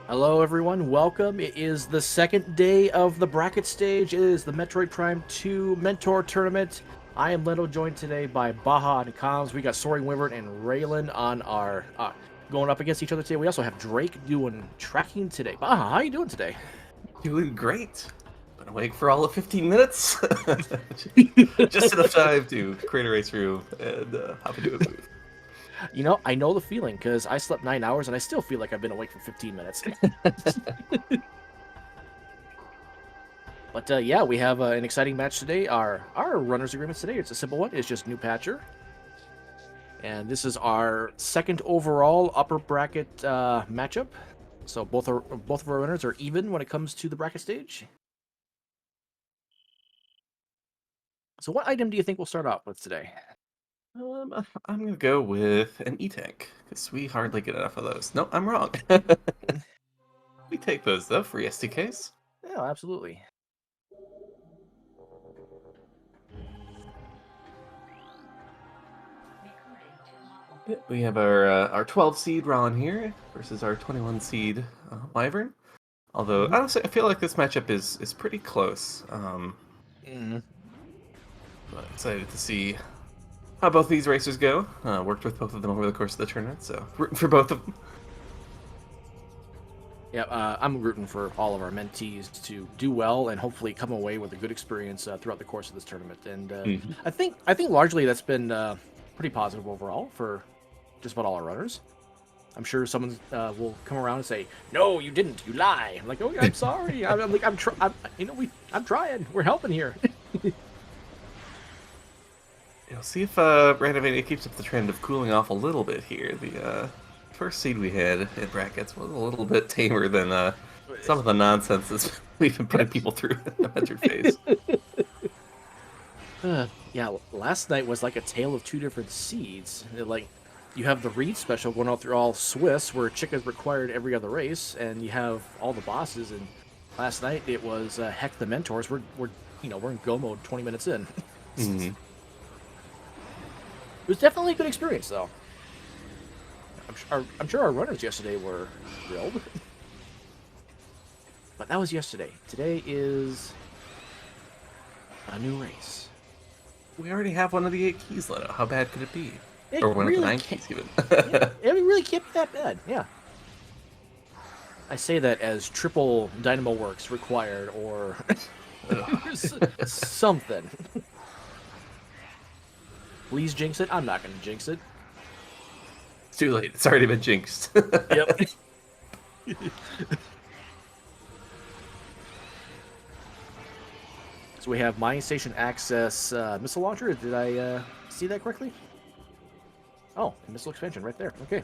Hello, everyone. Welcome. It is the second day of the bracket stage. It is the Metroid Prime 2 Mentor Tournament. I am Leno, joined today by Baja and Comms. We got SoaringWyvern and Ralen on our going up against each other today. We also have Drake doing tracking today. Baja, how you doing today? Doing great. Been awake for all of 15 minutes. Just enough time to create a race room and hop into a booth. You know, I know the feeling because I slept 9 hours and I still feel like I've been awake for 15 minutes. But yeah, we have an exciting match today. Our runners agreements today, it's a simple one. It's just new patcher. And this is our second overall upper bracket matchup. So both of our runners are even when it comes to the bracket stage. So what item do you think we'll start off with today? I'm gonna go with an E-Tank because we hardly get enough of those. No, I'm wrong. We take those though, free SDKs. Yeah, absolutely. We have our 12 seed Ralen here versus our 21 seed Wyvern. Although honestly, I feel like this matchup is pretty close. But excited to see how both these racers go. Worked with both of them over the course of the tournament, so rooting for both of them. Yeah, I'm rooting for all of our mentees to do well and hopefully come away with a good experience throughout the course of this tournament. And I think largely that's been pretty positive overall for just about all our runners. I'm sure someone will come around and say, "No, you didn't. You lie." I'm like, "Oh, I'm sorry. I'm trying. We're helping here." See if Randomizer keeps up the trend of cooling off a little bit here. The first seed we had in brackets was a little bit tamer than some of the nonsense that's we've been putting people through in the Metroid phase. Yeah, last night was like a tale of two different seeds. Like, you have the Reed special going out through all Swiss, where Chica's required every other race, and you have all the bosses. And last night it was heck the mentors. We're in go mode 20 minutes in. Mm-hmm. It was definitely a good experience, though. I'm sure our runners yesterday were thrilled. But that was yesterday. Today is a new race. We already have one of the 8 keys, Leto. How bad could it be? It Or one really of the 9 can't, keys, even. yeah, it really can't be that bad. Yeah. I say that as triple Dynamo Works required, or something. Please jinx it. I'm not going to jinx it. It's too late. It's already been jinxed. Yep. So we have Mining Station Access missile launcher. Did I see that correctly? Oh, missile expansion right there. Okay.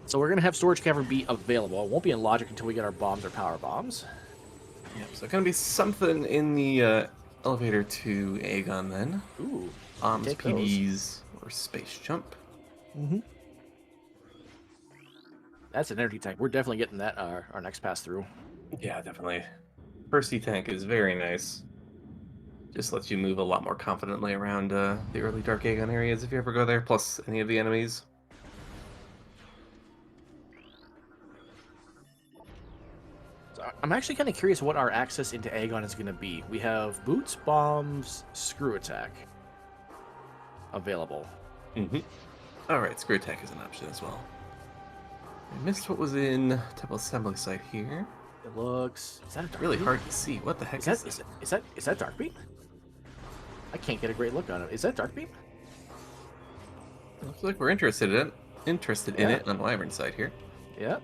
So we're going to have Storage Cavern be available. It won't be in Logic until we get our bombs or power bombs. Yep, so gonna be something in the elevator to Aegon then. Ooh. Bombs, PDs, or space jump. Mm-hmm. That's an energy tank. We're definitely getting that our next pass through. Yeah, definitely. First tank is very nice. Just lets you move a lot more confidently around the early Dark Aegon areas if you ever go there, plus any of the enemies. So I'm actually kind of curious what our access into Aegon is going to be. We have boots, bombs, screw attack available. Mm-hmm. Alright, screw attack is an option as well. I missed what was in Temple Assembly site here. It looks... Is that a dark really beam? hard to see. What the heck is that? Is that dark beam? I can't get a great look on it. Is that dark beam? Looks like we're interested in it on Wyvern's side here. Yeah.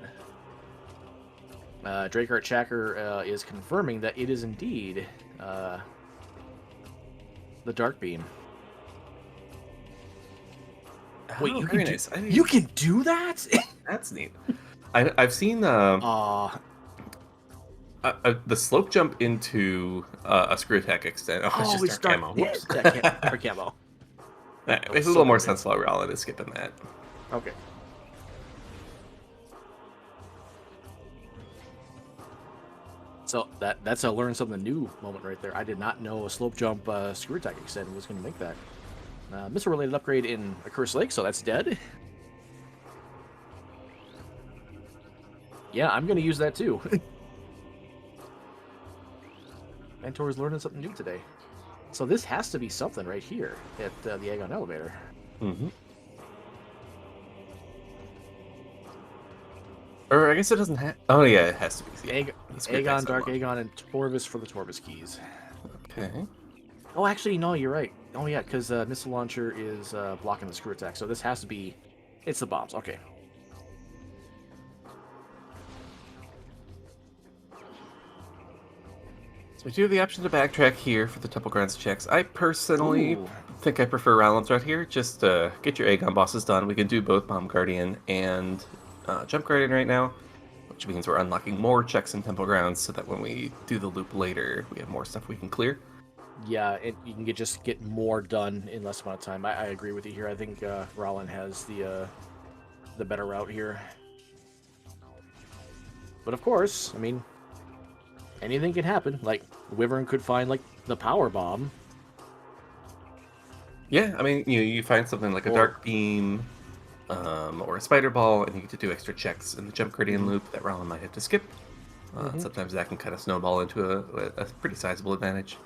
Drakeart Chacker is confirming that it is indeed the dark beam. Oh, wait, nice. You can do that? That's neat. I've seen the slope jump into a screw attack extent. Oh, it's just dark camo. Yeah, dark camo. It makes a little more sense why Ralen is skipping that. Okay. So that's a learn something new moment right there. I did not know a slope jump screw attack extend was going to make that. Missile related upgrade in a Cursed Lake, so that's dead. Yeah, I'm gonna use that too. Mentor's learning something new today. So this has to be something right here at the Aegon elevator. Mm-hmm. Or I guess it doesn't have. Oh yeah, it has to be. Yeah. Aegon, Dark Aegon, and Torvis for the Torvis keys. Okay. Oh, actually, no, you're right. Oh yeah, because missile launcher is blocking the screw attack, so this has to be. It's the bombs. Okay. So we do have the option to backtrack here for the Temple Grounds checks. I personally Ooh. think I prefer Ralen's right here. Just get your Aegon bosses done. We can do both Bomb Guardian and Jump Guardian right now, which means we're unlocking more checks in Temple Grounds so that when we do the loop later, we have more stuff we can clear. Yeah, you can just get more done in less amount of time. I agree with you here. I think Ralen has the better route here. But of course, I mean, anything can happen. Like, Wyvern could find, like, the power bomb. Yeah, I mean, you find something like a Dark Beam or a Spider Ball, and you get to do extra checks in the Jump Guardian loop that Ralen might have to skip. Sometimes that can kind of snowball into a pretty sizable advantage.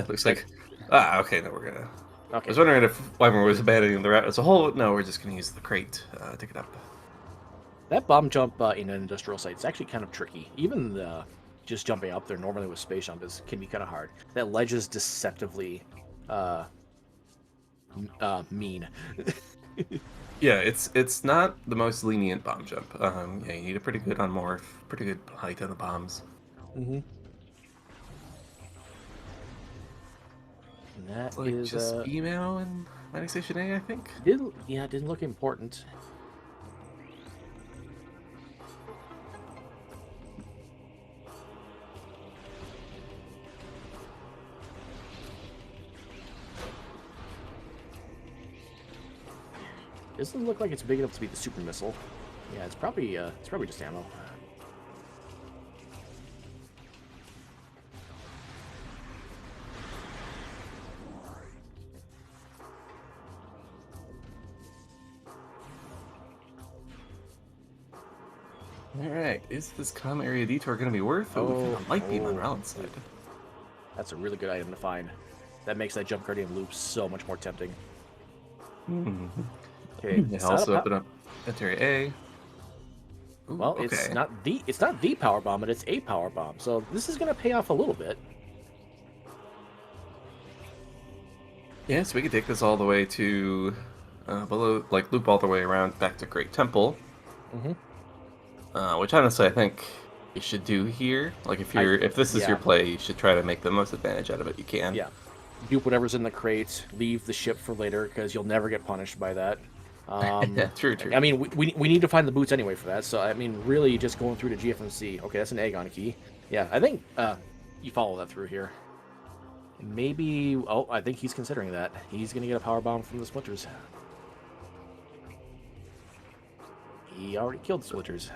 Looks like... okay, no, we're gonna... Okay. I was wondering if Wyvern was abandoning the route as a whole. No, we're just gonna use the crate to get up. That bomb jump in an industrial site is actually kind of tricky. Even just jumping up there normally with space jump can be kind of hard. That ledge is deceptively mean. Yeah, it's not the most lenient bomb jump. Yeah, you need a pretty good unmorph, pretty good height on the bombs. Mm-hmm. And that It's like is just email and mining station A, I think. Didn't look important. Doesn't look like it's big enough to be the super missile. Yeah, it's probably just ammo. Alright, is this comm area detour going to be worth it? We found a light beam on Ralen's side. That's a really good item to find. That makes that Jump Guardian loop so much more tempting. Okay, It also open up area A. Ooh, well, okay. it's not the power bomb, but it's a power bomb. So this is going to pay off a little bit. Yeah, so we can take this all the way to below, like loop all the way around back to Great Temple. Which honestly I think you should do here. Like if this is your play, you should try to make the most advantage out of it you can. Yeah. Dupe whatever's in the crate, leave the ship for later, because you'll never get punished by that. Yeah, true. I mean, we need to find the boots anyway for that, so I mean, really just going through to GFMC. Okay, that's an Aegon key. Yeah, I think you follow that through here. Maybe, I think he's considering that. He's going to get a power bomb from the Splinters. He already killed the Splinters.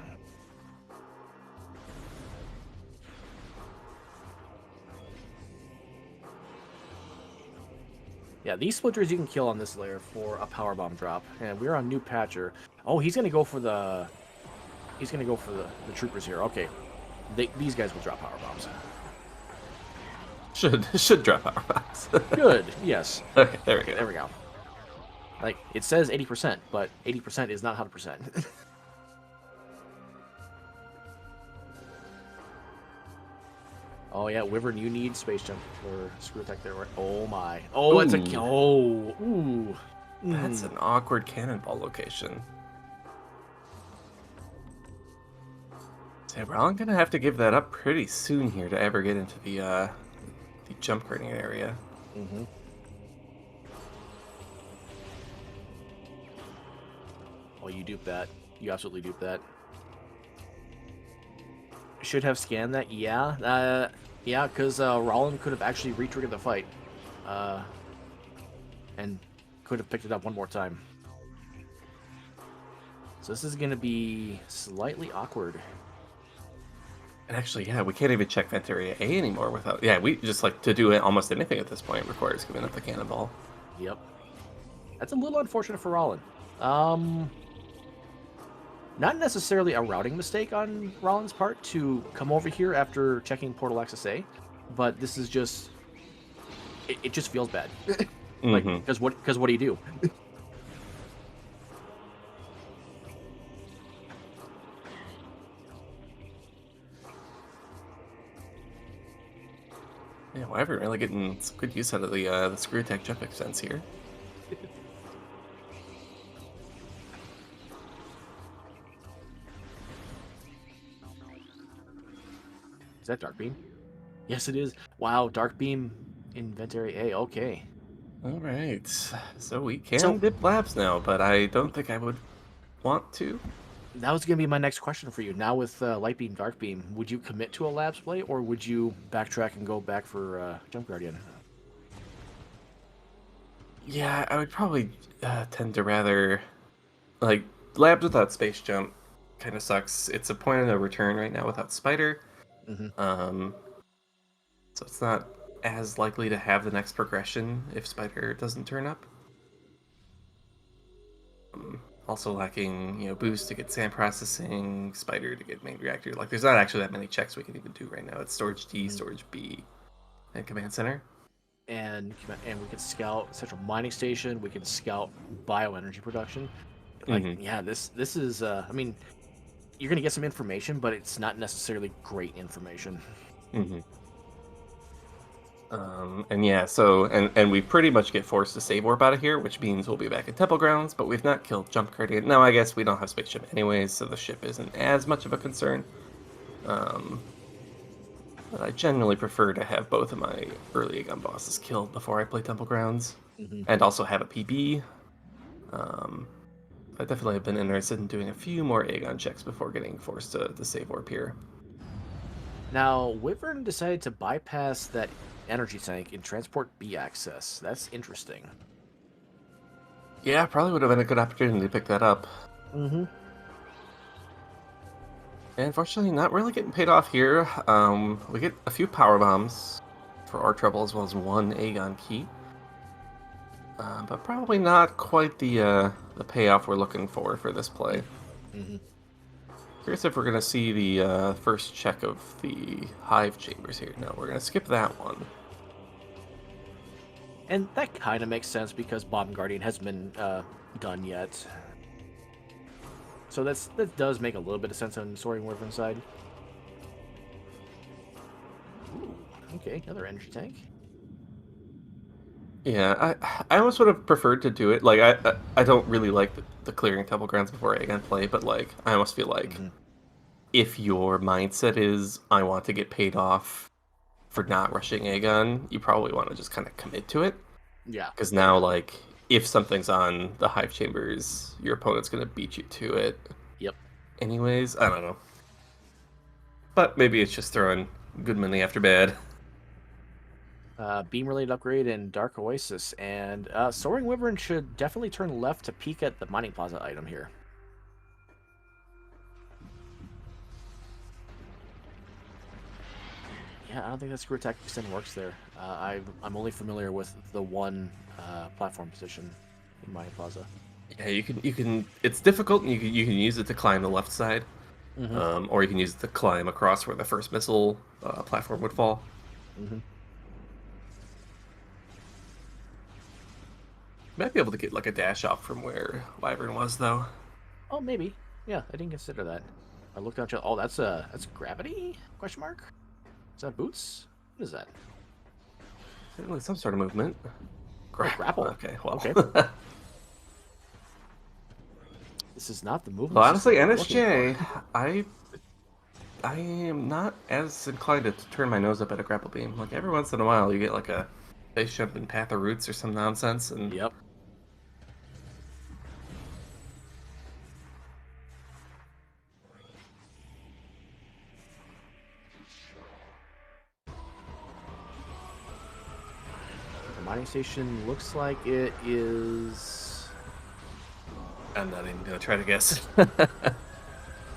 Yeah, these Splinters you can kill on this layer for a power bomb drop. And we're on New Patcher. Oh, he's gonna go for the troopers here. Okay. These guys will drop power bombs. Should drop power bombs. Good, yes. Okay, there we go. There we go. Like, it says 80%, but 80% is not 100%. Oh yeah, Wyvern, you need space jump for screw attack there. Oh my. Oh, that's a kill. Oh, ooh. That's an awkward cannonball location. So we're all gonna have to give that up pretty soon here to ever get into the jump guarding area. Oh, you duped that. You absolutely duped that. Should have scanned that, yeah. Yeah, because Ralen could have actually re-triggered the fight. And could have picked it up one more time. So this is going to be slightly awkward. And actually, yeah, we can't even check vent area A anymore without... Yeah, we just, like, to do almost anything at this point requires giving up the cannonball. Yep. That's a little unfortunate for Ralen. not necessarily a routing mistake on Ralen's part to come over here after checking Portal Access A, but this is just it just feels bad. Like, Mm-hmm. because what do you do? Yeah, Wyvern really getting some good use out of the screw attack jump extents here. Is that Dark Beam? Yes, it is. Wow, Dark Beam Inventory A. Okay. All right, so we can So dip labs now, but I don't think I would want to. that was going to be my next question for you. Now with Light Beam, Dark Beam, would you commit to a labs play, or would you backtrack and go back for Jump Guardian? Yeah, I would probably tend to rather like labs without space jump. Kind of sucks. It's a point of no return right now without spider. Hmm. Um, so it's not as likely to have the next progression if spider doesn't turn up. Also lacking, boost to get sand processing, spider to get main reactor. Like, there's not actually that many checks we can even do right now. It's storage D, Hmm. storage B, and command center. And we can scout Central Mining Station. We can scout bioenergy production. Like, Hmm. yeah, this is. I mean, you're gonna get some information, but it's not necessarily great information. Hmm. And yeah, so and we pretty much get forced to save warp out of here, which means we'll be back at Temple Grounds, but we've not killed Jump Guardian. Now I guess we don't have spaceship anyways, so the ship isn't as much of a concern. Um, but I generally prefer to have both of my early gun bosses killed before I play Temple Grounds, Hmm. and also have a PB. Um, I definitely have been interested in doing a few more Aegon checks before getting forced to save warp here. Now, Wyvern decided to bypass that energy tank and transport B access. That's interesting. Yeah, probably would have been a good opportunity to pick that up. Mm-hmm. And unfortunately, not really getting paid off here. We get a few power bombs for our trouble as well as one Aegon key. But probably not quite the payoff we're looking for this play. Mm-hmm. Curious if we're going to see the first check of the hive chambers here. No, we're going to skip that one. And that kind of makes sense because Bomb Guardian hasn't been done yet. So that does make a little bit of sense on the Soaring Wyvern side. Ooh, okay, another energy tank. Yeah, I almost would have preferred to do it. Like, I don't really like the clearing Temple Grounds before Aegon play, but like, I almost feel like Mm-hmm. if your mindset is, I want to get paid off for not rushing Aegon, you probably want to just kind of commit to it. Yeah. Because now, like, if something's on the hive chambers, your opponent's going to beat you to it. Yep. Anyways, I don't know. But maybe it's just throwing good money after bad. Beam related upgrade and Dark Oasis. And Soaring Wyvern should definitely turn left to peek at the Mining Plaza item here. Yeah, I don't think that screw attack extend works there. I'm only familiar with the one platform position in Mining Plaza. Yeah, you can. It's difficult, and you can use it to climb the left side, Mm-hmm. or you can use it to climb across where the first missile platform would fall. Mm-hmm. Might be able to get like a dash off from where Wyvern was, though. Oh, maybe. Yeah, I didn't consider that. I looked down. Oh, that's gravity? Question mark. Is that boots? What is that? Certainly some sort of movement. Oh, grapple. Okay, well. Okay. This is not the movement Well, system honestly, I'm looking NSJ, for. I am not as inclined to turn my nose up at a grapple beam. Like every once in a while, you get like a base jump in Path of Roots or some nonsense, and Yep. The mining station looks like it is. I'm not even gonna try to guess.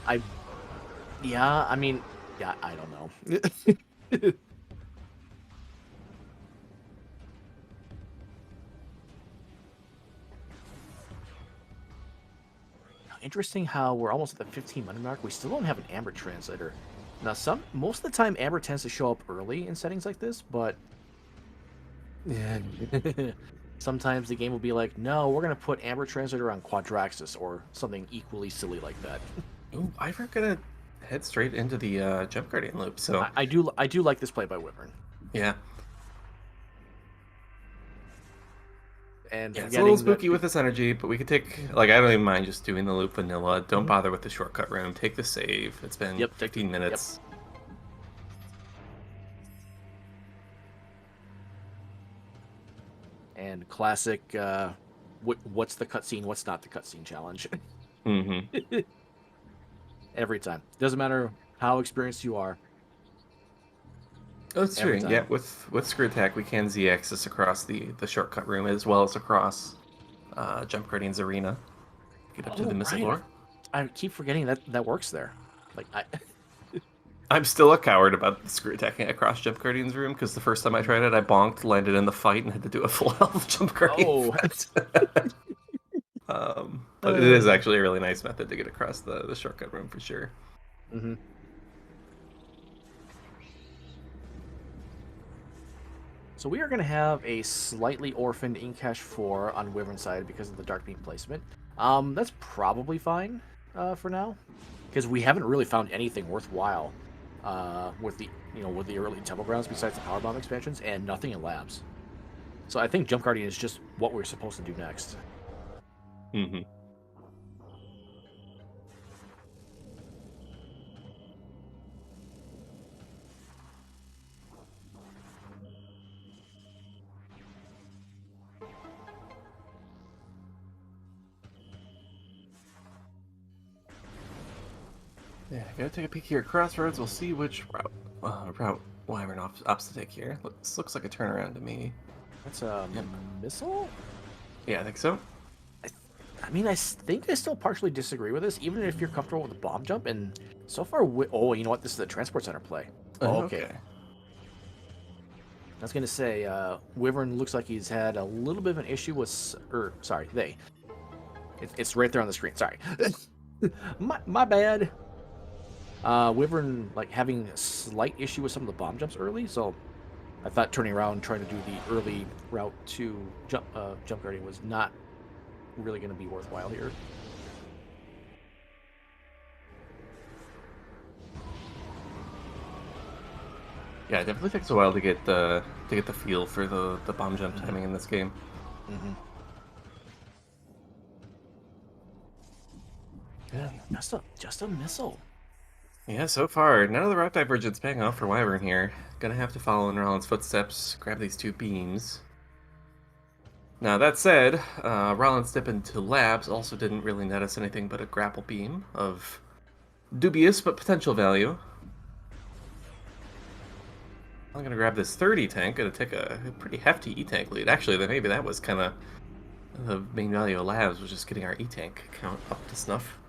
I. Yeah, I mean, yeah, I don't know. interesting how we're almost at the 15-minute mark. We still don't have an Amber translator. Now, most of the time, Amber tends to show up early in settings like this, but sometimes the game will be like, no, we're going to put Amber translator on Quadraxis or something equally silly like that. Ooh, Wyvern gonna head straight into the Jump Guardian loop, so... I do like this play by Wyvern. Yeah. And yeah, it's a little spooky with this energy, but we could take... Like, I don't even mind just doing the loop vanilla. Don't bother with the shortcut room. Take the save. It's been 15 minutes. Yep. And classic, what's the cutscene, what's not the cutscene challenge. Mm-hmm. Every time. Doesn't matter how experienced you are. Oh, that's true. Yeah, with Screw Attack, we can Z-axis across the shortcut room as well as across Jump Guardian's arena. Get up to the missile door. I keep forgetting that works there. Like, I'm still a coward about the Screw Attacking across Jump Guardian's room because the first time I tried it, I bonked, landed in the fight, and had to do a full health Jump Guardian. But it is actually a really nice method to get across the shortcut room for sure. Mm-hmm. So we are going to have a slightly orphaned Incash 4 on Wyvern's side because of the Dark Beam placement. That's probably fine for now, because we haven't really found anything worthwhile with the early Temple Grounds besides the Power Bomb expansions, and nothing in labs. So I think Jump Guardian is just what we're supposed to do next. Mm-hmm. Yeah, gotta take a peek here at Crossroads. We'll see which route Wyvern opts to take here. This looks like a turnaround to me. That's a missile? Yeah, I think so. I mean, I think I still partially disagree with this, even if you're comfortable with the bomb jump. And so far, oh, you know what? This is a transport center play. Oh, okay. I was gonna say, Wyvern looks like he's had a little bit of an issue with, It's right there on the screen. Sorry, my bad. Wyvern having a slight issue with some of the bomb jumps early, so I thought turning around trying to do the early route to jump guardian was not really going to be worthwhile here. Yeah, it definitely takes a while to get the feel for the bomb jump timing in this game. Mm-hmm. Yeah, just a missile. Yeah, so far, none of the route divergence paying off for Wyvern here. Gonna have to follow in Ralen's footsteps, grab these two beams. Now, that said, Ralen's dip into labs also didn't really net us anything but a grapple beam of dubious but potential value. I'm gonna grab this 30 tank, gonna take a pretty hefty E-tank lead. Actually, maybe that was kind of the main value of labs, was just getting our E-tank count up to snuff.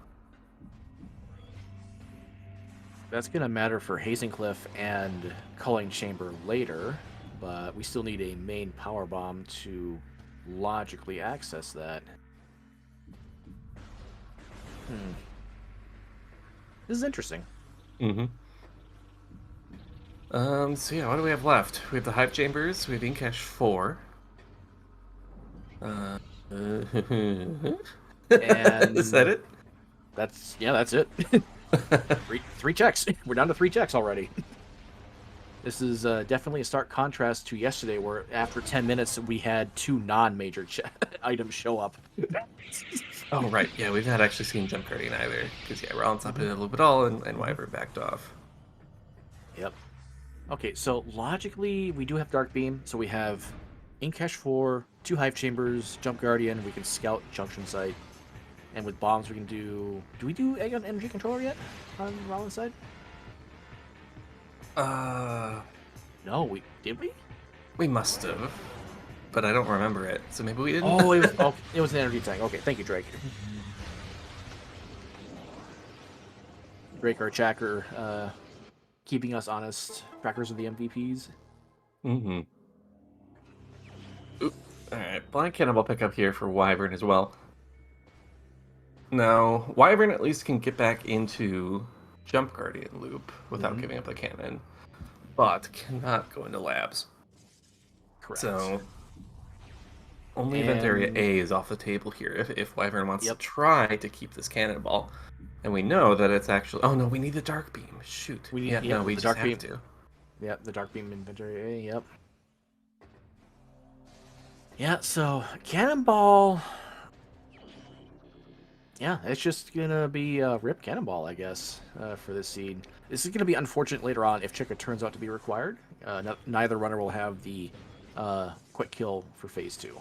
That's going to matter for Hazencliff and Culling Chamber later, but we still need a main power bomb to logically access that. This is interesting. Mm-hmm. So yeah, what do we have left? We have the Hive Chambers, we have Incash 4. And is that it? That's it. three checks. We're down to 3 checks already. This is definitely a stark contrast to yesterday, where after 10 minutes we had 2 non-major items show up. Oh right, yeah, we've not actually seen Jump Guardian either, because yeah, Ralen's not been in a loop at all, and Wyvern backed off. Yep. Okay, so logically we do have Dark Beam, so we have Incash 4, 2 Hive Chambers, Jump Guardian. We can scout Junction Site. And with bombs, we can do... Do we do Egg on Energy Controller yet on Ralen's side? No, did we? We must have, but I don't remember it, so maybe we didn't. Oh, it was an energy tank. Okay, thank you, Drake. Drake, our tracker, keeping us honest, trackers of the MVPs. Mm-hmm. All right, Blind Cannonball pick up here for Wyvern as well. Now, Wyvern at least can get back into Jump Guardian loop without Mhm. giving up the cannon, but cannot go into labs. Correct. So only event area And A is off the table here if Wyvern wants to yep, try to keep this cannonball. And we know that it's actually... Oh, no, we need the Dark Beam. Shoot. we need Yeah, no, we the just dark have beam. to. Yep, the dark beam inventory. Yep. Yeah. So cannonball. Yeah, it's just gonna be rip cannonball, I guess, for this seed. This is gonna be unfortunate later on if Chica turns out to be required. Neither runner will have the quick kill for phase 2.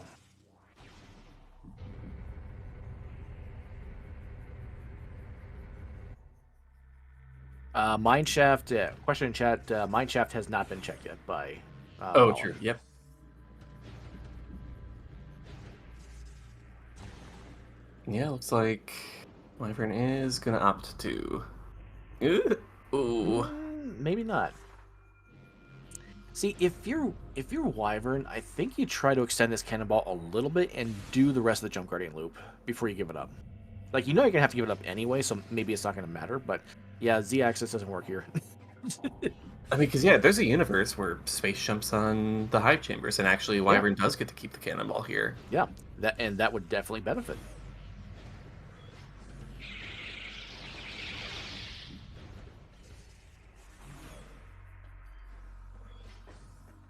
Mineshaft, question in chat, Mineshaft has not been checked yet by Oh, Ralen. true. Yep. Yeah, looks like Wyvern is gonna opt to. Ooh. Maybe not. See, if you're Wyvern, I think you try to extend this cannonball a little bit and do the rest of the Jump Guardian loop before you give it up. Like, you know you're gonna have to give it up anyway, so maybe it's not gonna matter, but yeah, Z-axis doesn't work here. I mean, because, yeah, there's a universe where space jumps on the hive chambers, and actually Yeah. Wyvern does get to keep the cannonball here. Yeah, that would definitely benefit.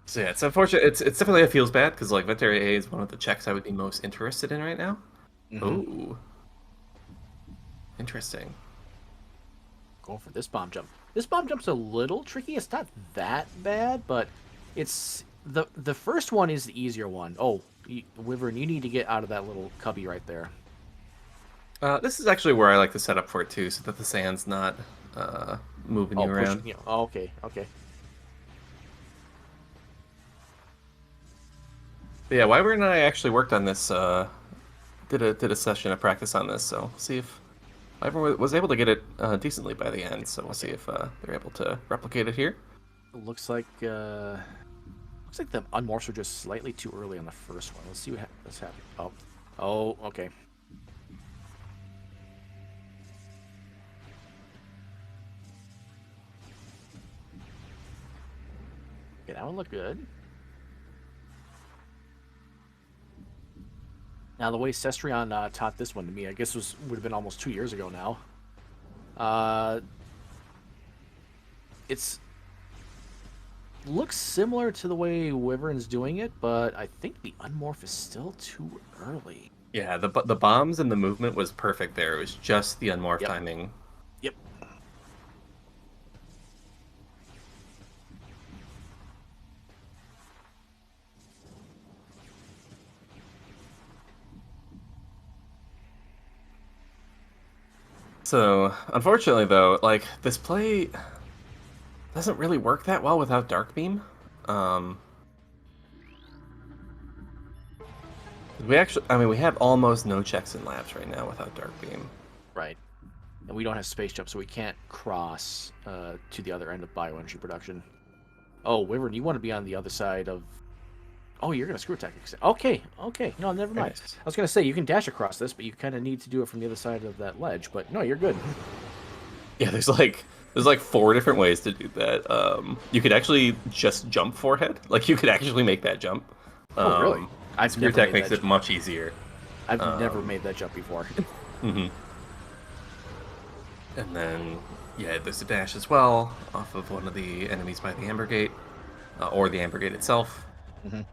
So, yeah, it's unfortunate. It's definitely a feels bad, because, like, Venturi A is one of the checks I would be most interested in right now. Ooh. Interesting. Going for this bomb jump. This bomb jump's a little tricky. It's not that bad, but it's the first one is the easier one. Oh, Wyvern, you need to get out of that little cubby right there. This is actually where I like to set up for it, too, so that the sand's not moving you around. Pushing you. Oh, okay, okay. But yeah, Wyvern and I actually worked on this, did a session of practice on this, so we'll see if Wyvern was able to get it decently by the end, so we'll see if they're able to replicate it here. Looks like the unmorphs were just slightly too early on the first one. Let's see what's happening. Oh, okay. Okay, that one looked good. Now, the way Cestrion taught this one to me, I guess would have been almost 2 years ago now. It's looks similar to the way Wyvern's doing it, but I think the unmorph is still too early. Yeah, the bombs and the movement was perfect there. It was just the unmorph Yep. timing. Yep. So, unfortunately, though, like, this play doesn't really work that well without Dark Beam. We have almost no checks in labs right now without Dark Beam. Right. And we don't have space jump, so we can't cross to the other end of bioenergy production. Oh, Wyvern, you want to be on the other side of... Oh, you're going to screw attack. Okay. No, never mind. Nice. I was going to say, you can dash across this, but you kind of need to do it from the other side of that ledge. But no, you're good. Yeah, there's like 4 different ways to do that. You could actually just jump forehead. Like, you could actually make that jump. Oh, really? I've Screw never attack made makes that it much easier. I've never made that jump before. And then, yeah, there's a dash as well off of one of the enemies by the Amber Gate, or the Amber Gate itself. And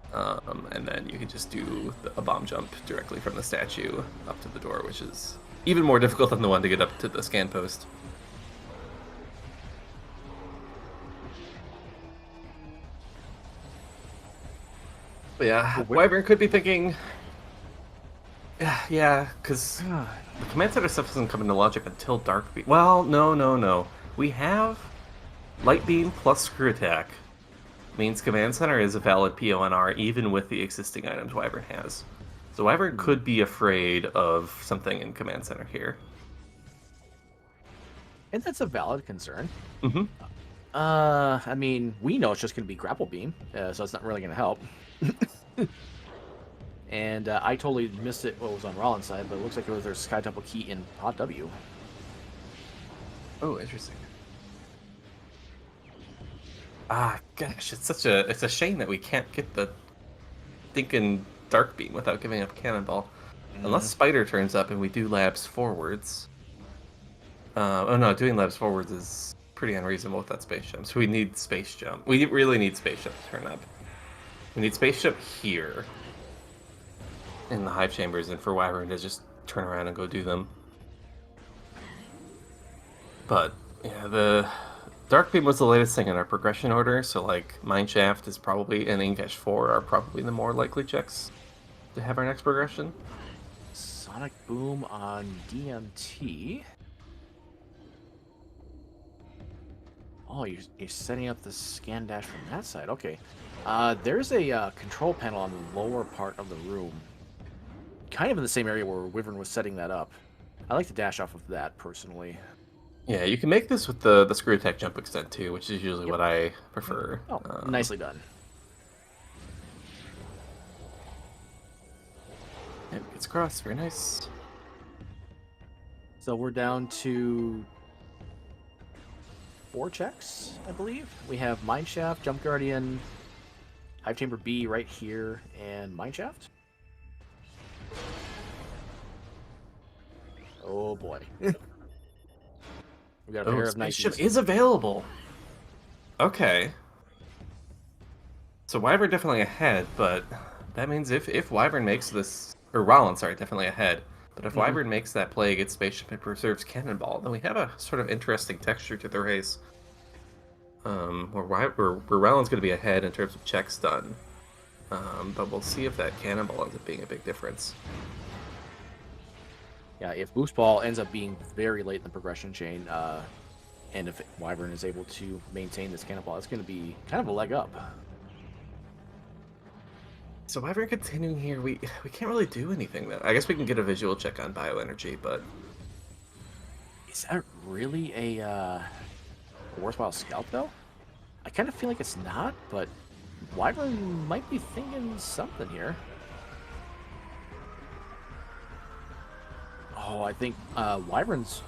then you can just do a bomb jump directly from the statue up to the door, which is even more difficult than the one to get up to the scan post. But yeah, Wyvern could be thinking, yeah, because the command center stuff doesn't come into logic until Dark Beam. Well, no. We have Light Beam plus Screw Attack. Means command center is a valid PONR even with the existing items Wyvern has. So Wyvern could be afraid of something in command center here. And that's a valid concern. I mean, we know it's just going to be grapple beam, so it's not really going to help. And I totally missed it. What was on Ralen's side, but it looks like it was their Sky Temple key in Pot W. Oh, interesting. Ah, gosh, it's a shame that we can't get the thinking Dark Beam without giving up Cannonball. Unless Spider turns up and we do labs forwards. Oh no, doing labs forwards is pretty unreasonable with that space jump. So we need space jump. We really need space jump to turn up. We need space jump here in the hive chambers, and for Wyvern to just turn around and go do them. But yeah, the Dark Beam was the latest thing in our progression order, so like Mineshaft is probably and Inkesh 4 are probably the more likely checks to have our next progression. Sonic Boom on DMT. Oh, you're setting up the scan dash from that side. Okay. There's a control panel on the lower part of the room. Kind of in the same area where Wyvern was setting that up. I like to dash off of that, personally. Yeah, you can make this with the screw attack jump extent too, which is usually what I prefer. Oh, nicely done. Yep, it's crossed. Very nice. So we're down to 4 checks, I believe. We have Mineshaft, Jump Guardian, Hive Chamber B right here, and Mineshaft. Oh boy. We got a pair of spaceship Nikes. is available. Okay. So Wyvern definitely ahead, but that means if Wyvern makes this, or Ralen, sorry, definitely ahead. But if Wyvern makes that play, gets spaceship and preserves Cannonball, then we have a sort of interesting texture to the race. Where Ralen's going to be ahead in terms of checks done. But we'll see if that Cannonball ends up being a big difference. Yeah, if Boost Ball ends up being very late in the progression chain, and if Wyvern is able to maintain this Cannonball, it's going to be kind of a leg up. So Wyvern continuing here, we can't really do anything though. I guess we can get a visual check on bioenergy, but Is that really a worthwhile scalp though? I kind of feel like it's not, but Wyvern might be thinking something here. Oh, I think Wyvern's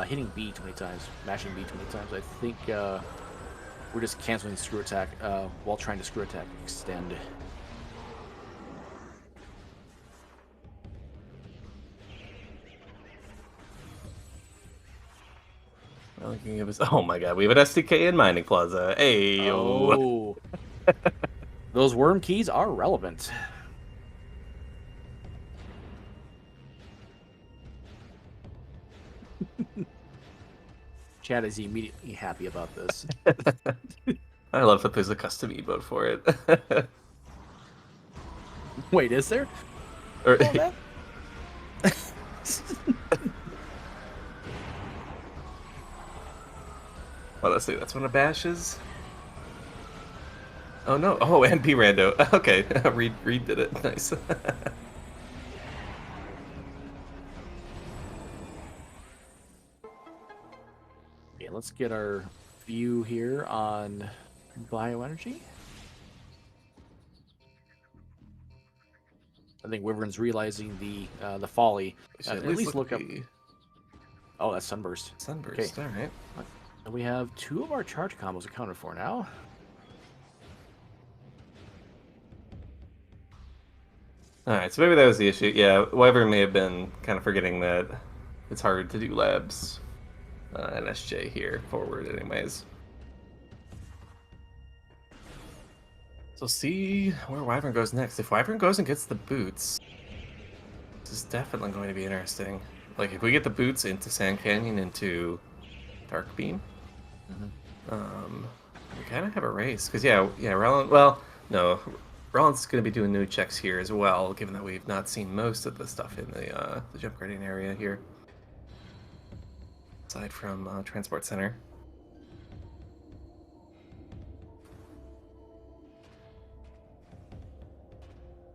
hitting B too many times, mashing B too many times. I think we're just canceling the screw attack while trying to screw attack extend. well, we can give us. Oh my god, we have an SDK in Mining Plaza. Hey, Oh, those worm keys are relevant. Chad is immediately happy about this. I love that there's a custom emote for it. Wait, is there? Or, Oh, that... well, let's see. That's one of Bash's. Oh no! Oh, and P Rando. Okay, Reed did it. Nice. Okay, let's get our view here on bioenergy. I think Wyvern's realizing the folly. At least look up. Oh, that's Sunburst. Sunburst. Okay. All right. And we have 2 of our charge combos accounted for now. All right. So maybe that was the issue. Yeah, Wyvern may have been kind of forgetting that it's hard to do labs and SJ here forward, anyways. So see where Wyvern goes next. If Wyvern goes and gets the boots, this is definitely going to be interesting. Like if we get the boots into Sand Canyon into Dark Beam, we kind of have a race. Because yeah, Ralen. Well, no, Ralen's going to be doing new checks here as well, given that we've not seen most of the stuff in the Jump Guardian area here, aside from Transport Center.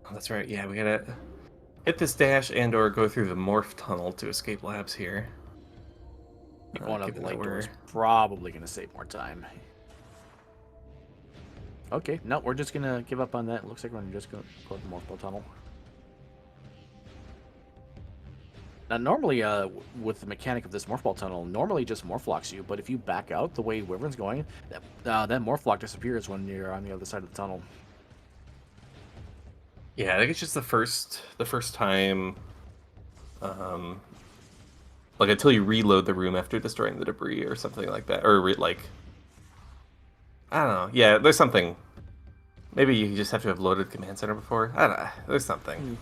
Oh, that's right. Yeah, we gotta hit this dash and or go through the morph tunnel to escape labs here. Going up the light door is probably going to save more time. Okay, no, we're just going to give up on that. It looks like we're just going to go to the morph tunnel. Now, normally, with the mechanic of this Morphball tunnel, normally just Morphlocks you, but if you back out the way Wyvern's going, that Morphlock disappears when you're on the other side of the tunnel. Yeah, I think it's just the first time, like until you reload the room after destroying the debris or something like that, or like, I don't know. Yeah, there's something. Maybe you just have to have loaded Command Center before. I don't know. There's something.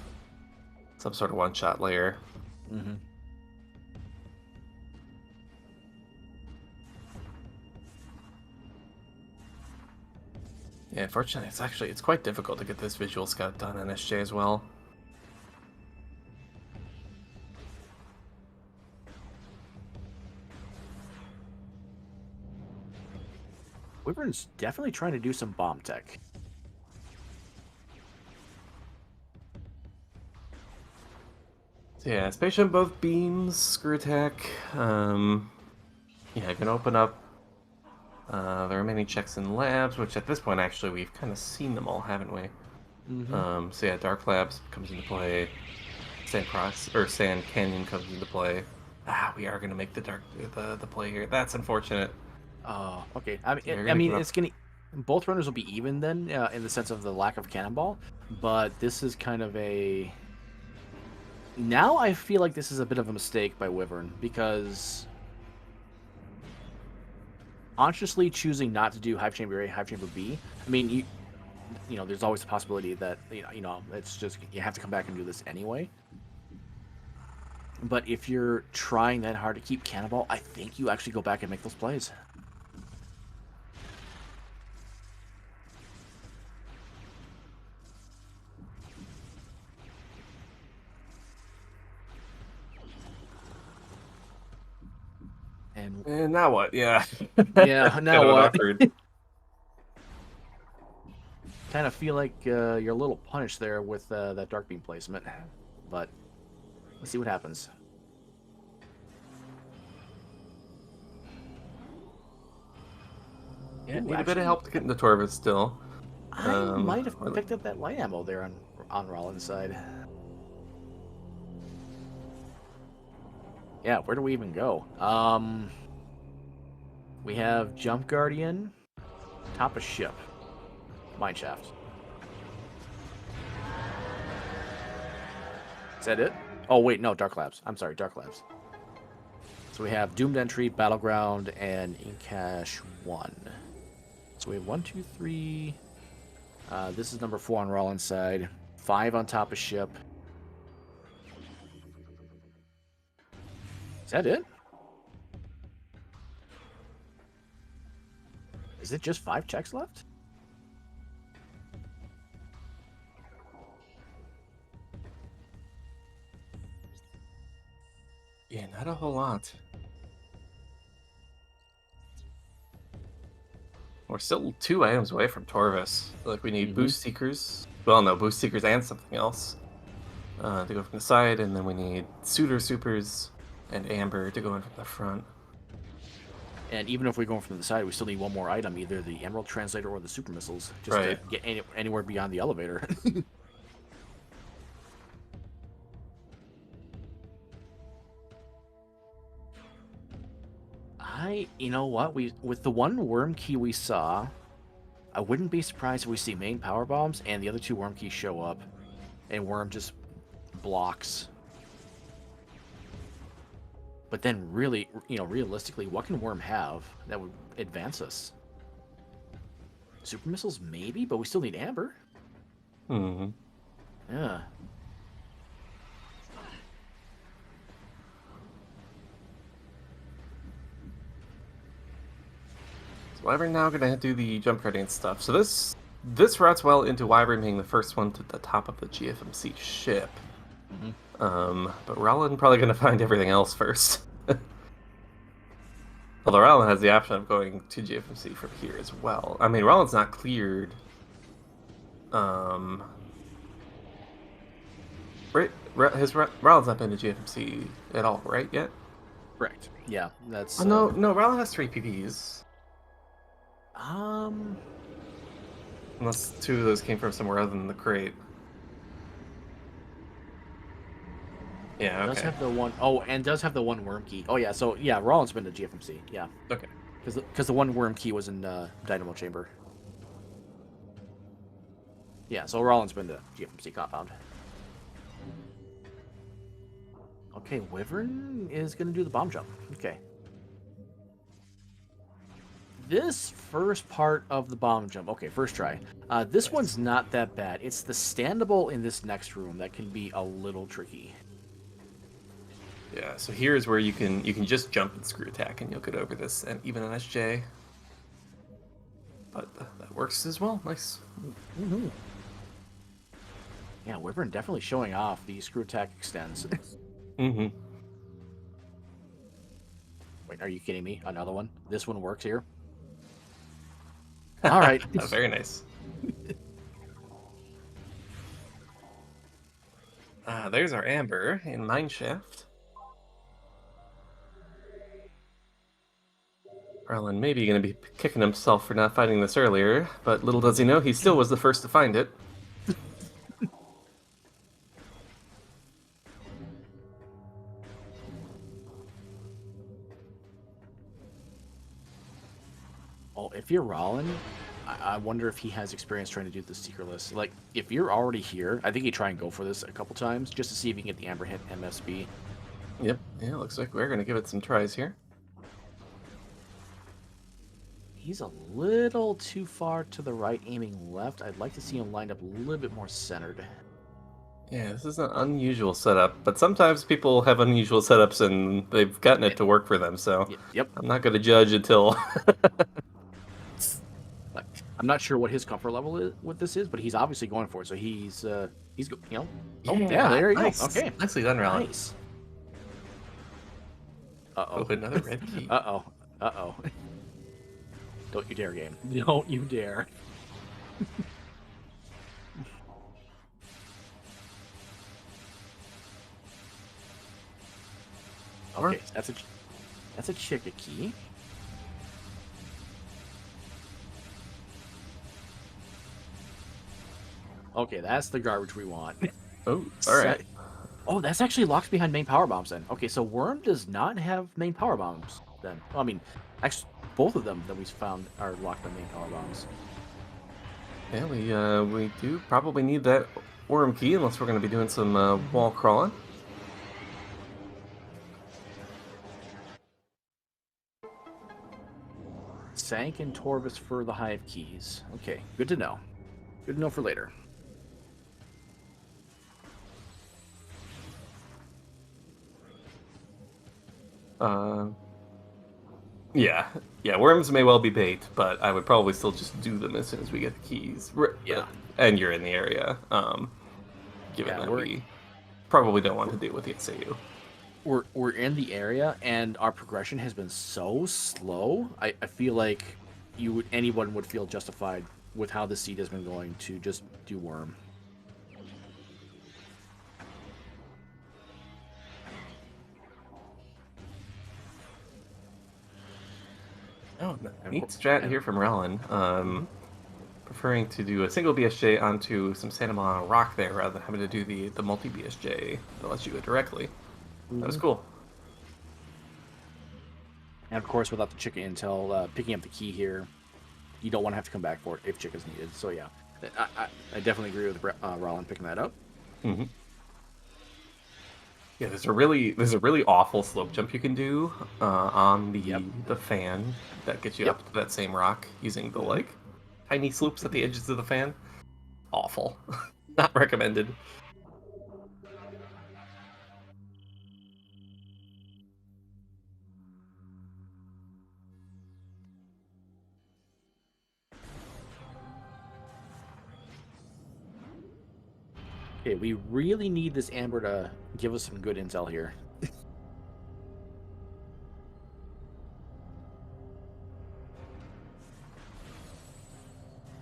Some sort of one-shot layer. Mm-hmm. Yeah, unfortunately, it's quite difficult to get this visual scout done on SJ as well. Wyvern's definitely trying to do some bomb tech. So yeah, spaceship both beams, screw attack. Yeah, I can open up the remaining checks in labs, which at this point actually we've kind of seen them all, haven't we? Mm-hmm. So yeah, Dark Labs comes into play. Sand Canyon comes into play. Ah, we are gonna make the play here. That's unfortunate. Oh, okay. I mean, You're I gonna mean, give up. it's gonna. Both runners will be even then, in the sense of the lack of cannonball. But this is kind of a. Now I feel like this is a bit of a mistake by Wyvern because consciously choosing not to do Hive Chamber A, Hive Chamber B. I mean, you know, there's always the possibility that it's just you have to come back and do this anyway. But if you're trying that hard to keep cannonball, I think you actually go back and make those plays. And now what? Yeah. Yeah, Kind now of an what? awkward. Kind of feel like you're a little punished there with that dark beam placement, but let's see what happens. Yeah, Ooh, need a bit of actually, help to get into Torvis still. I might have Or- picked up that light ammo there on Ralen's side. Yeah, where do we even go? We have Jump Guardian, top of ship, Mineshaft. Is that it? Oh wait, no, Dark Labs. I'm sorry, Dark Labs. So we have Doomed Entry, Battleground, and Incash 1. So we have 1, 2, 3. This is number 4 on Rollins' side. 5 on top of ship. Is that it? Is it just 5 checks left? Yeah, not a whole lot. We're still 2 items away from Torvis. Like we need Boost Seekers. Well, no, Boost Seekers and something else to go from the side, and then we need Suitor Supers and Amber to go in from the front. And even if we're going from the side, we still need one more item, either the Emerald Translator or the Super Missiles, just Right. to get anywhere beyond the elevator. You know what? With the one worm key we saw, I wouldn't be surprised if we see main power bombs and the other 2 worm keys show up, and worm just blocks. But then, really, realistically, what can worm have that would advance us? Super missiles, maybe, but we still need amber. Mm-hmm. Yeah. So Wyvern now gonna do the jump guardian stuff. So this routes well into Wyvern being the first one to the top of the GFMC ship. But Ralen probably gonna find everything else first. Although Ralen has the option of going to GFMC from here as well. I mean, Ralen's not cleared. Right? Ralen's not been to GFMC at all, right? Yet? Correct. Yeah, that's. Oh, no, Ralen has 3 PPs. Unless 2 of those came from somewhere other than the crate. Yeah, Does okay. have the one oh, and does have the one worm key. Oh yeah, so yeah, Ralen's been to GFMC. Yeah, Okay. because the one worm key was in Dynamo Chamber. Yeah, so Ralen's been to GFMC compound. Okay, Wyvern is gonna do the bomb jump. Okay. This first part of the bomb jump, okay, first try. This Nice. one's not that bad. It's the standable in this next room that can be a little tricky. Yeah, so here's where you can just jump and screw attack and you'll get over this, and even an SJ. But that works as well. Nice. Mm-hmm. Yeah, Wyvern definitely showing off the screw attack extends. Mm-hmm. Wait, are you kidding me? Another one? This one works here? All right. Very nice. There's our Amber in Mineshaft. Ralen maybe going to be kicking himself for not finding this earlier, but little does he know, he still was the first to find it. Oh, if you're Ralen, I wonder if he has experience trying to do the secretless. Like, if you're already here, I think you try and go for this a couple times just to see if you can get the Amber hit MSB. Yep, yeah, looks like we're going to give it some tries here. He's a little too far to the right, aiming left. I'd like to see him lined up a little bit more centered. Yeah, this is an unusual setup, but sometimes people have unusual setups and they've gotten it to work for them, so Yep. I'm not going to judge until... Like, I'm not sure what his comfort level is, what this is, but he's obviously going for it. So he's oh yeah, there you nice. go. Okay, Nicely done, Ralen. nice. Oh, another red key. Uh oh. Don't you dare, game. Don't you dare. Okay, that's a Chica key. Okay, that's the garbage we want. Oh, alright. Oh, that's actually locked behind main power bombs then. Okay, so Worm does not have main power bombs then. Well, I mean, actually, both of them that we found are locked by main power bombs. Yeah, we do probably need that worm key unless we're going to be doing some wall crawling. Sank and Torvis for the hive keys. Okay, good to know. Good to know for later. Yeah, worms may well be bait, but I would probably still just do them as soon as we get the keys. Yeah. And you're in the area, given that we probably don't want to deal with the SAU. We're in the area, and our progression has been so slow. I feel like anyone would feel justified with how the seed has been going to just do worm. Oh, neat strat here from Ralen. Preferring to do a single BSJ onto some Santa Monica rock there rather than having to do the multi BSJ that lets you go directly. That was cool. And of course, without the Chica intel, picking up the key here, you don't want to have to come back for it if Chica's needed. So yeah, I definitely agree with Ralen picking that up. Mm-hmm. Yeah, there's a really awful slope jump you can do on the fan that gets you up to that same rock using the like tiny slopes at the edges of the fan. Awful. Not recommended. Okay, we really need this Amber to give us some good intel here.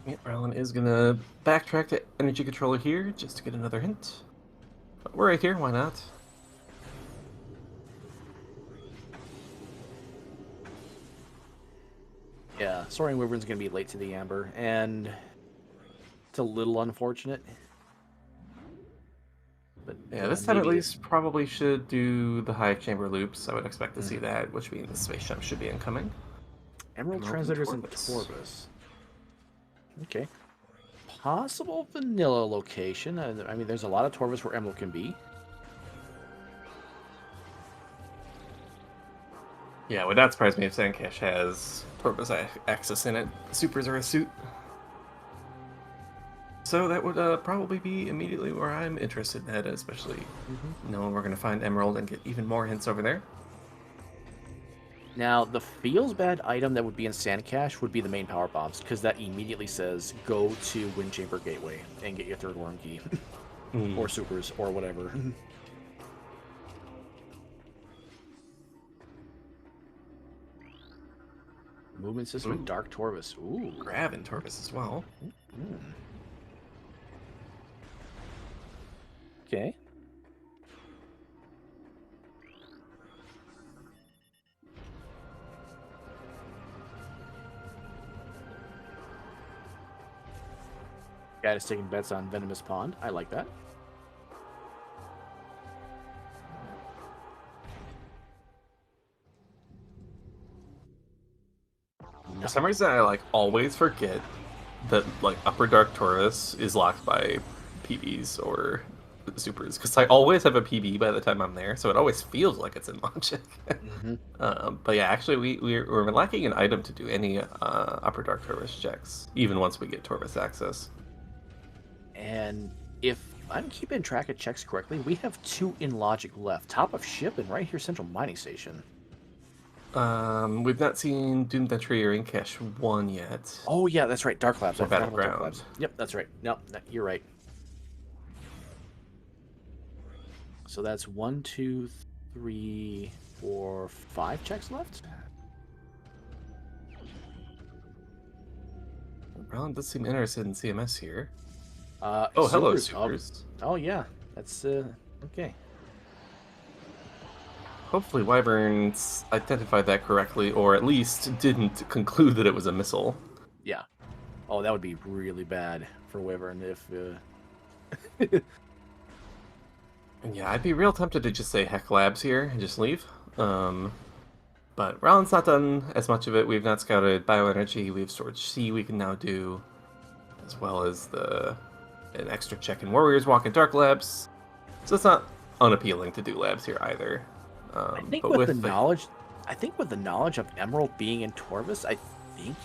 Yeah, Ralen is gonna backtrack to energy controller here just to get another hint. But we're right here, why not? Yeah, SoaringWyvern's gonna be late to the Amber, and it's a little unfortunate. But Yeah, this time at least probably should do the hive chamber loops. I would expect to see that, which means the space jump should be incoming. Emerald translators and Torvus. Okay. Possible vanilla location. I mean, there's a lot of Torvus where Emerald can be. Yeah, would not surprise me if Sandcash has Torvus access in it. Supers are a suit. So that would probably be immediately where I'm interested in, especially knowing we're going to find Emerald and get even more hints over there. Now, the feels bad item that would be in Sandcache would be the main power bombs, because that immediately says, go to Wind Chamber Gateway and get your third worm key. Or supers, or whatever. Movement system with Dark Torvus. Ooh. Grav and Torvus as well. Okay. Guy is taking bets on Venomous Pond. I like that. For some reason, I always forget that Upper Dark Taurus is locked by PBs or supers, because I always have a PB by the time I'm there, so it always feels like it's in logic. But yeah, actually, we're lacking an item to do any Upper Dark Taurus checks, even once we get Taurus access. And if I'm keeping track of checks correctly, we have 2 in logic left. Top of ship and right here, Central Mining Station. We've not seen Doomed Entry or Incash 1 yet. Oh yeah, that's right. Dark Labs. Or Battleground. Yep, that's right. No, you're right. So that's 1, 2, 3, 4, 5 checks left. Ralen does seem interested in CMS here. Oh, hello, supers. Oh yeah, that's okay. Hopefully Wyvern's identified that correctly, or at least didn't conclude that it was a missile. Yeah. Oh, that would be really bad for Wyvern if... And yeah, I'd be real tempted to just say Heck Labs here and just leave. But Ralen's not done as much of it. We've not scouted Bioenergy. We have Storage C we can now do, as well as an extra check in Warriors Walk and Dark Labs. So it's not unappealing to do labs here either. I think with the knowledge, with the knowledge of Emerald being in Torvus, I think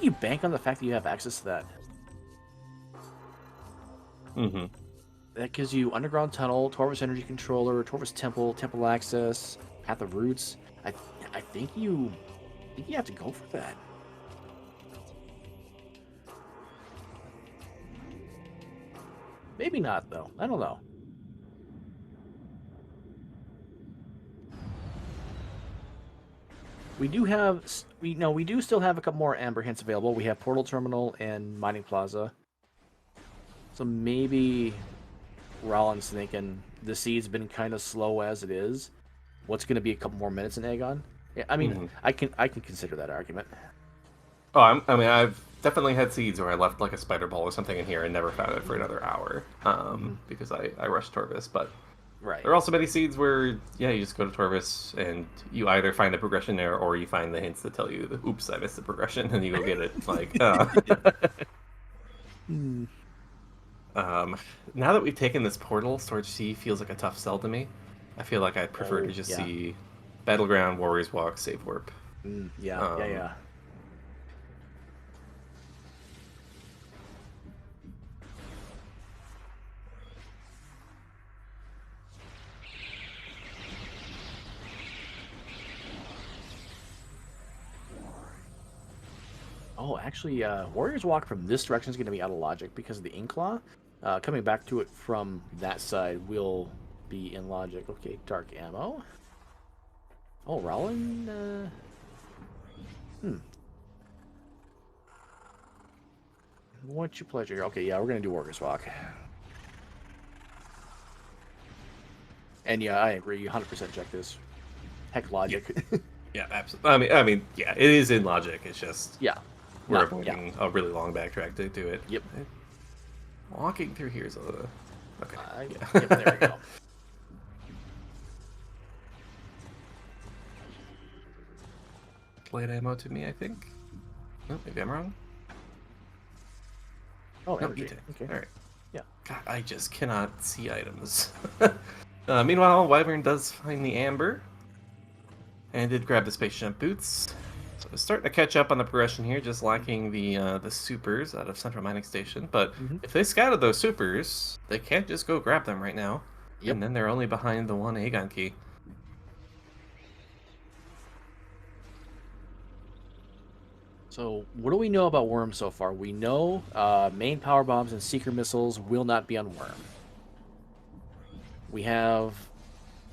you bank on the fact that you have access to that. That gives you Underground Tunnel, Torvus Energy Controller, Torvus Temple, Temple Access, Path of Roots. I think you have to go for that. Maybe not though. I don't know. We do still have a couple more Amber hints available. We have Portal Terminal and Mining Plaza. So maybe Ralen's thinking the seed's been kind of slow as it is. What's going to be a couple more minutes in Aegon? Yeah, I mean, I can consider that argument. Oh, I've definitely had seeds where I left a spider ball or something in here and never found it for another hour because I rushed Torvus, but. Right. There are also many seeds where, you just go to Torvus and you either find a progression there or you find the hints that tell you, oops, I missed the progression, and you go get it. Now that we've taken this portal, Storage C feels like a tough sell to me. I feel like I'd prefer to just see Battleground, Warriors Walk, Save Warp. Yeah. Oh, actually, Warriors Walk from this direction is going to be out of logic because of the Inkclaw. Coming back to it from that side will be in logic. Okay, Dark Ammo. Oh, Ralen? What's your pleasure? Okay, yeah, we're going to do Warriors Walk. And yeah, I agree. 100% check this. Heck, logic. Yeah, absolutely. I mean, yeah, it is in logic. It's just we're avoiding a really long backtrack to do it. Yep. Walking through here is a Okay. Yep, there we go. Blade ammo to me, I think. Oh, maybe I'm wrong. Oh, No, energy. E-tank. Okay. All right. Yeah. God, I just cannot see items. Meanwhile, Wyvern does find the amber. And did grab the space jump boots. So it's starting to catch up on the progression here, just lacking the supers out of Central Mining Station. But if they scouted those supers, they can't just go grab them right now. Yep. And then they're only behind the one Aegon key. So what do we know about Worm so far? We know main power bombs and seeker missiles will not be on Worm. We have,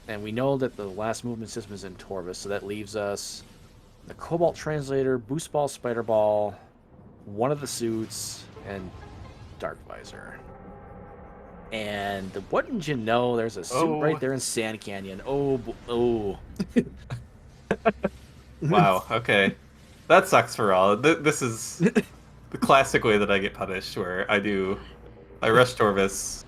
and we know that the last movement system is in Torvus, so that leaves us the Cobalt Translator, Boost Ball, Spider Ball, one of the suits, and Dark Visor. And wouldn't you know, there's a suit right there in Sand Canyon. Oh. Wow, okay. That sucks for all. This is the classic way that I get punished, where I rush Torvus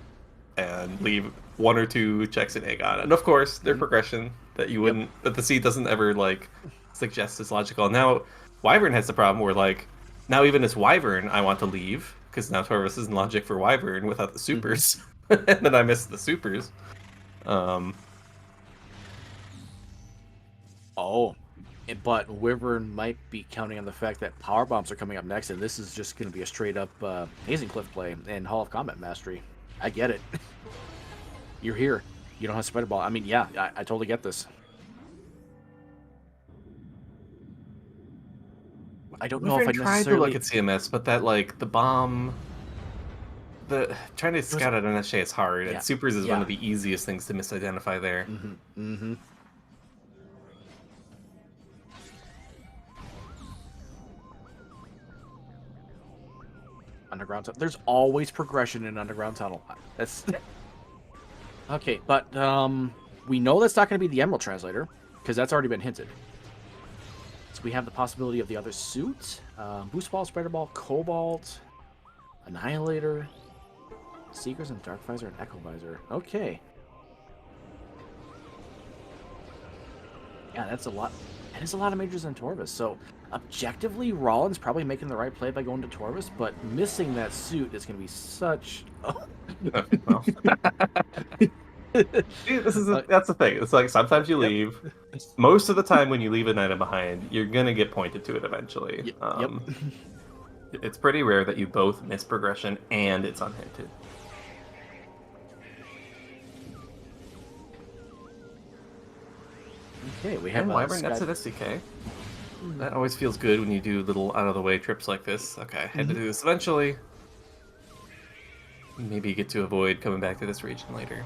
and leave one or two checks in Aegon. And of course, their progression that you wouldn't, that the seed doesn't ever, like, suggest is logical. Now, Wyvern has the problem where, like, now even as Wyvern, I want to leave, because now Torvus isn't logic for Wyvern without the supers. And then I miss the supers. But Wyvern might be counting on the fact that power bombs are coming up next, and this is just going to be a straight up Hazing Cliff play and Hall of Combat Mastery. I get it. You're here. You don't have Spider Ball. I mean, yeah, I totally get this. I don't know if I tried to look at CMS, but that, like, the bomb, trying to scout out an SJ is hard, and supers is one of the easiest things to misidentify there. Underground tunnel. There's always progression in underground tunnel. That's okay, but we know that's not going to be the Emerald Translator because that's already been hinted. So we have the possibility of the other suit, Boost Ball, Spider Ball, Cobalt, Annihilator, Seekers, and Dark Visor and Echo Visor. Okay. Yeah, that's a lot. That is a lot of majors on Torvus. So objectively, Ralen's probably making the right play by going to Torvus, but missing that suit is going to be such. Well. See, that's the thing. It's like sometimes you leave. Most of the time, when you leave an item behind, you're gonna get pointed to it eventually. It's pretty rare that you both miss progression and it's unhinted. Okay, we have Wyvern. That's an SDK. That always feels good when you do little out of the way trips like this. Okay, I had to do this eventually. Maybe you get to avoid coming back to this region later.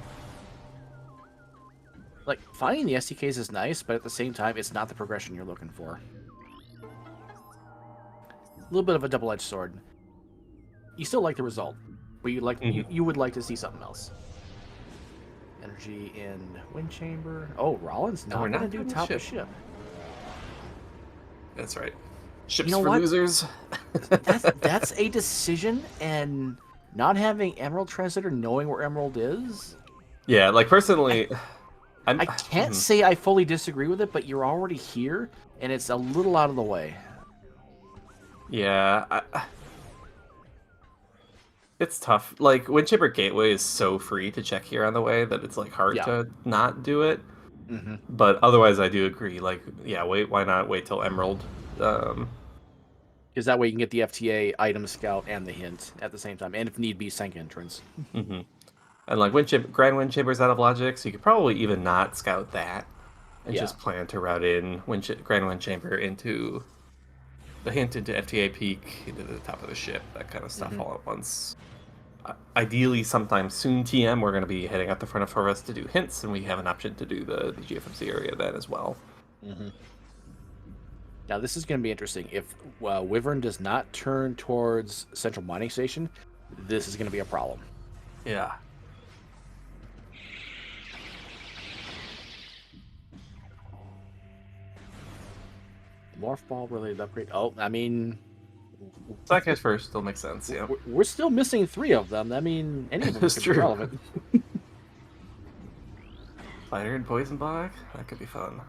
Like, finding the SDKs is nice, but at the same time, it's not the progression you're looking for. A little bit of a double-edged sword. You still like the result, but you would like to see something else. Energy in Wind Chamber. Oh, Ralen's not going to do top of ship. That's right. Ships for losers. That's a decision, and not having Emerald Translator knowing where Emerald is. Yeah, like personally, I can't say I fully disagree with it, but you're already here, and it's a little out of the way. Yeah, it's tough. Like, Windchipper Gateway is so free to check here on the way that it's like hard to not do it. But otherwise, I do agree. Like, yeah, why not wait till Emerald? Because that way you can get the FTA item scout and the hint at the same time, and if need be, Sank entrance. And like Grand Wind Chamber's out of logic, so you could probably even not scout that and just plan to route in Grand Wind Chamber into the hint, into FTA peak, into the top of the ship, that kind of stuff all at once. Ideally, sometime soon, TM, we're going to be heading out the front of Torvus to do hints, and we have an option to do the GFMC area then as well. Now, this is going to be interesting. If Wyvern does not turn towards Central Mining Station, this is going to be a problem. Yeah. Morph Ball related upgrade. Oh, I mean, Psychic first still makes sense, yeah. We're still missing 3 of them. I mean, any of them That's could true. be relevant. Fighter and Poison Black? That could be fun.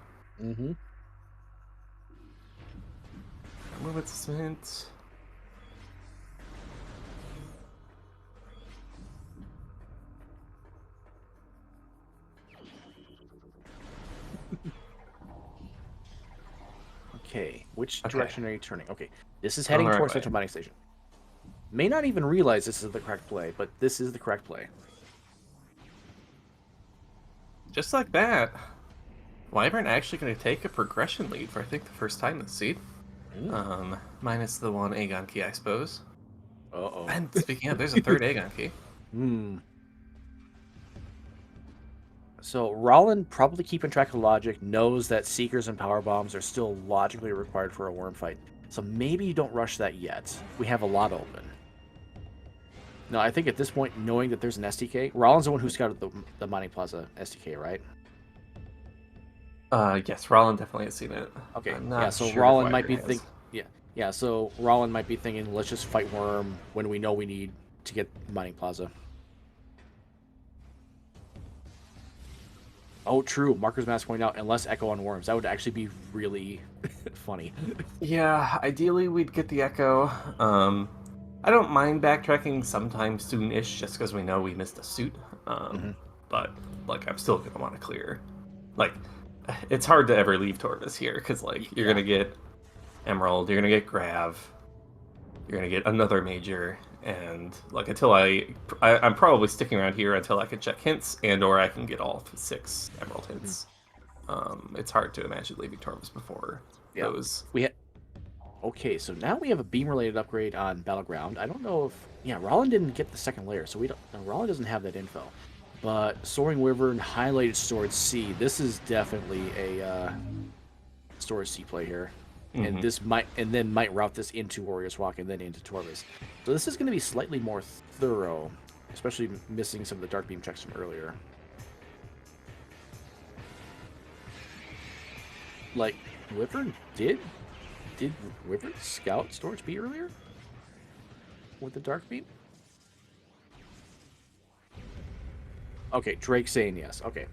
Mm-hmm. Movement Cement. Okay, which Okay. direction are you turning? Okay, this is Going heading the right towards way. Central Mining Station. May not even realize this is the correct play, but this is the correct play. Just like that. Wyvern actually going to take a progression lead for, I think, the first time this seed. Minus the 1 Aegon key, I suppose. Uh-oh. And speaking of, there's a 3rd Aegon key. So Ralen, probably keeping track of logic, knows that Seekers and Power Bombs are still logically required for a worm fight. So maybe you don't rush that yet. We have a lot open. No, I think at this point, knowing that there's an SDK, Ralen's the one who scouted the Mining Plaza SDK, right? Yes, Ralen definitely has seen it. Okay, I'm not yeah, so sure Ralen if might be Wyvern has. yeah, so Ralen might be thinking, let's just fight Worm when we know we need to get Mining Plaza. Oh, true. Marker's Mask pointing out, unless Echo on Worms. That would actually be really funny. Yeah, ideally we'd get the Echo. I don't mind backtracking sometime soon-ish, just because we know we missed a suit. But like, I'm still gonna want to clear. Like, it's hard to ever leave Torvis here, because like you're gonna get Emerald, you're gonna get Grav, you're gonna get another major, and like until I'm probably sticking around here until I can check hints and/or I can get all 6 Emerald hints. It's hard to imagine leaving Torvis before those. Okay, so now we have a beam-related upgrade on Battleground. I don't know if... Yeah, Ralen didn't get the second layer, so we don't... Ralen doesn't have that info. But SoaringWyvern highlighted Storage C. This is definitely a Storage C play here. And this might route this into Warrior's Walk and then into Torvis. So this is going to be slightly more thorough, especially missing some of the Dark Beam checks from earlier. Like, Wyvern did Wyvern scout Storage B earlier? With the Dark Beam? Okay, Drake saying yes. Okay.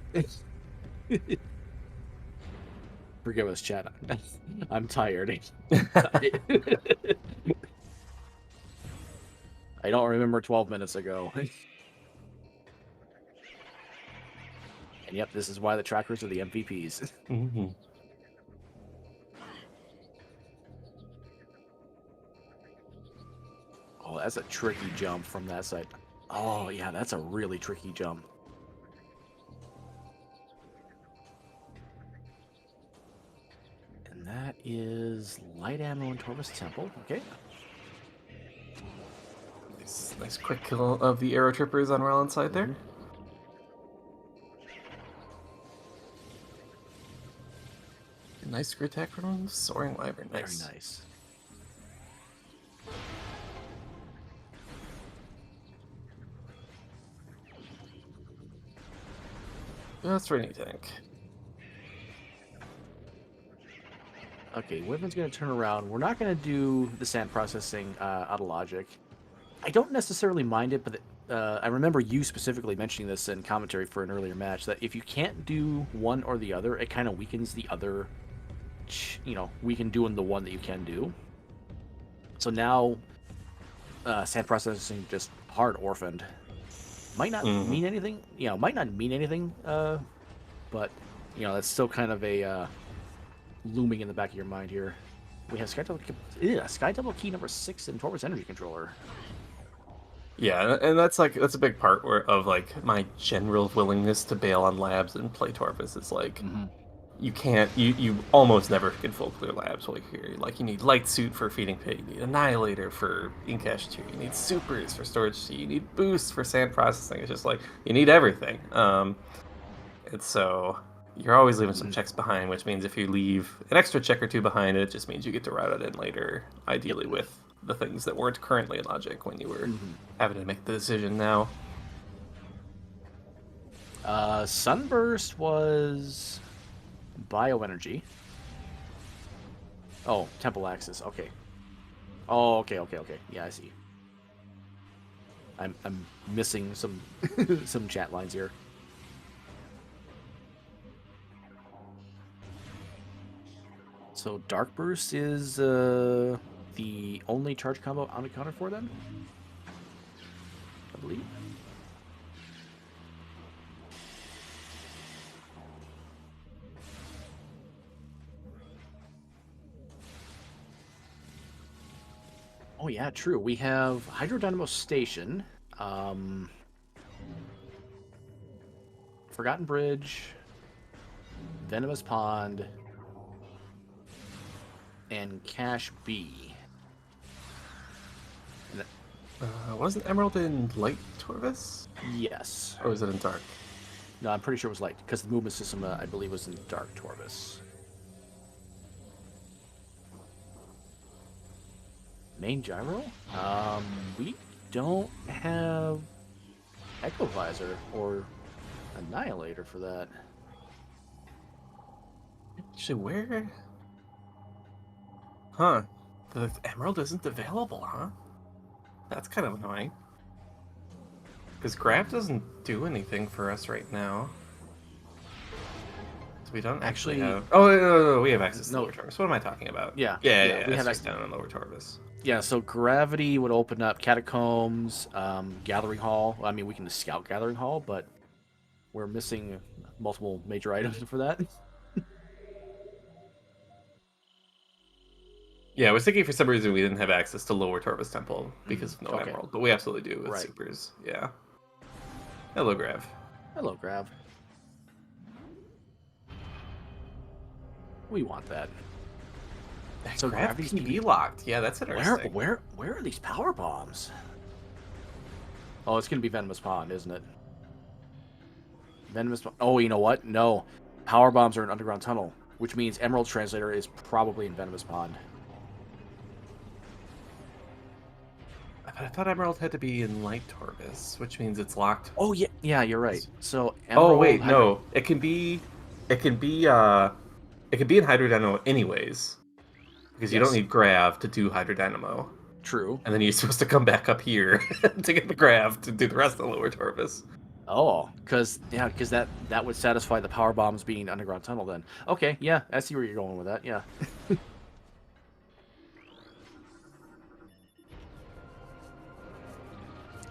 Forgive us, chat. I'm tired. I don't remember 12 minutes ago. And yep, this is why the trackers are the MVPs. Oh, that's a tricky jump from that side. Oh, yeah, that's a really tricky jump. And that is light ammo in Torvis Temple. Okay. Nice quick kill of the arrow trippers on Ralen's side there. Nice grid attack from SoaringWyvern. Nice. Very nice. That's really tank. Okay, Wyvern's going to turn around. We're not going to do the sand processing out of logic. I don't necessarily mind it, but I remember you specifically mentioning this in commentary for an earlier match, that if you can't do one or the other, it kind of weakens the other, weaken doing the one that you can do. So now, sand processing just hard orphaned. Might not mean anything, might not mean anything, but, that's still kind of a looming in the back of your mind here. We have Sky Double Key number 6 in Torvis Energy Controller. Yeah, and that's a big part of like my general willingness to bail on labs and play Torvis. It's like you almost never can full clear labs while you're here. Like you need Light Suit for Feeding Pit, you need Annihilator for Incash 2, you need Supers for Storage C, you need Boost for Sand Processing. It's just like you need everything. And so you're always leaving some checks behind, which means if you leave an extra check or 2 behind, it just means you get to route it in later, ideally with the things that weren't currently in logic when you were having to make the decision now. Sunburst was bioenergy. Oh, Temple Axis. Okay. Oh, okay, okay, okay. Yeah, I see. I'm missing some some chat lines here. So Dark Burst is the only charge combo unaccounted for then, I believe. Oh yeah, true. We have Hydrodynamo Station, um, Forgotten Bridge, Venomous Pond, and Cache B. And Wasn't Emerald in Light Torvis? yes. Or was it in Dark? No, I'm pretty sure it was light because the movement system, I believe, was in Dark Torvis. Main gyro? We don't have Echo Visor or Annihilator for that. Actually, where? Huh. The Emerald isn't available, huh? That's kind of annoying. Because Grab doesn't do anything for us right now. So we don't actually have... Oh, no, we have access to Lower Torvis. What am I talking about? Yeah, Yeah, we have it's access down in Lower Torvis. Yeah, so Gravity would open up Catacombs, Gathering Hall. I mean, we can scout Gathering Hall, but we're missing multiple major items for that. Yeah, I was thinking for some reason we didn't have access to Lower Torvis Temple because of no Okay. Emerald, but we absolutely do with Supers. Yeah. Hello, Grav. Hello, Grav. We want that. So Gravity's PB locked. Yeah, that's interesting. Where are these power bombs? Oh, it's gonna be Venomous Pond, isn't it? Venomous Pond. Oh, you know what? No, power bombs are in underground tunnel, which means Emerald Translator is probably in Venomous Pond. I thought Emerald had to be in Light Torvis, which means it's locked. Oh yeah, you're right. So Emerald. Oh wait, no, it can be in Hydrodynamo anyways, because you don't need Grav to do Hydrodynamo. True. And then you're supposed to come back up here to get the Grav to do the rest of the Lower Torvis. Oh, because that would satisfy the power bombs being underground tunnel then. Okay, yeah, I see where you're going with that. Yeah.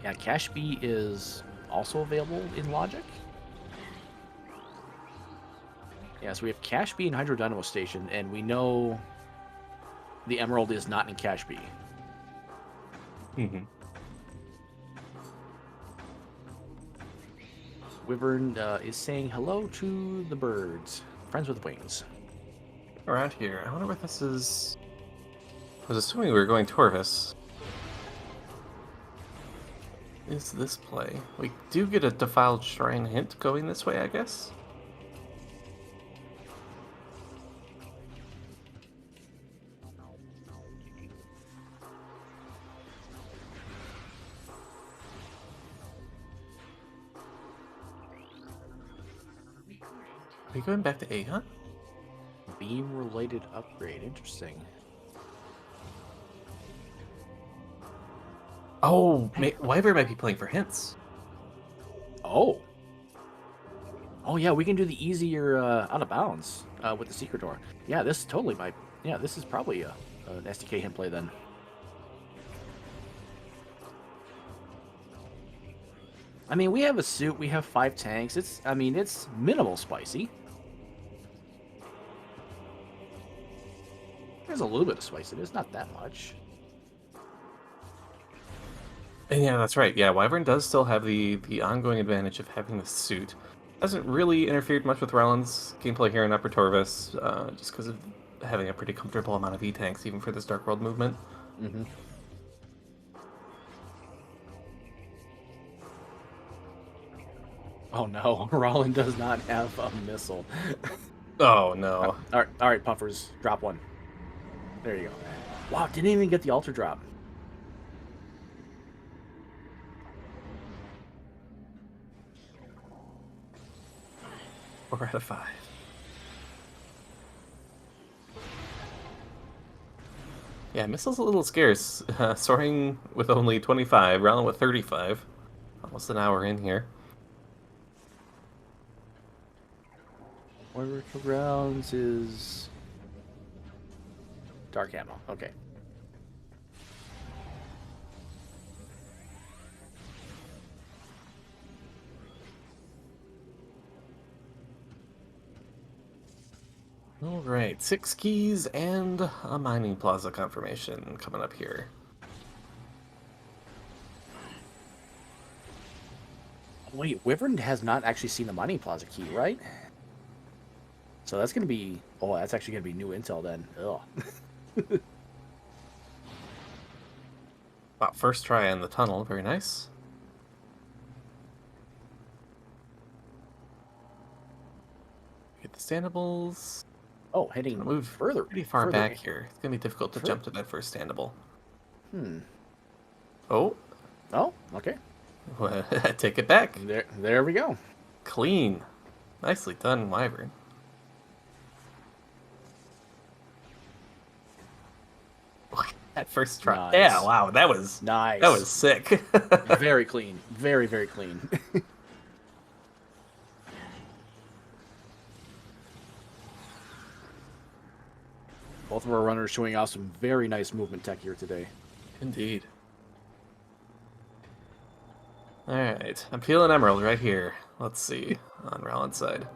Yeah, Cache B is also available in Logic. Yeah, so we have Cache B and Hydrodynamo Station, and we know the Emerald is not in Cache B. Mm-hmm. Wyvern is saying hello to the birds. Friends with wings. Around here. I wonder what this is. I was assuming we were going Torvis. Is this play? We do get a Defiled Shrine hint going this way, I guess? Are we going back to Aegon? Beam-related upgrade. Interesting. Oh, Wyvern might be playing for hints. Oh. Oh yeah, we can do the easier out of bounds with the secret door. Yeah, this totally might. Yeah, this is probably an SDK hint play then. I mean, we have a suit. We have 5 tanks. It's minimal spicy. There's a little bit of spiciness, not that much. And yeah, that's right. Yeah, Wyvern does still have the ongoing advantage of having the suit. Hasn't really interfered much with Ralen's gameplay here in Upper Torvis, just because of having a pretty comfortable amount of E-tanks, even for this Dark World movement. Mm-hmm. Oh no, Ralen does not have a missile. Oh no. All right, Puffers, drop one. There you go. Wow, didn't even get the altar drop. We're out of 5. Yeah, missiles a little scarce. Soaring with only 25, Ralen with 35. Almost an hour in here. Orbital rounds is dark ammo. Okay. All right, 6 keys and a mining plaza confirmation coming up here. Wait, Wyvern has not actually seen the mining plaza key, right? So that's going to be... Oh, that's actually going to be new intel then. Ugh. Wow, first try on the tunnel, very nice. Get the standables. Oh, heading Gonna move further. pretty far further back in. here. It's gonna be difficult to jump to that first standable. Hmm. Oh. Oh, okay. Take it back. There we go. Clean. Nicely done, Wyvern. That first try. Nice. Yeah, wow, that was Nice. That was sick. Very clean. Very, very clean. Both of our runners showing off some very nice movement tech here today. Indeed. Alright, I'm feeling Emerald right here. Let's see, on Ralen's side.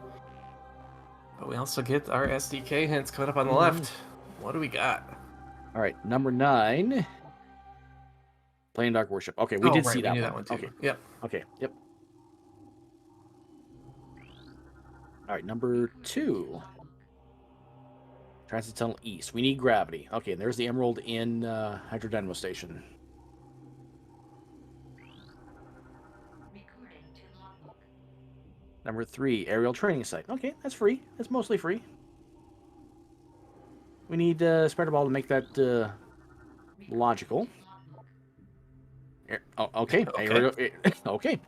But we also get our SDK hints coming up on the left. What do we got? All right, number 9. Playing Dark Worship. Okay, we did see that we knew one. that one too. Okay. Yep. Okay, yep. All right, number 2. Transit Tunnel East. We need gravity. Okay, and there's the Emerald in Hydrodynamo Station. Number 3, Aerial Training Site. Okay, that's free. That's mostly free. We need Spider Ball to make that logical. Oh, okay. Okay. Aerial, okay.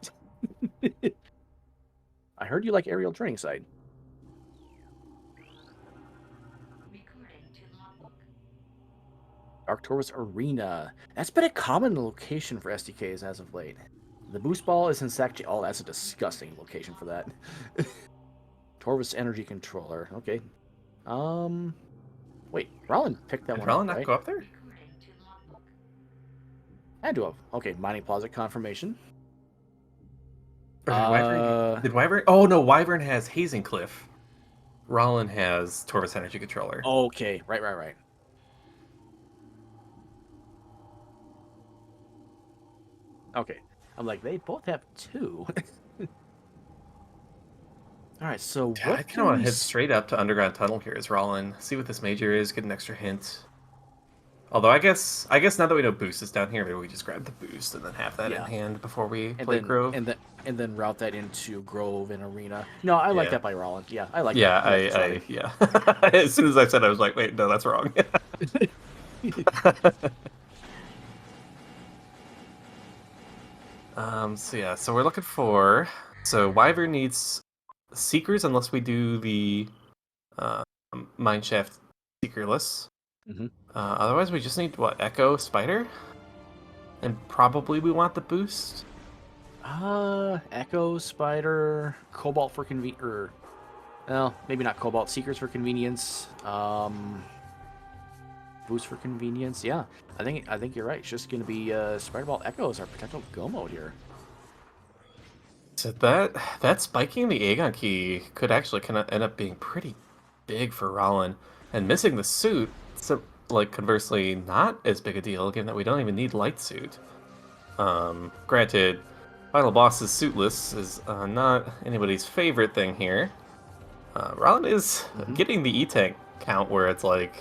I heard you like Aerial Training Site. Dark Taurus Arena. That's been a common location for SDKs as of late. The boost ball is in Sac. Oh, that's a disgusting location for that. Taurus Energy Controller. Okay. Wait. Ralen picked that Did one Ralen up, not right? go up there? Had to have. Okay, Mining Plaza confirmation. Or did Wyvern? Oh no, Wyvern has Hazing Cliff. Ralen has Torvus Energy Controller. Okay, right. Okay. I'm like, they both have 2. Alright, so Yeah, what I kind of want to head straight up to Underground Tunnel here as Ralen. See what this major is, get an extra hint. Although I guess now that we know Boost is down here, maybe we just grab the Boost and then have that in hand before we play Grove. And then route that into Grove and Arena. No, I like that by Ralen. Yeah, I like yeah, that. Yeah. As soon as I said it, I was like, wait, no, that's wrong. So we're looking for... So Wyvern needs Seekers unless we do the Mineshaft Seekerless. Otherwise, we just need, what, Echo Spider? And probably we want the boost? Echo, Spider, Cobalt for convenience, well, maybe not Cobalt, Seekers for convenience, Boost for convenience, yeah. I think you're right. It's just going to be Spider Ball Echo as our potential go mode here. So that spiking the Aegon key could actually kind of end up being pretty big for Ralen. And missing the suit, so, like, conversely, not as big a deal, given that we don't even need Light Suit. Granted, Final Boss is suitless is not anybody's favorite thing here. Ralen is getting the E-Tank count where it's, like,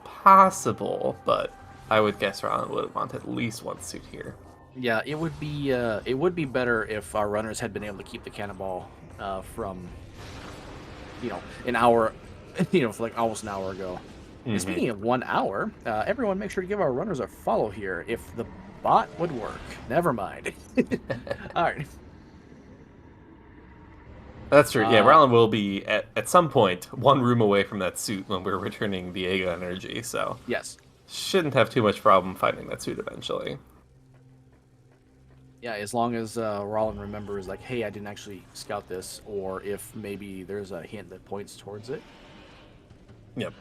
possible, but I would guess Ralen would want at least one suit here. Yeah, it would be better if our runners had been able to keep the cannonball from, an hour, for like almost an hour ago. And speaking of 1 hour, everyone make sure to give our runners a follow here if the bot would work. Never mind. All right. That's true. Yeah, Ralen will be at some point one room away from that suit when we're returning the Aegon energy. So yes. shouldn't have too much problem finding that suit eventually. Yeah, as long as Ralen remembers, like, hey, I didn't actually scout this, or if maybe there's a hint that points towards it. Yep.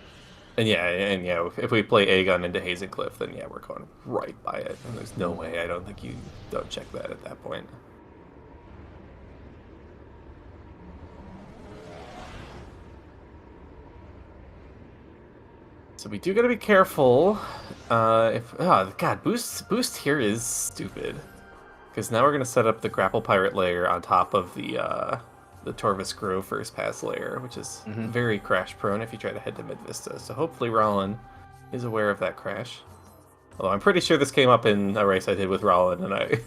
And yeah, if we play Aegon into Hazen Cliff, then yeah, we're going right by it. And there's no way, I don't think you don't check that at that point. So we do gotta be careful. God, boost here is stupid. Because now we're gonna set up the Grapple Pirate layer on top of the Torvus Grove first pass layer, which is very crash prone if you try to head to Mid Vista. So hopefully Ralen is aware of that crash. Although I'm pretty sure this came up in a race I did with Ralen, and I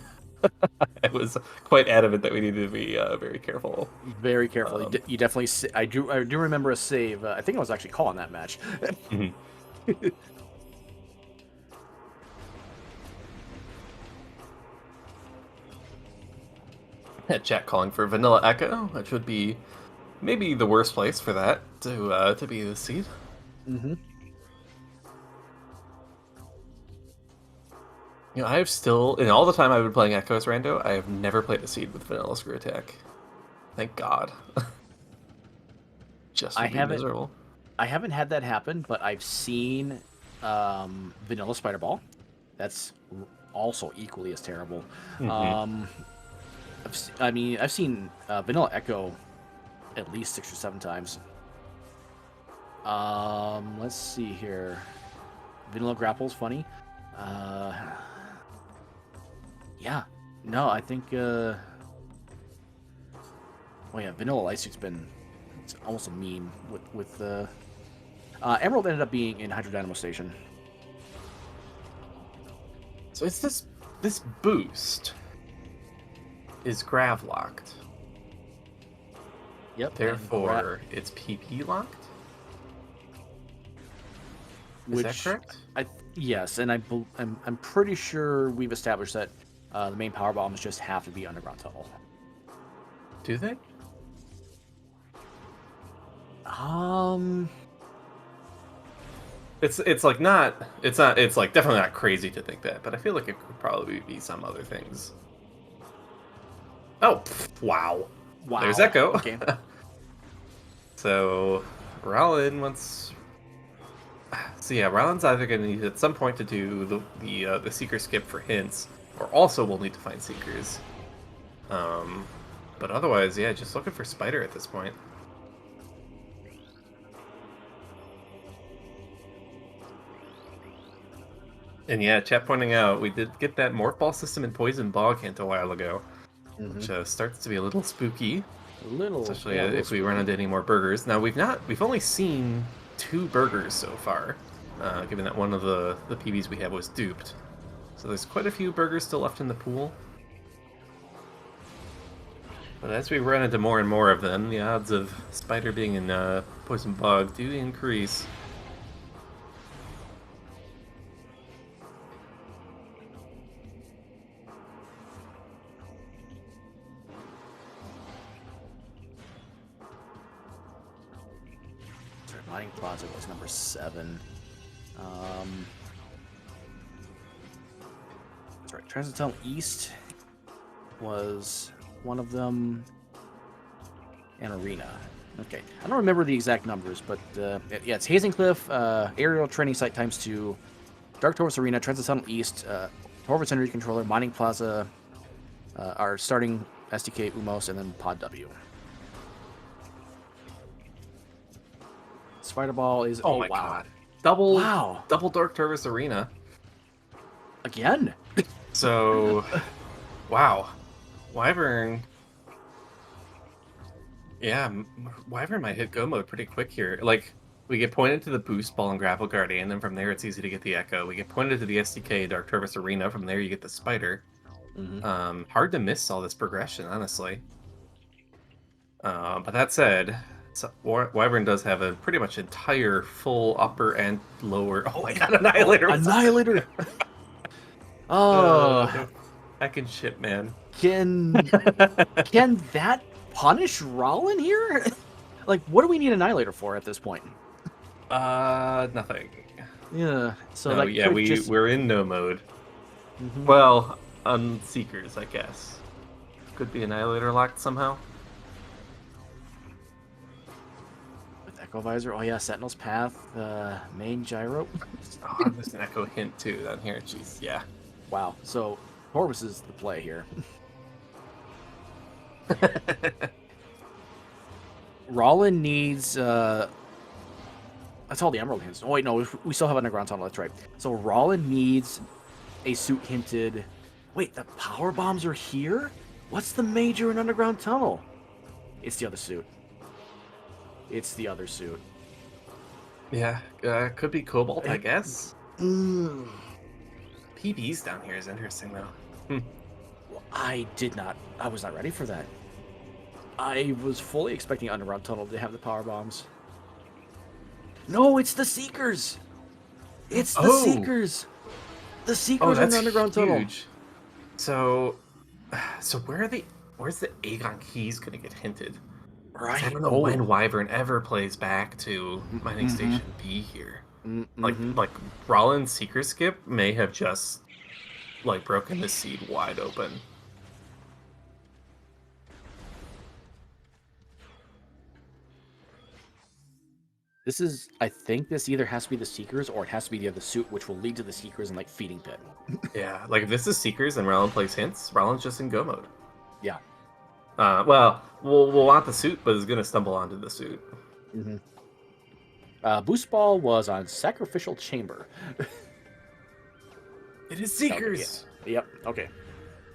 was quite adamant that we needed to be very careful. Very careful. You definitely. I do remember a save. I think I was actually calling that match. Chat calling for Vanilla Echo, which would be maybe the worst place for that to be the seed. You know, I have still, in all the time I've been playing Echo as Rando, I have never played a seed with Vanilla Screw Attack. Thank God. Just to be miserable. I haven't had that happen, but I've seen Vanilla Spider Ball. That's also equally as terrible. I've seen Vanilla Echo at least 6 or 7 times. Let's see here. Vanilla Grapple's funny. Yeah. No, I think. Oh yeah, Vanilla Light Suit's been almost a meme with Emerald ended up being in Hydro Dynamo Station. So it's this boost is grav locked. Yep. Therefore, it's PP locked. Is that correct? Yes, and I'm pretty sure we've established that the main power bombs just have to be underground tunnel. Do they? It's like not it's like definitely not crazy to think that, but I feel like it could probably be some other things. Oh, wow. There's Echo. Okay. So Ralen wants. So yeah, Ralen's either going to need at some point to do the Seeker skip for hints, or also we'll need to find Seekers. But otherwise, yeah, just looking for Spider at this point. And yeah, chat pointing out, we did get that Morph Ball system in Poison Bog hint a while ago, which starts to be a little spooky. Especially if we run into any more burgers. Now we've only seen 2 burgers so far, given that one of the PBs we have was duped. So there's quite a few burgers still left in the pool. But as we run into more and more of them, the odds of Spider being in Poison Bog do increase. Mining Plaza was number 7. That's right. Transcendental East was one of them, and Arena. Okay, I don't remember the exact numbers, but yeah, it's Hazen Cliff, Aerial Training Site ×2, Dark Torvus Arena, Transcendental East, Torvus Energy Controller, Mining Plaza, our starting SDK Umos, and then Pod W. Spider Ball is oh my god. Double Dark Torvus Arena. Again? So wow. Wyvern. Yeah, Wyvern might hit go mode pretty quick here. Like, we get pointed to the boost ball and grapple guardian, and then from there it's easy to get the echo. We get pointed to the SDK Dark Torvus Arena, from there you get the spider. Hard to miss all this progression, honestly. But that said, so Wyvern does have a pretty much entire full upper and lower. Oh my god, Annihilator! Annihilator! Oh, heckin' shit, man. Can that punish Ralen here? Like, what do we need Annihilator for at this point? Nothing. Yeah. So No, that yeah, could just. we're in no mode. Mhm. Well, on Seekers, I guess. Could be Annihilator locked somehow. With Echo Visor. Oh yeah, Sentinel's Path. Main gyro. Oh, there's an Echo hint too down here. Jeez, yeah. Wow. So Torvus is the play here. Ralen needs. That's all the Emerald hints. Oh wait, no, we still have Underground Tunnel. That's right. So Ralen needs a suit hinted. Wait, the power bombs are here. What's the major in Underground Tunnel? It's the other suit. It's the other suit. Yeah, could be Cobalt, I guess. Mm. PB's down here is interesting though. Hmm. Well, I was not ready for that. I was fully expecting Underground Tunnel to have the power bombs. No, it's the Seekers. It's the Oh! Seekers. The Oh, Seekers in that's the Underground Tunnel. huge. So where's the Aegon keys gonna get hinted? Right. I don't know when Wyvern ever plays back to Mining Mhm. Station B here. Mm-hmm. Like Rollins Seeker Skip may have just like broken the seed wide open. I think this either has to be the Seekers or it has to be the other suit, which will lead to the Seekers and like feeding pit. Yeah, like if this is Seekers and Rollin plays hints, Rollin's just in go mode. Yeah. Well, we'll want the suit, but is gonna stumble onto the suit. Mm-hmm. Boost Ball was on Sacrificial Chamber. It is Seekers. Yeah. Yep. Okay.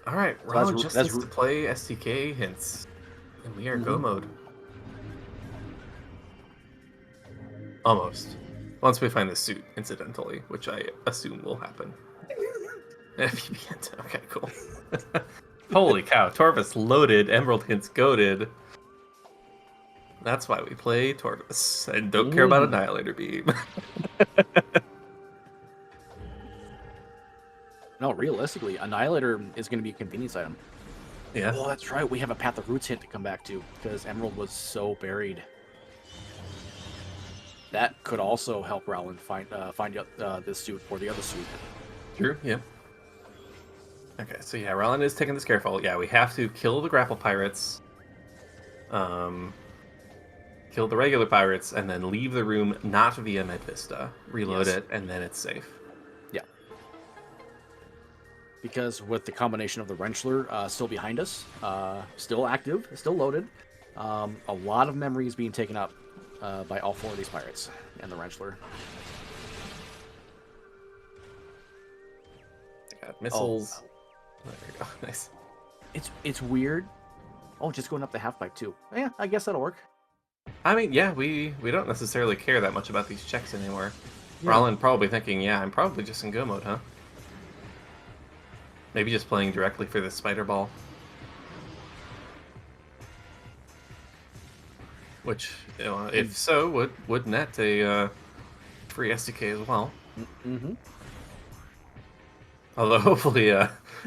All right, So Rollin just needs to play STK hints, and we are go mode. Almost. Once we find the suit, incidentally, which I assume will happen. Okay, cool. Holy cow, Torvus loaded, Emerald hints goaded. That's why we play Torvus, and don't care about Annihilator Beam. No, realistically, Annihilator is going to be a convenience item. Yeah. Oh, that's right. We have a Path of Roots hint to come back to, because Emerald was so buried. That could also help Ralen find this suit or the other suit. True, yeah. Okay, so yeah, Ralen is taking this careful. Yeah, we have to kill the grapple pirates, kill the regular pirates, and then leave the room not via Med Vista. Reload it, and then it's safe. Yeah. Because with the combination of the Wrenchler still behind us, still active, still loaded, a lot of memory is being taken up by all four of these pirates and the Wrenchler. Got missiles. Oh. There we go. Nice. It's weird. Oh, just going up the half pipe too. Yeah, I guess that'll work. I mean, yeah, we don't necessarily care that much about these checks anymore. Yeah. Ralen probably thinking, yeah, I'm probably just in go mode, huh? Maybe just playing directly for the spider ball. Which, you know, if so, would net a free SDK as well. Mm-hmm. Although hopefully,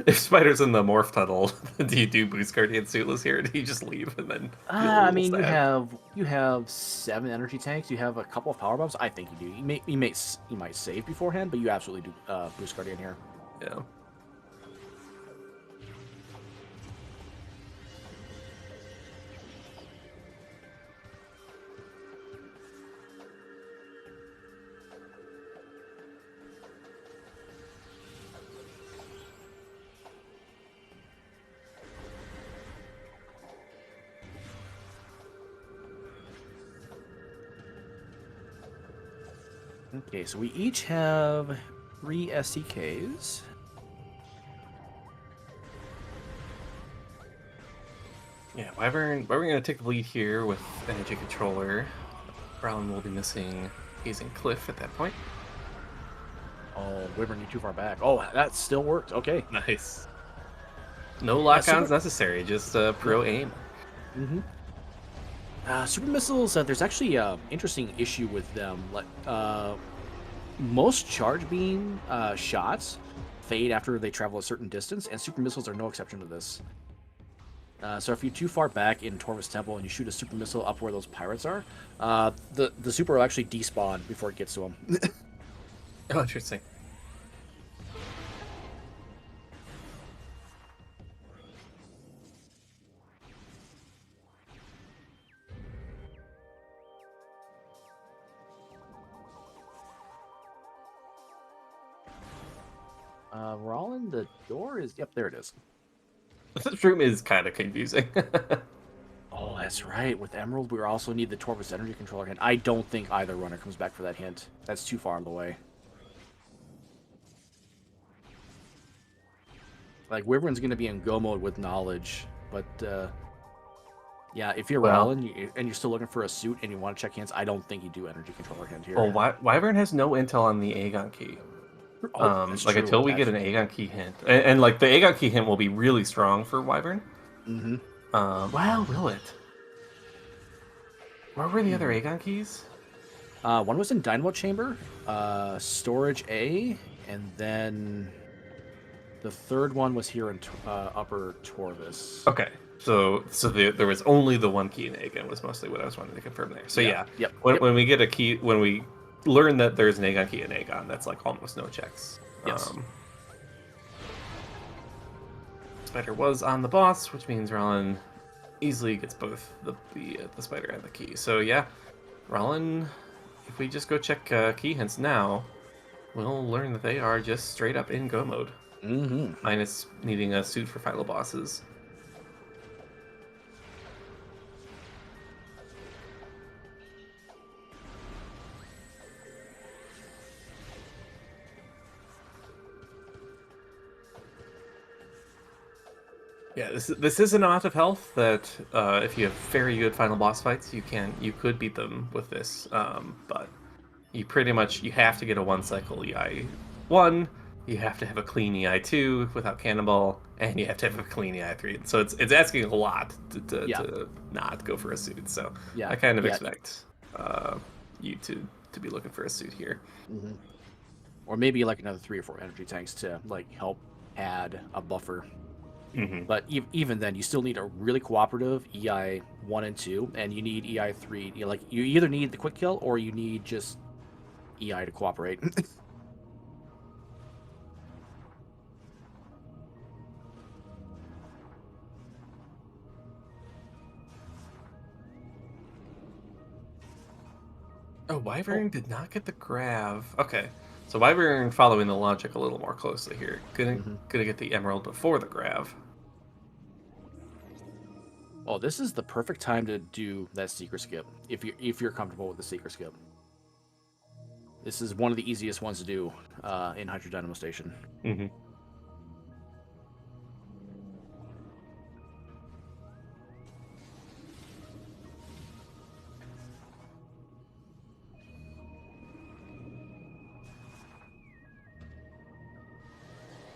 if Spider's in the morph tunnel, do you do Boost Guardian Suitless here, or do you just leave and then? I mean, you have 7 energy tanks. You have a couple of power bombs. I think you do. You might save beforehand, but you absolutely do Boost Guardian here. Yeah. Okay, so we each have 3 STKs. Yeah, Wyvern going to take the lead here with Energy Controller. Ralen will be missing Hazing Cliff at that point. Oh, Wyvern, you're too far back. Oh, that still worked. Okay. Nice. No lock-ons necessary, just pro aim. Mm-hmm. Super missiles, there's actually an interesting issue with them. Most charge beam shots fade after they travel a certain distance, and super missiles are no exception to this. So if you're too far back in Torvus Temple and you shoot a super missile up where those pirates are, the super will actually despawn before it gets to them. Oh, interesting. Ralen, the door is... Yep, there it is. This room is kind of confusing. Oh, that's right. With Emerald, we also need the Torvus Energy Controller hint. I don't think either runner comes back for that hint. That's too far on the way. Like, Wyvern's going to be in go mode with knowledge, but yeah, if you're Well, Ralen and you're still looking for a suit and you want to check hints, I don't think you do Energy Controller hint here. well, Wyvern has no intel on the Aegon key. Oh, that's Like true. until we get an Aegon key hint, and like the Aegon key hint will be really strong for Wyvern. Mm-hmm. Well, will it? Where were the other Aegon keys? One was in Dynamo Chamber, Storage A, and then the third one was here in Upper Torvus. Okay, so there was only the one key in Aegon was mostly what I was wanting to confirm there. So yeah, Yep. When we get a key, when we learn that there's an Aegon key in Aegon, that's like almost no checks. Yes. Spider was on the boss, which means Ralen easily gets both the spider and the key. So yeah, Ralen, if we just go check key hints now, we'll learn that they are just straight up in go mode. Mm-hmm. Minus needing a suit for final bosses. Yeah, this is an amount of health that if you have very good final boss fights, you could beat them with this. But you pretty much you have to get a 1-cycle EI1, you have to have a clean EI2 without Cannonball, and you have to have a clean EI3. So it's asking a lot to not go for a suit. So Yeah. I kind of expect you to be looking for a suit here. Mm-hmm. Or maybe like another 3 or 4 energy tanks to like help add a buffer. Mm-hmm. But even then, you still need a really cooperative EI 1 and 2, and you need EI 3. You either need the quick kill or you need just EI to cooperate. Oh, Wyvern did not get the grav. Okay, so Wyvern following the logic a little more closely here. Gonna get the emerald before the grav. Oh, this is the perfect time to do that secret skip if you're comfortable with the secret skip. This is one of the easiest ones to do in Hydro Dynamo Station. Mm-hmm.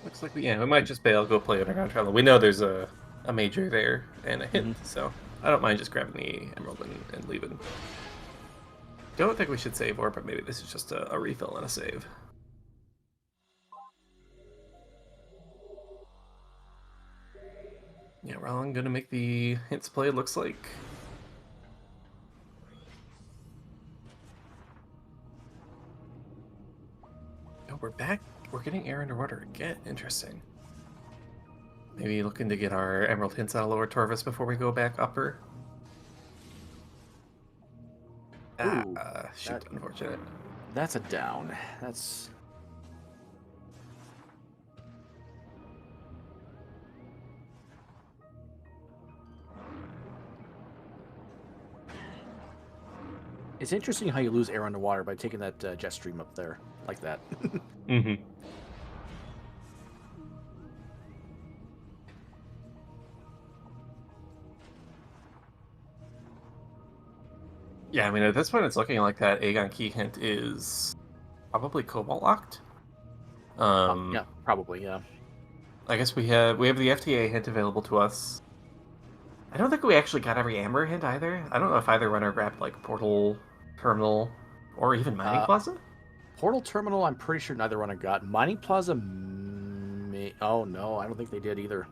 Looks like we might just bail, go play Underground Travel. We know there's a major there and a hint, so I don't mind just grabbing the emerald and leaving. Don't think we should save or, but maybe this is just a refill and a save. Yeah, Ralen gonna make the hints play, it looks like. Oh, we're back. We're getting air underwater again. Interesting. Maybe looking to get our emerald hints out of lower Torvus before we go back upper. Shoot, unfortunate. That's a down. That's... It's interesting how you lose air underwater by taking that jet stream up there, like that. Mm-hmm. Yeah, I mean, at this point, it's looking like that Aegon key hint is probably Cobalt locked. Yeah, probably, yeah. I guess we have the FTA hint available to us. I don't think we actually got every Amber hint either. I don't know if either runner grabbed like Portal, Terminal, or even Mining Plaza. Portal Terminal, I'm pretty sure neither runner got. Mining Plaza, oh no, I don't think they did either.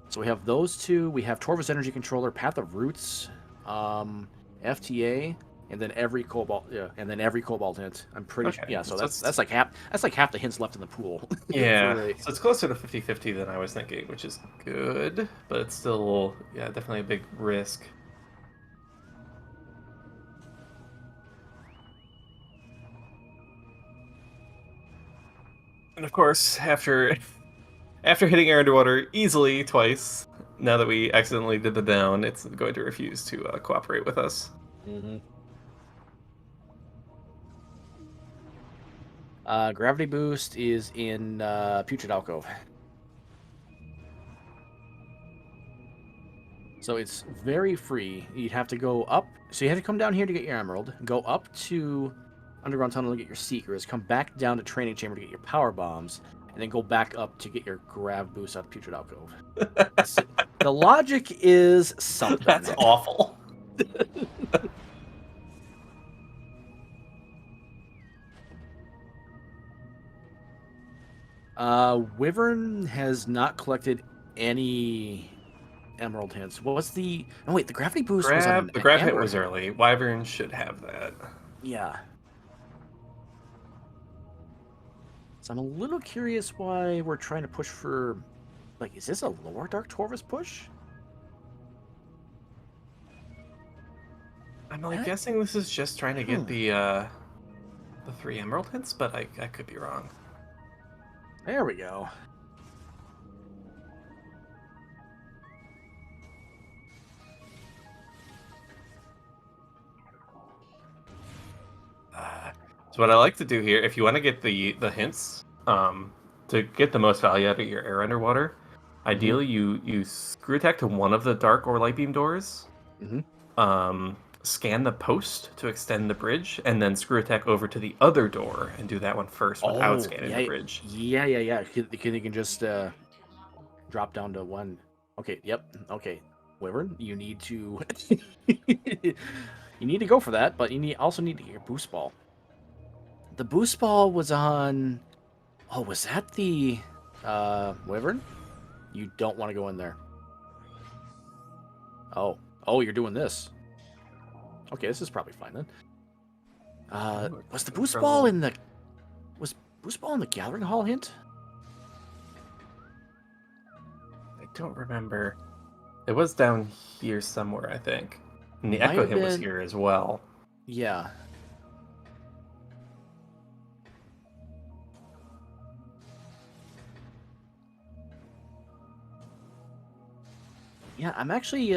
So we have those two. We have Torvus Energy Controller, Path of Roots, FTA, and then every cobalt, yeah, and then every cobalt hint. I'm pretty sure, Okay, yeah. So so that's like half the hints left in the pool. yeah, for a, so it's closer to 50-50 than I was thinking, which is good, but it's still, yeah, definitely a big risk. And of course, after hitting air underwater easily twice, now that we accidentally did the down, it's going to refuse to cooperate with us. Mhm. Gravity boost is in Putrid Alcove. So it's very free. You'd have to go up. So you have to come down here to get your emerald, go up to underground tunnel to get your seekers, come back down to training chamber to get your power bombs, and then go back up to get your grav boost out of Putrid Alcove. The logic is something. That's awful. Wyvern has not collected any emerald hints. What was the? Oh wait, the gravity boost was on The an grab hit amber. was early. Wyvern should have that. Yeah. So I'm a little curious why we're trying to push for, like, is this a lower Dark Torvus push? I'm like guessing this is just trying to get the 3 emerald hints, but I could be wrong. There we go. So what I like to do here, if you want to get the hints, to get the most value out of your air underwater, ideally you screw attack to one of the dark or light beam doors, scan the post to extend the bridge, and then screw attack over to the other door and do that one first without scanning the bridge. Yeah. You can just drop down to one. Okay, yep. Okay, Wyvern, you need to you need to go for that, but you also need to get your boost ball. The boost ball was on. Oh, was that the Wyvern? You don't want to go in there. Oh, you're doing this. Okay, this is probably fine then. Was the boost ball in the gathering hall hint? I don't remember. It was down here somewhere, I think. And the Might echo have hint was been- here as well. Yeah. Yeah, I'm actually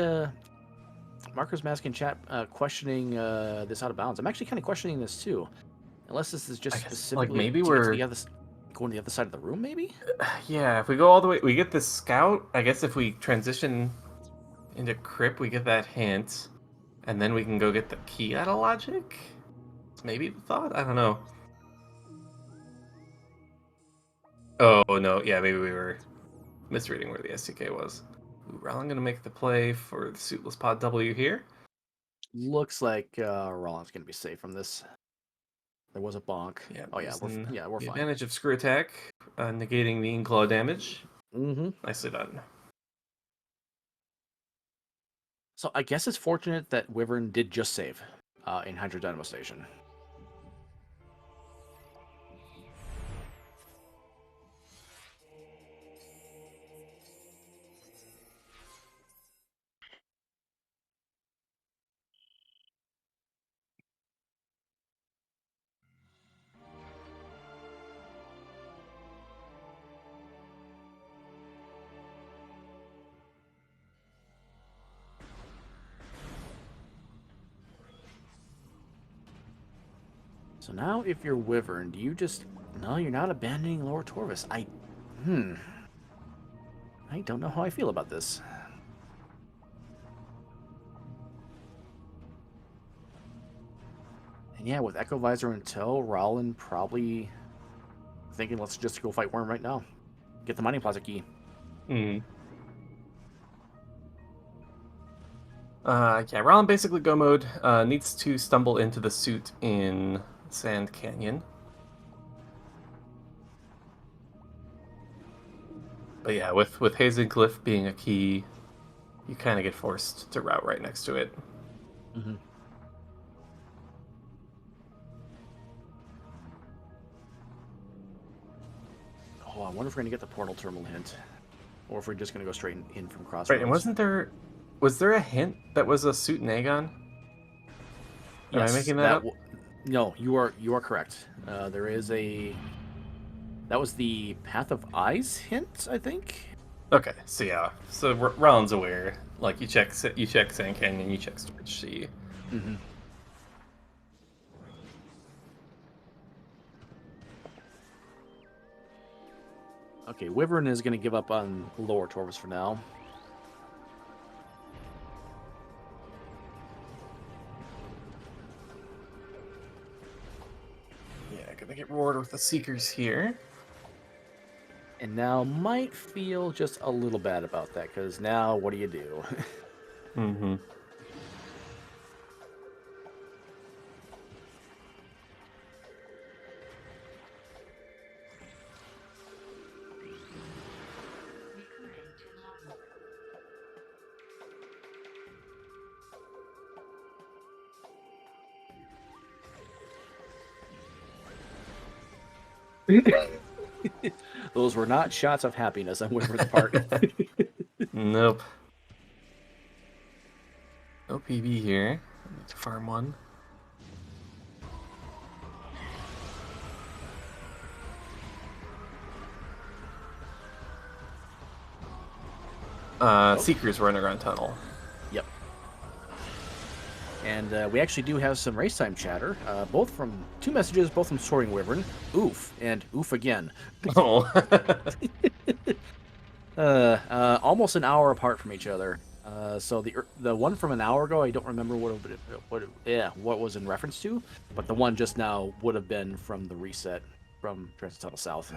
Marco's Mask in chat questioning this out of bounds. I'm actually kind of questioning this too. Unless this is just I guess, specifically maybe to get to we're the other going to the other side of the room, maybe? yeah, if we go all the way, we get the scout. I guess if we transition into Crypt, we get that hint, and then we can go get the key out of logic. It's maybe the thought. I don't know. Oh no, yeah, maybe we were misreading where the STK was. Ooh, Ralen gonna make the play for the suitless pod W here. Looks like Ralen's gonna be safe from this. There was a bonk. Yeah, Oh yeah, we're the fine. advantage of screw attack, negating the claw damage. Mm-hmm. Nicely done. So I guess it's fortunate that Wyvern did just save in Hydro Dynamo Station. So now, if you're Wyvern, do you just... No, you're not abandoning Lower Torvus. I don't know how I feel about this. And yeah, with Echo Visor and tow, Ralen probably thinking, let's just go fight Worm right now. Get the Mining Plaza key. Hmm. Yeah, Ralen basically go mode needs to stumble into the suit in Sand Canyon. But yeah, with Hazen Cliff being a key, you kind of get forced to route right next to it. Mm-hmm. Oh, I wonder if we're gonna get the portal terminal hint, or if we're just gonna go straight in from Crossroads. Right, and was there a hint that was a suit and Aegon? Am I making that up? No, you are correct. There is a. That was the Path of Eyes hint, I think. Okay, so yeah, so Ralen's aware. Like you check Sand Canyon, you check Storage Sea. Mm-hmm. Okay, Wyvern is going to give up on Lower Torvus for now. Yeah, gonna get roared with the Seekers here. And now might feel just a little bad about that, because now what do you do? Mm-hmm. Those were not shots of happiness on Wyvern's part. Nope. No PB here. I need to farm one. Seekers were underground tunnel. Yep. And we actually do have some race time chatter, both from two messages, both from SoaringWyvern. Oof, and oof again. Oh. Almost an hour apart from each other. So the one from an hour ago, I don't remember what was in reference to, but the one just now would have been from the reset from Transit Tunnel South.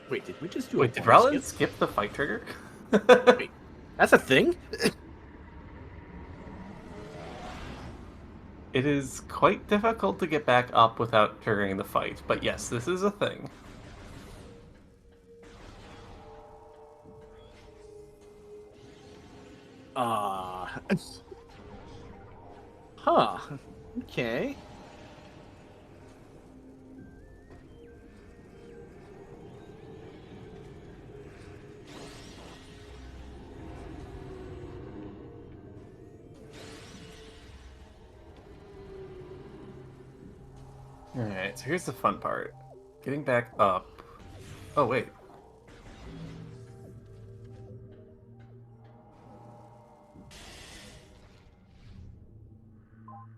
Wait, did we just do Wait, did Ralen skip the fight trigger? Wait, that's a thing? It is quite difficult to get back up without triggering the fight, but yes, this is a thing. Huh. Okay. Alright, so here's the fun part. Getting back up. Oh, wait.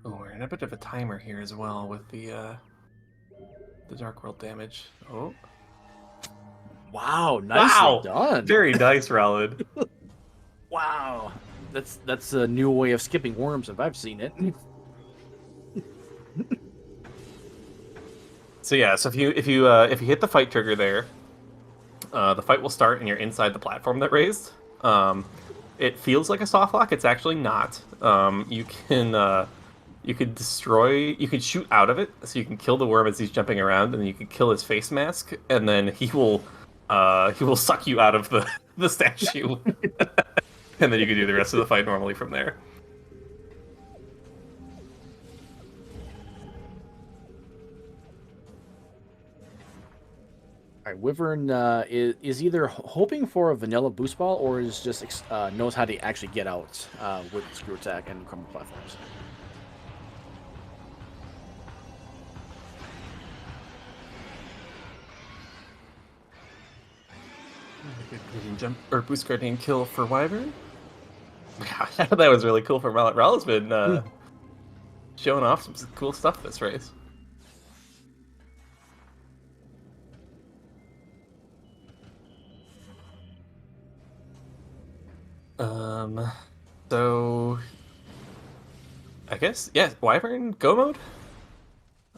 Oh, we're in a bit of a timer here as well with the Dark World damage. Oh. Wow, nicely done. Very nice, Ralen. Wow. That's a new way of skipping worms if I've seen it. So yeah, so if you hit the fight trigger there, the fight will start and you're inside the platform that raised. It feels like a soft lock. It's actually not. You could shoot out of it, so you can kill the worm as he's jumping around, and then you can kill his face mask, and then he will suck you out of the statue, and then you can do the rest of the fight normally from there. All right, Wyvern is either hoping for a vanilla boost ball or is just knows how to actually get out with screw attack and crumble platforms. Jump or boost guardian kill for Wyvern. That was really cool for Ralen. Ralen's been showing off some cool stuff this race. So I guess, yeah, Wyvern go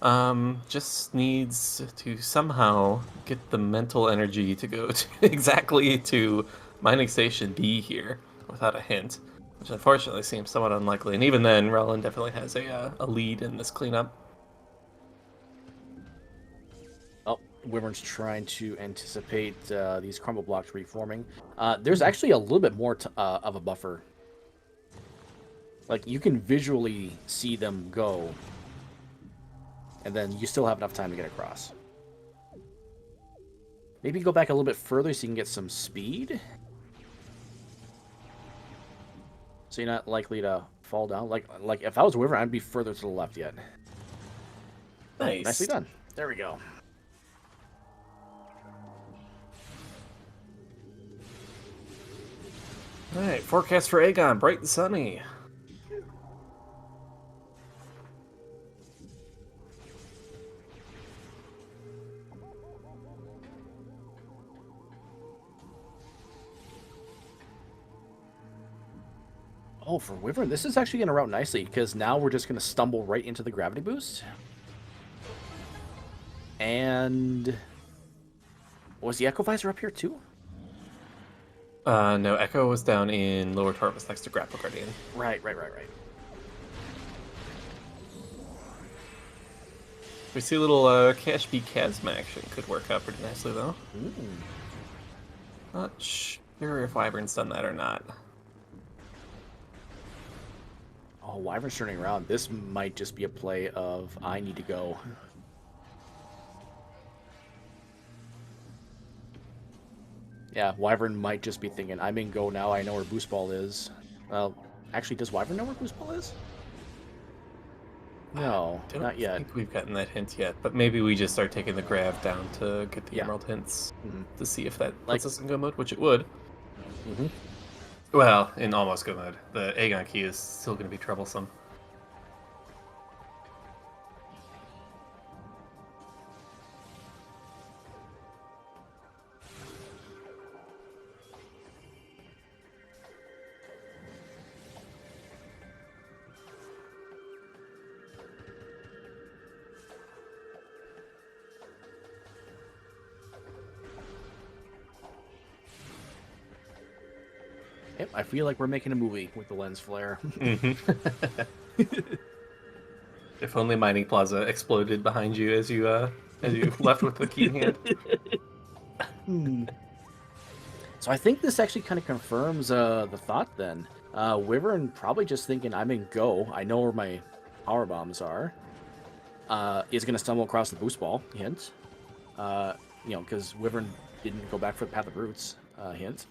mode. Just needs to somehow get the mental energy to go to exactly to mining station B here without a hint. which unfortunately seems somewhat unlikely. And even then, Ralen definitely has a lead in this cleanup. Oh, Wyvern's trying to anticipate these crumble blocks reforming. There's actually a little bit more of a buffer. Like, you can visually see them go, and then you still have enough time to get across. Maybe go back a little bit further so you can get some speed. So you're not likely to fall down. Like if I was Wyvern, I'd be further to the left yet. Nice. Nicely done. There we go. All right, forecast for Aegon, bright and sunny. Oh, for Wyvern, this is actually going to route nicely, because now we're just going to stumble right into the gravity boost. And... was the Echo Visor up here, too? No, Echo was down in Lower Torvus next to Grapple Guardian. Right. We see a little Cash B Chasm action. Could work out pretty nicely, though. Ooh. Not sure if Wyvern's done that or not. Oh, Wyvern's turning around. This might just be a play of, I need to go. Yeah, Wyvern might just be thinking, I'm in go now, I know where Boost Ball is. Well, actually, does Wyvern know where Boost Ball is? No, not yet. I don't think we've gotten that hint yet, but maybe we just start taking the grav down to get the emerald hints to see if that puts us in go mode, which it would. Well, in almost go mode. The Aegon key is still going to be troublesome. Yep, I feel like we're making a movie with the lens flare. If only Mining Plaza exploded behind you as you left with the key in hand. So I think this actually kind of confirms the thought then. Wyvern probably just thinking, I'm in go, I know where my power bombs are. Is going to stumble across the boost ball, hint. You know, because Wyvern didn't go back for the Path of Roots, hint.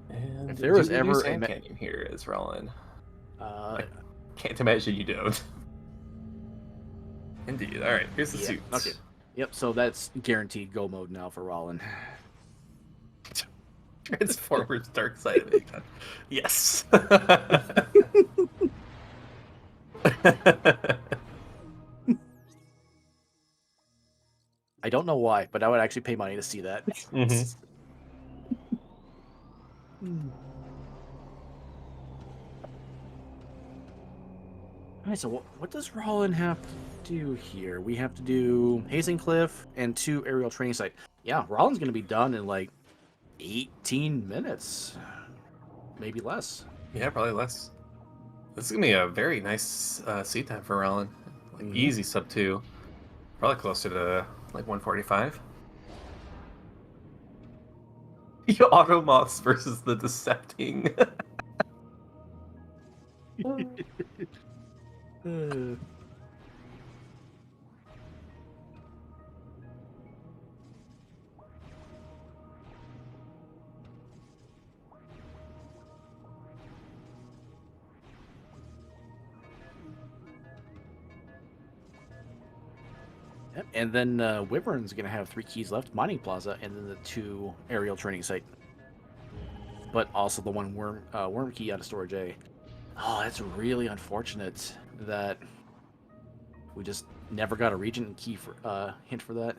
And if there was ever a canyon here as Ralen, I can't imagine you don't. Indeed. All right, here's the suit. Okay. Yep. So that's guaranteed go mode now for Ralen. Transformers Dark Side of Aegon. Yes. I don't know why, but I would actually pay money to see that. Alright, so what does Ralen have to do here? We have to do Hazing Cliff and 2 aerial training site. Yeah, Ralen's going to be done in like 18 minutes. Maybe less. Yeah, probably less. This is going to be a very nice seat time for Ralen. Like easy sub 2. Probably closer to like 145. Automoths versus the Decepting. Yep. And then Wyvern's going to have 3 keys left, Mining Plaza, and then the 2 aerial training site. But also the 1 worm key out of Storage A. Oh, that's really unfortunate that we just never got a Regent key for hint for that.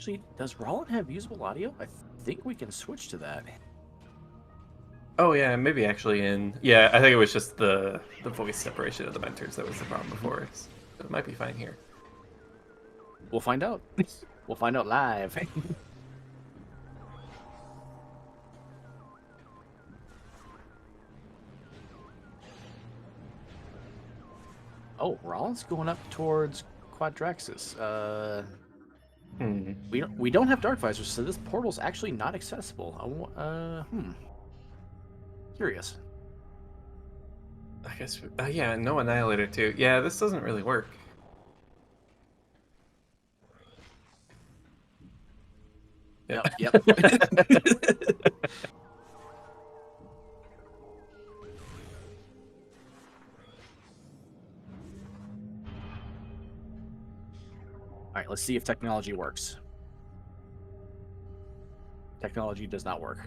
Actually, does Ralen have usable audio? I think we can switch to that. Oh yeah, maybe actually I think it was just the voice separation of the mentors that was the problem before. So it might be fine here. We'll find out. We'll find out live. Oh, Rollins going up towards Quadraxis. We don't have dark visors, so this portal's actually not accessible. Curious. I guess yeah, no annihilator too. Yeah, this doesn't really work. Yep. All right, let's see if technology works. Technology does not work.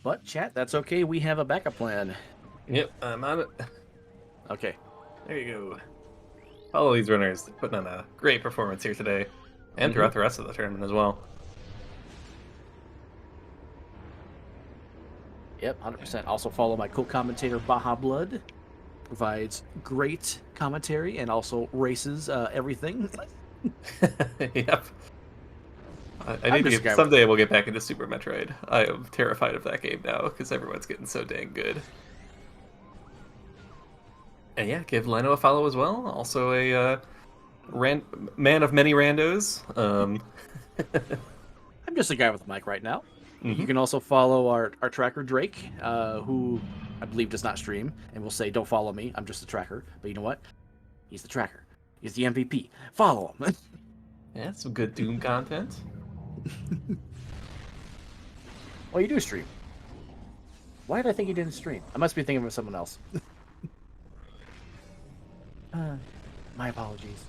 But chat, that's okay. We have a backup plan. Yep, I'm on it. Okay. There you go. All these runners putting on a great performance here today, and throughout the rest of the tournament as well. Yep, 100%. Also follow my co-commentator Baja Blood. Provides great commentary and also races everything. Yep. I need to get, someday we'll get back into Super Metroid. I am terrified of that game now because everyone's getting so dang good. And yeah, give Leno a follow as well. Also a man of many randos. I'm just a guy with a mic right now. You can also follow our tracker Drake, who I believe does not stream, and will say, "Don't follow me. I'm just a tracker." But you know what? He's the tracker. He's the MVP. Follow him. Yeah, some good Doom content. Well, you do stream. Why did I think you didn't stream? I must be thinking of someone else. My apologies.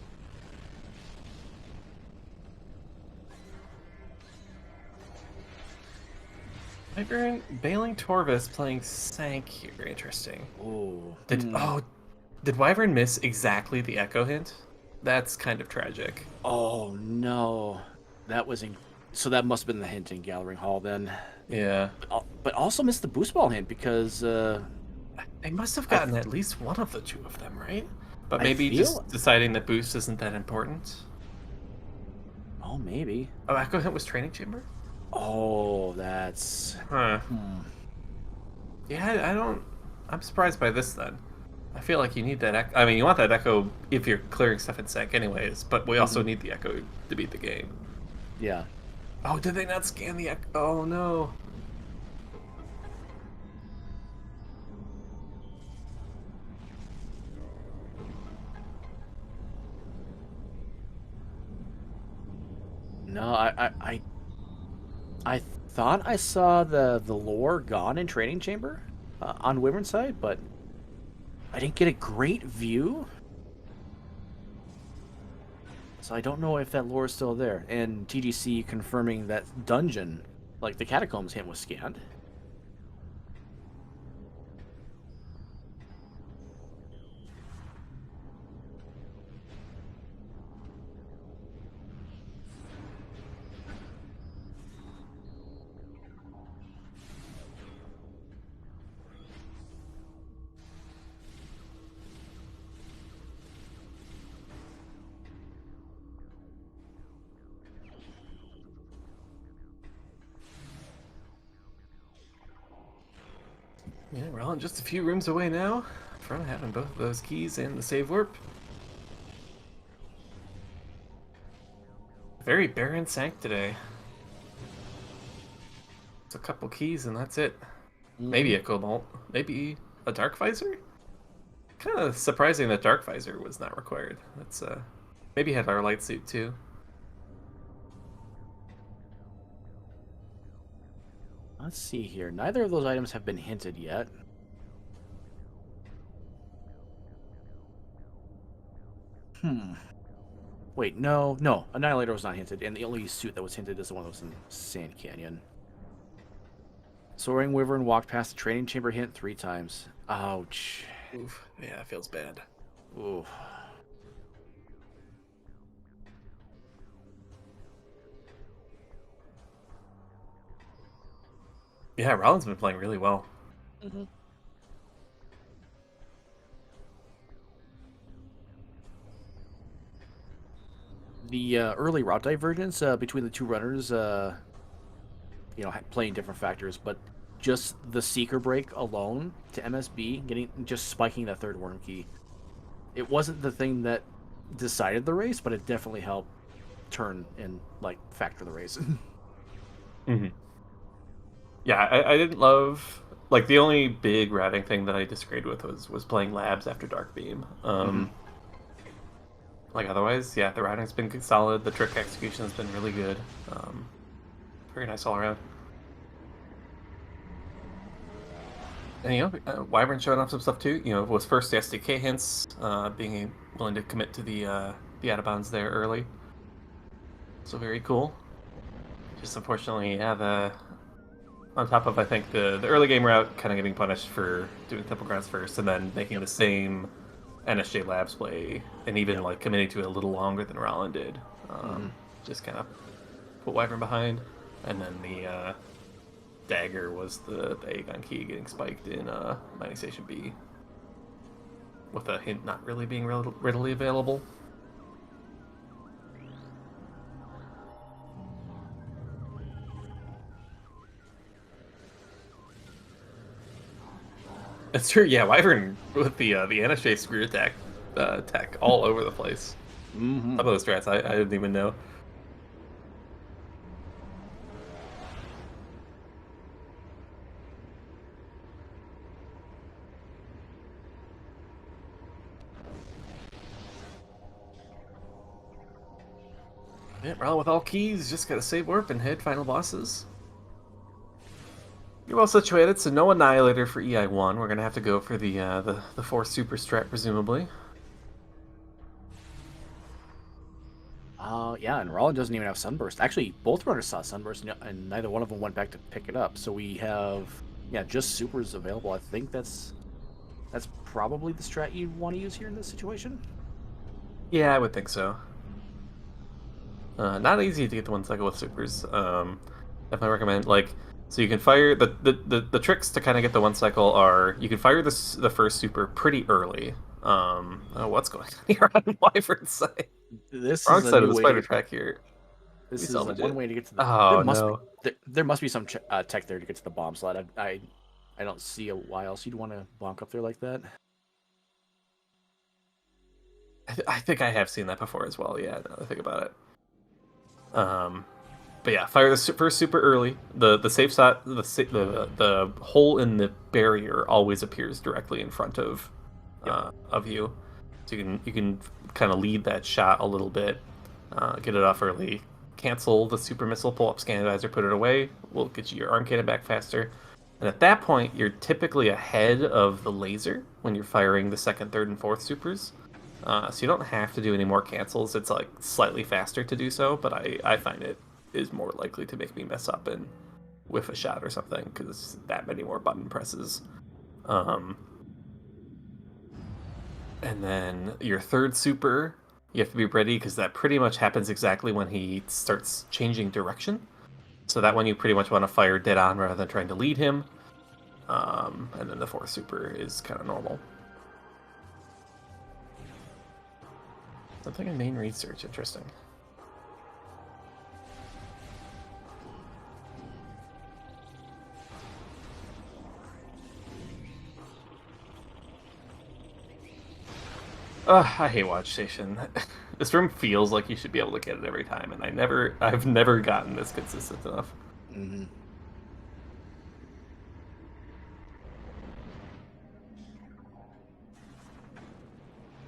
Wyvern bailing Torvis playing Sank here. Interesting. Oh. Did Wyvern miss exactly the echo hint? That's kind of tragic. Oh no, that was so that must have been the hint in Gathering Hall then. Yeah. But also missed the boost ball hint because they must have gotten at least one of the two of them, right? But maybe just deciding that boost isn't that important. Oh, maybe. Oh, echo hint was training chamber. Oh, that's... Huh. Yeah, I don't... I'm surprised by this, then. I feel like you need that echo... I mean, you want that echo if you're clearing stuff in Sank anyways, but we also need the echo to beat the game. Yeah. Oh, did they not scan the echo? Oh, no. No, I thought I saw the lore gone in training chamber on Wyvern's side, but I didn't get a great view. So I don't know if that lore is still there. And TGC confirming that dungeon, like the catacombs hint was scanned. Yeah, we're all just a few rooms away now from having both of those keys and the save warp. Very barren Sank today. It's a couple keys and that's it. Maybe a Cobalt. Maybe a Dark Visor? Kind of surprising that Dark Visor was not required. That's maybe had our light suit too. Let's see here. Neither of those items have been hinted yet. Wait, no. Annihilator was not hinted, and the only suit that was hinted is the one that was in Sand Canyon. SoaringWyvern walked past the training chamber hint 3 times. Ouch. Oof. Yeah, it feels bad. Oof. Yeah, Ralen's been playing really well. Hmm. The early route divergence between the two runners, playing different factors, but just the seeker break alone to MSB, just spiking that third worm key. It wasn't the thing that decided the race, but it definitely helped turn and like factor the race. Hmm. Yeah, I didn't love like the only big routing thing that I disagreed with was playing labs after Dark Beam. Hmm. Like otherwise, yeah, the routing's been solid. The trick execution has been really good. Um, Very nice all around. And Wyvern showing off some stuff too. Was first the SDK hints, being willing to commit to the out of bounds there early. So very cool. Just unfortunately, yeah, the on top of I think the early game route kind of getting punished for doing Temple Grounds first, and then making the same NSJ Labs play, and even Yep. like committing to it a little longer than Ralen did. Hmm. Just kind of put Wyvern behind, and then the dagger was the Aegon key getting spiked in Mining Station B, with a hint not really being readily available. That's true. Yeah, Wyvern with the NSJ screw attack tech all over the place. Hmm. Some of those strats I didn't even know. Yeah, Ralen with all keys, just gotta save warp and hit final bosses. You're well situated, so no Annihilator for EI1. We're gonna have to go for the 4 super strat, presumably. Yeah, and Raleigh doesn't even have Sunburst. Actually, both runners saw Sunburst, and neither one of them went back to pick it up. So we have, yeah, just supers available. I think that's probably the strat you'd want to use here in this situation. Yeah, I would think so. Not easy to get the one cycle with supers. Definitely recommend so you can fire the tricks to kind of get the one cycle are you can fire the first super pretty early. Oh, what's going on here on Wyvern's side? This Wrong is a side of new the way to spider get. track here. We This is salvage one it. way to get to the. There Oh must be no. there must be some tech there to get to the bomb slot. I don't see why else you'd want to bonk up there like that. I think I have seen that before as well. Yeah, now that I think about it. But yeah, fire the first super early. The safe shot, the hole in the barrier always appears directly in front Yep. of you, so you can kind of lead that shot a little bit, get it off early, cancel the super missile, pull up scan advisor, put it away. Will get you your arm cannon back faster, and at that point you're typically ahead of the laser when you're firing the second, third, and fourth supers. So you don't have to do any more cancels. It's like slightly faster to do so, but I find it is more likely to make me mess up and whiff a shot or something because that many more button presses. Um, and then your third super, you have to be ready because that pretty much happens exactly when he starts changing direction. So that one you pretty much want to fire dead on rather than trying to lead him. And then the fourth super is kind of normal. Something in main research, interesting. I hate Watch Station. This room feels like you should be able to get it every time, and I've never gotten this consistent enough. Hmm.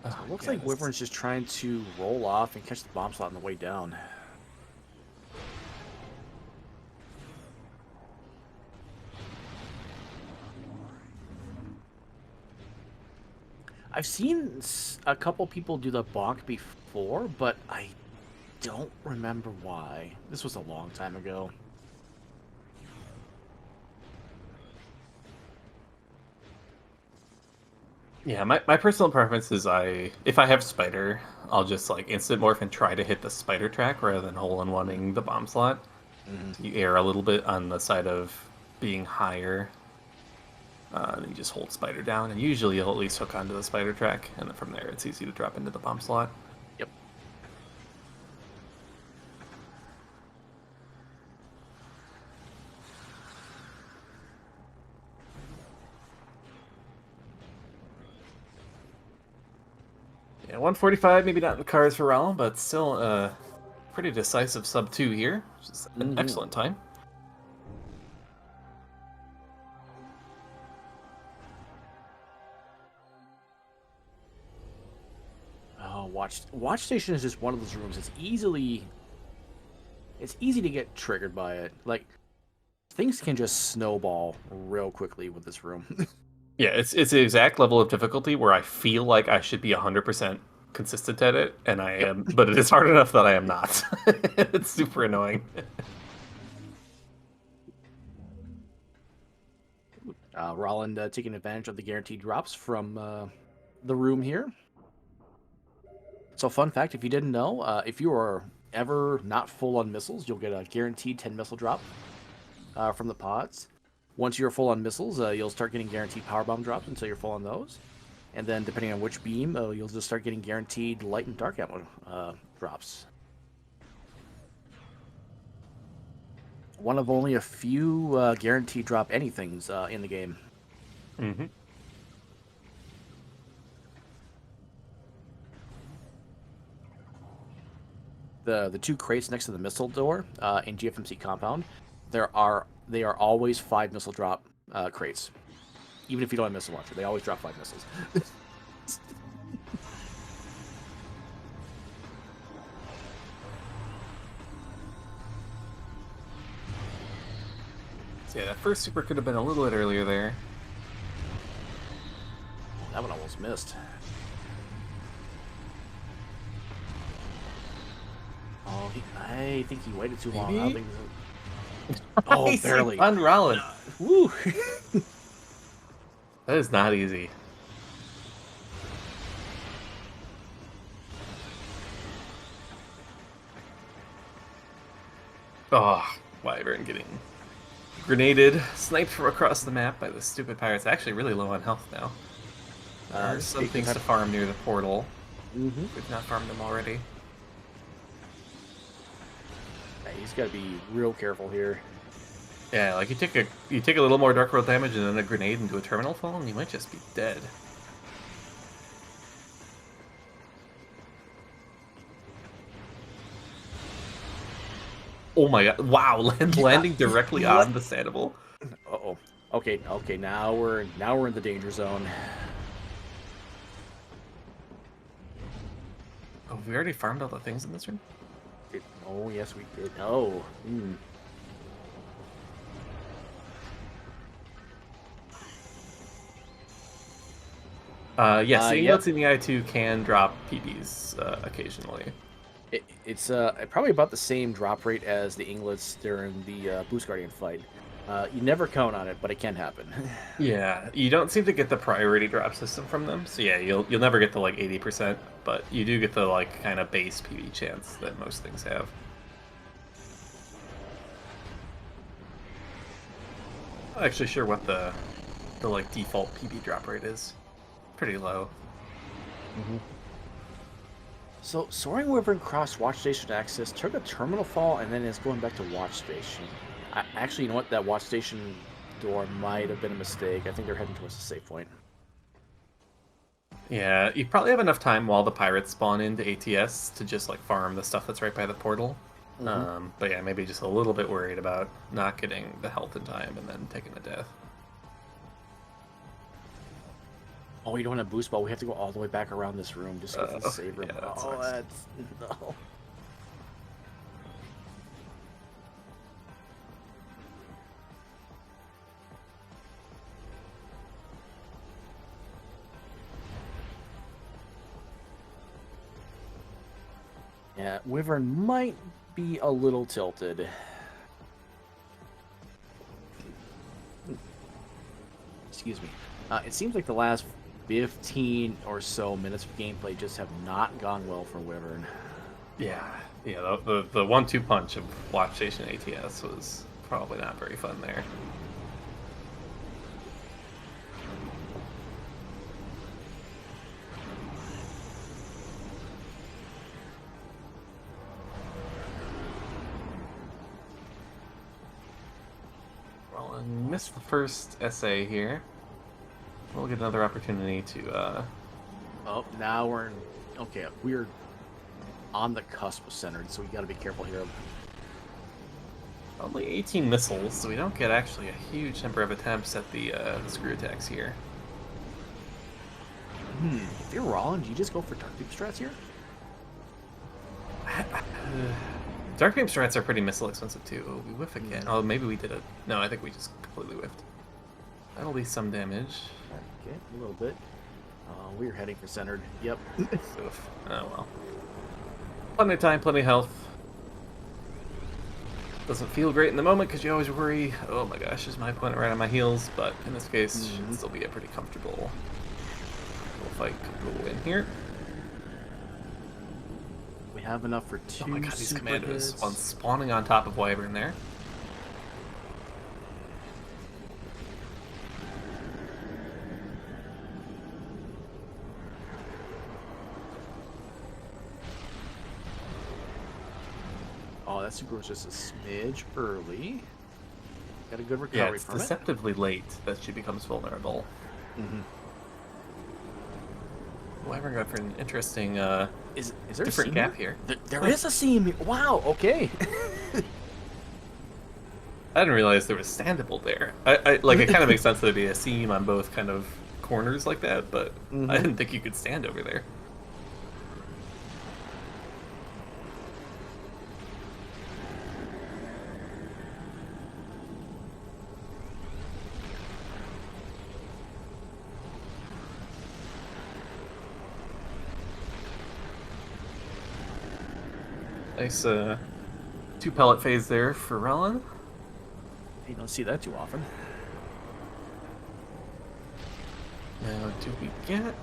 So Oh, it looks yeah, like Wyvern's just trying to roll off and catch the bomb slot on the way down. I've seen a couple people do the bonk before, but I don't remember why. This was a long time ago. yeah. My personal preference is if I have spider, I'll just like instant morph and try to hit the spider track rather than hole in oneing the bomb slot. Hmm. You err a little bit on the side of being higher. And you just hold spider down, and usually you'll at least hook onto the spider track, and then from there it's easy to drop into the bomb slot. Yep. Yeah, 145, maybe not in the cards for Ralen, but still a pretty decisive sub 2 here, which is an excellent time. Oh, watch station is just one of those rooms. It's easy to get triggered by it. Like, things can just snowball real quickly with this room. Yeah, it's the exact level of difficulty where I feel like I should be 100% consistent at it, and I am, but it is hard enough that I am not. It's super annoying. Ralen taking advantage of the guaranteed drops from the room here. So, fun fact, if you didn't know, if you are ever not full on missiles, you'll get a guaranteed 10 missile drop from the pods. Once you're full on missiles, you'll start getting guaranteed power bomb drops until you're full on those. And then, depending on which beam, you'll just start getting guaranteed light and dark ammo drops. One of only a few guaranteed drop anythings in the game. Mm-hmm. The two crates next to the missile door in GFMC compound, they are always 5 missile drop crates. Even if you don't have missile launcher, they always drop 5 missiles. So yeah, that first super could have been a little bit earlier there. That one almost missed. Oh, I think he waited too long. I don't think oh, barely. Fun Ralen. Woo. That is not easy. Oh, Wyvern getting grenaded, sniped from across the map by the stupid pirates. Actually really low on health now. There are some things to farm near the portal. We've not farmed them already. He's got to be real careful here. Yeah, like you take a little more dark world damage and then a grenade into a terminal fall, and you might just be dead. Oh my god! Wow, landing directly on the Sandoval. Uh-oh. Okay, now we're in the danger zone. Oh, we already farmed all the things in this room? Oh, yes, we did. Oh. Yes, the ingots in the I2 can drop PBs occasionally. It's probably about the same drop rate as the inglets during the Boost Guardian fight. You never count on it, but it can happen. Yeah, you don't seem to get the priority drop system from them, so yeah, you'll never get the like 80%, but you do get the like kind of base PB chance that most things have. I'm not actually sure what the like default PB drop rate is. Pretty low. So, SoaringWyvern crossed Watch Station access, took a terminal fall, and then is going back to Watch Station. Actually, you know what? That Watch Station door might have been a mistake. I think they're heading towards the save point. Yeah, you probably have enough time while the pirates spawn into ATS to just like farm the stuff that's right by the portal. But yeah, maybe just a little bit worried about not getting the health in time and then taking a death. Oh, we don't have boost ball. We have to go all the way back around this room just to get to the save room. Yeah, that oh, sucks. that's no. Yeah, Wyvern might be a little tilted. Excuse me. It seems like the last 15 or so minutes of gameplay just have not gone well for Wyvern. Yeah, the 1-2 punch of Watch Station ATS was probably not very fun there. Ralen missed the first essay here. We'll get another opportunity to... Oh, now we're in... Okay, we're on the cusp of centered, so we got to be careful here. Only 18 missiles, so we don't get actually a huge number of attempts at the screw attacks here. If you're Ralen, do you just go for Dark Deep strats here? Dark Beam strats are pretty missile expensive too. Oh, we whiff again. Oh, maybe we did it. No, I think we just completely whiffed. That'll be some damage. Okay, a little bit. We're heading for centered. Yep. Oof. Oh well. Plenty of time, plenty of health. Doesn't feel great in the moment because you always worry, oh my gosh, is my opponent right on my heels? But in this case, should still be a pretty comfortable fight. Could go in here. We have enough for 2 Oh my god, these super commandos. hits. One spawning on top of Wyvern there. Oh, that super was just a smidge early. Got a good recovery Yeah, it's from deceptively late that she becomes vulnerable. Wyvern got for an interesting Is there different a seam gap here. There is a seam here. Wow, okay. I didn't realize there was standable there. I like it kind of makes sense that there'd be a seam on both kind of corners like that, but I didn't think you could stand over there. Nice 2 pellet phase there for Ralen. You don't see that too often. Now, do we get...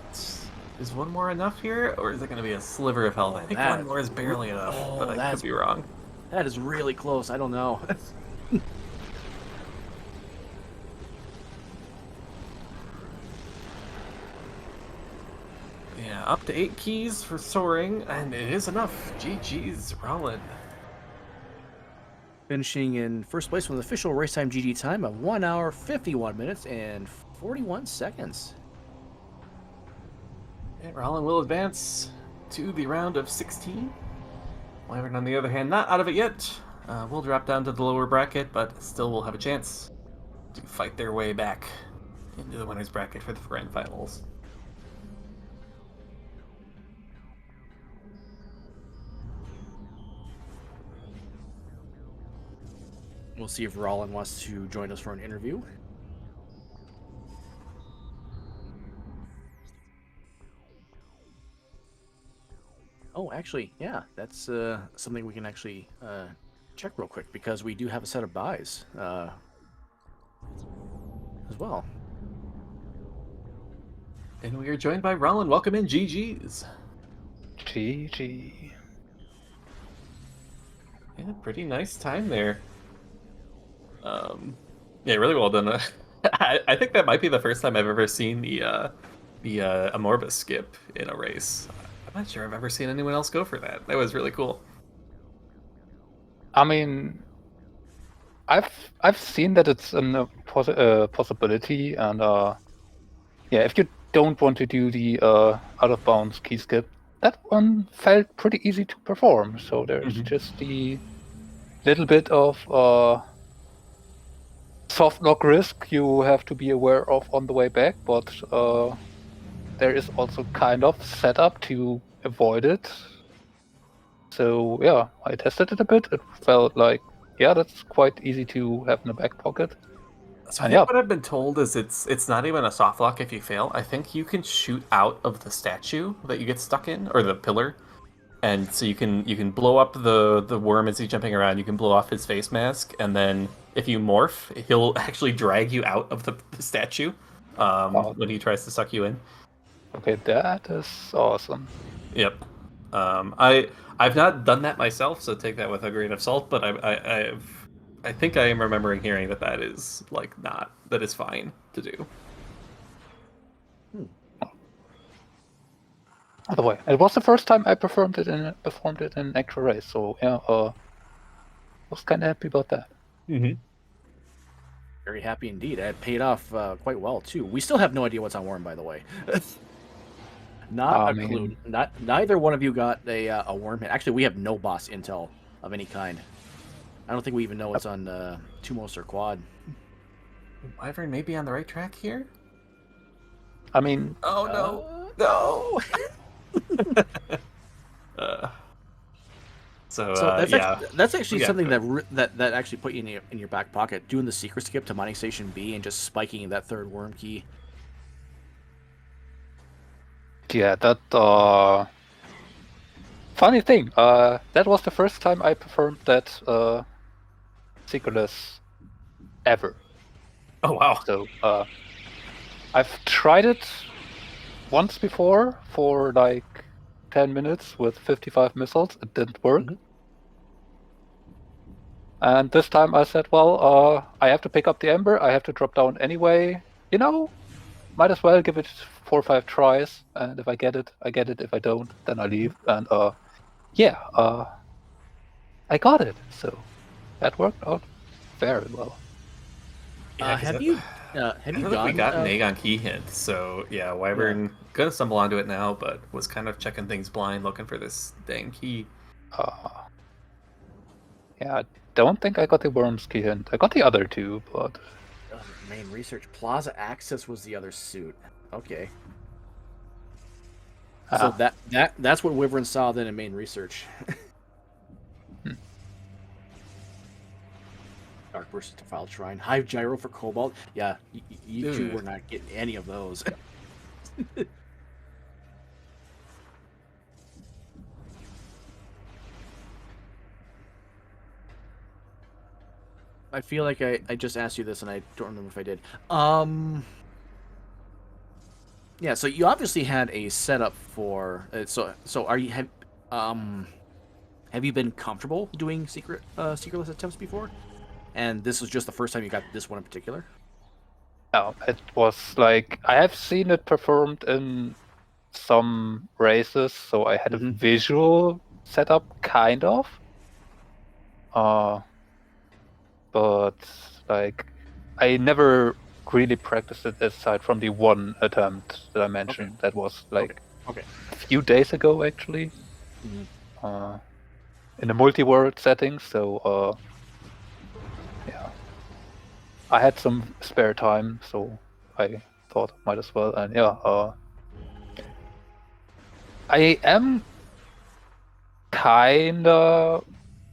Is one more enough here, or is it going to be a sliver of health? I think one more is barely enough, but I could be wrong. That is really close. I don't know. Yeah, up to 8 keys for soaring, and it is enough. GG's, Ralen. Finishing in first place with an official race time GG time of 1 hour, 51 minutes, and 41 seconds. And Ralen will advance to the round of 16. Wyvern, on the other hand, not out of it yet. Will drop down to the lower bracket, but still will have a chance to fight their way back into the winner's bracket for the grand finals. We'll see if Ralen wants to join us for an interview. Oh, actually, yeah, that's something we can actually check real quick because we do have a set of buys as well. And we are joined by Ralen. Welcome in, GG's. GG. Yeah, pretty nice time there. Yeah, really well done. I think that might be the first time I've ever seen the Amorbus skip in a race. I'm not sure I've ever seen anyone else go for that. That was really cool. I mean, I've seen that it's a possibility, and yeah, if you don't want to do the out of bounds key skip, that one felt pretty easy to perform. So there's just the little bit of soft lock risk you have to be aware of on the way back, but there is also kind of setup to avoid it. So yeah, I tested it a bit. It felt like, yeah, that's quite easy to have in the back pocket. So I think what I've been told is it's not even a soft lock if you fail. I think you can shoot out of the statue that you get stuck in, or the pillar. And so you can blow up the worm as he's jumping around, you can blow off his face mask, and then if you morph, he'll actually drag you out of the statue when he tries to suck you in. Okay, that is awesome. Yep. I've not done that myself, so take that with a grain of salt, but I think I am remembering hearing that is that is fine to do. By the way, it was the first time I performed it in an actual race, so yeah, was kind of happy about that. Very happy indeed. It paid off quite well too. We still have no idea what's on worm, by the way. Not a clue. Neither one of you got a worm hit. Actually, we have no boss intel of any kind. I don't think we even know what's on Tumos or Quad. Wyvern may be on the right track here. I mean, oh no, no. So that's actually something that actually put you in your back pocket. Doing the secret skip to mining station B and just spiking that third worm key. Yeah, that funny thing. That was the first time I performed that secretless ever. Oh wow! So I've tried it once before for like 10 minutes with 55 missiles. It didn't work. Mm-hmm. And this time I said, well, I have to pick up the Ember. I have to drop down anyway. You know, might as well give it 4 or 5 tries. And if I get it, I get it. If I don't, then I leave. And I got it. So that worked out very well. Yeah, have you we got an Aegon key hint, so yeah, Wyvern gonna stumble onto it now, but was kind of checking things blind, looking for this dang key. Yeah, I don't think I got the Worms key hint. I got the other two, but main research Plaza Access was the other suit. Okay. So that's what Wyvern saw then in main research. Dark versus Defiled Shrine. Hive Gyro for Cobalt. Yeah, you two were not getting any of those. I feel like I just asked you this and I don't remember if I did. Yeah, so you obviously had a setup for so are you have you been comfortable doing secretless attempts before? And this was just the first time you got this one in particular? No, it was like I have seen it performed in some races, so I had a visual setup, kind of. But like I never really practiced it aside from the one attempt that I mentioned. That was like a few days ago, actually. In a multi-world setting, so yeah. I had some spare time, so I thought might as well, and I am kinda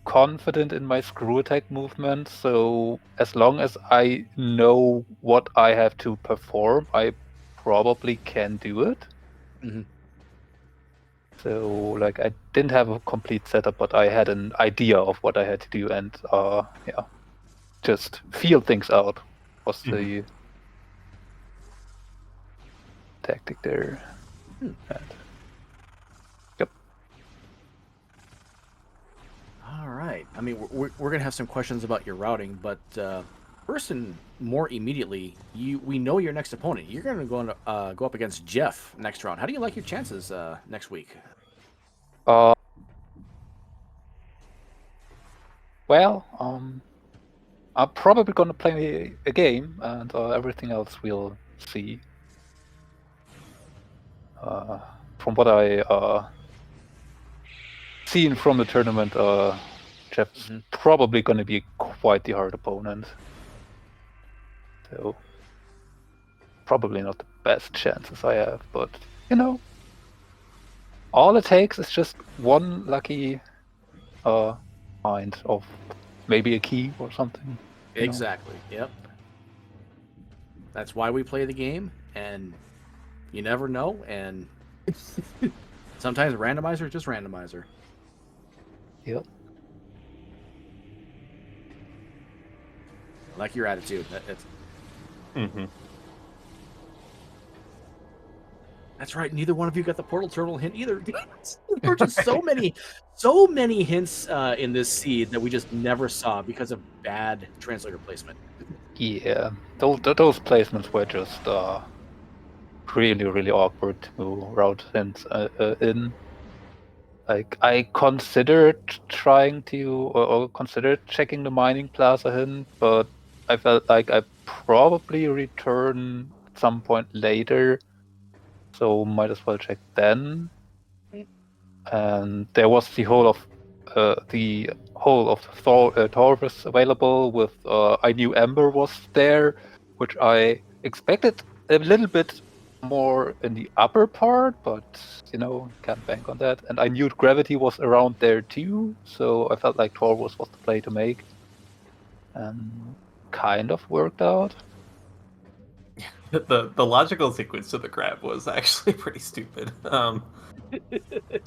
confident in my screw attack movement, so as long as I know what I have to perform, I probably can do it. So like I didn't have a complete setup, but I had an idea of what I had to do, and just feel things out was the tactic there. Yep. All right. I mean, we're gonna have some questions about your routing, but first and more immediately, we know your next opponent. You're gonna go up against Jeff next round. How do you like your chances next week? Well, I'm probably gonna play a game, and everything else we'll see. From what I seen from the tournament, Jeff's probably gonna be quite the hard opponent. So probably not the best chances I have, but you know, all it takes is just one lucky find of maybe a key or something. Exactly. Yep. That's why we play the game, and you never know, and sometimes randomizer is just randomizer. Yep. I like your attitude. That's right. Neither one of you got the portal terminal hint either. There were just so many hints in this seed that we just never saw because of bad translator placement. Yeah, those placements were just really awkward to route hints in. Like I considered trying to or considered checking the mining plaza hint, but I felt like I probably return at some point later, so might as well check then. And there was the whole of Taurus available with I knew Ember was there, which I expected a little bit more in the upper part, but can't bank on that. And I knew Gravity was around there too, so I felt like Taurus was the play to make, and kind of worked out. The logical sequence to the grab was actually pretty stupid.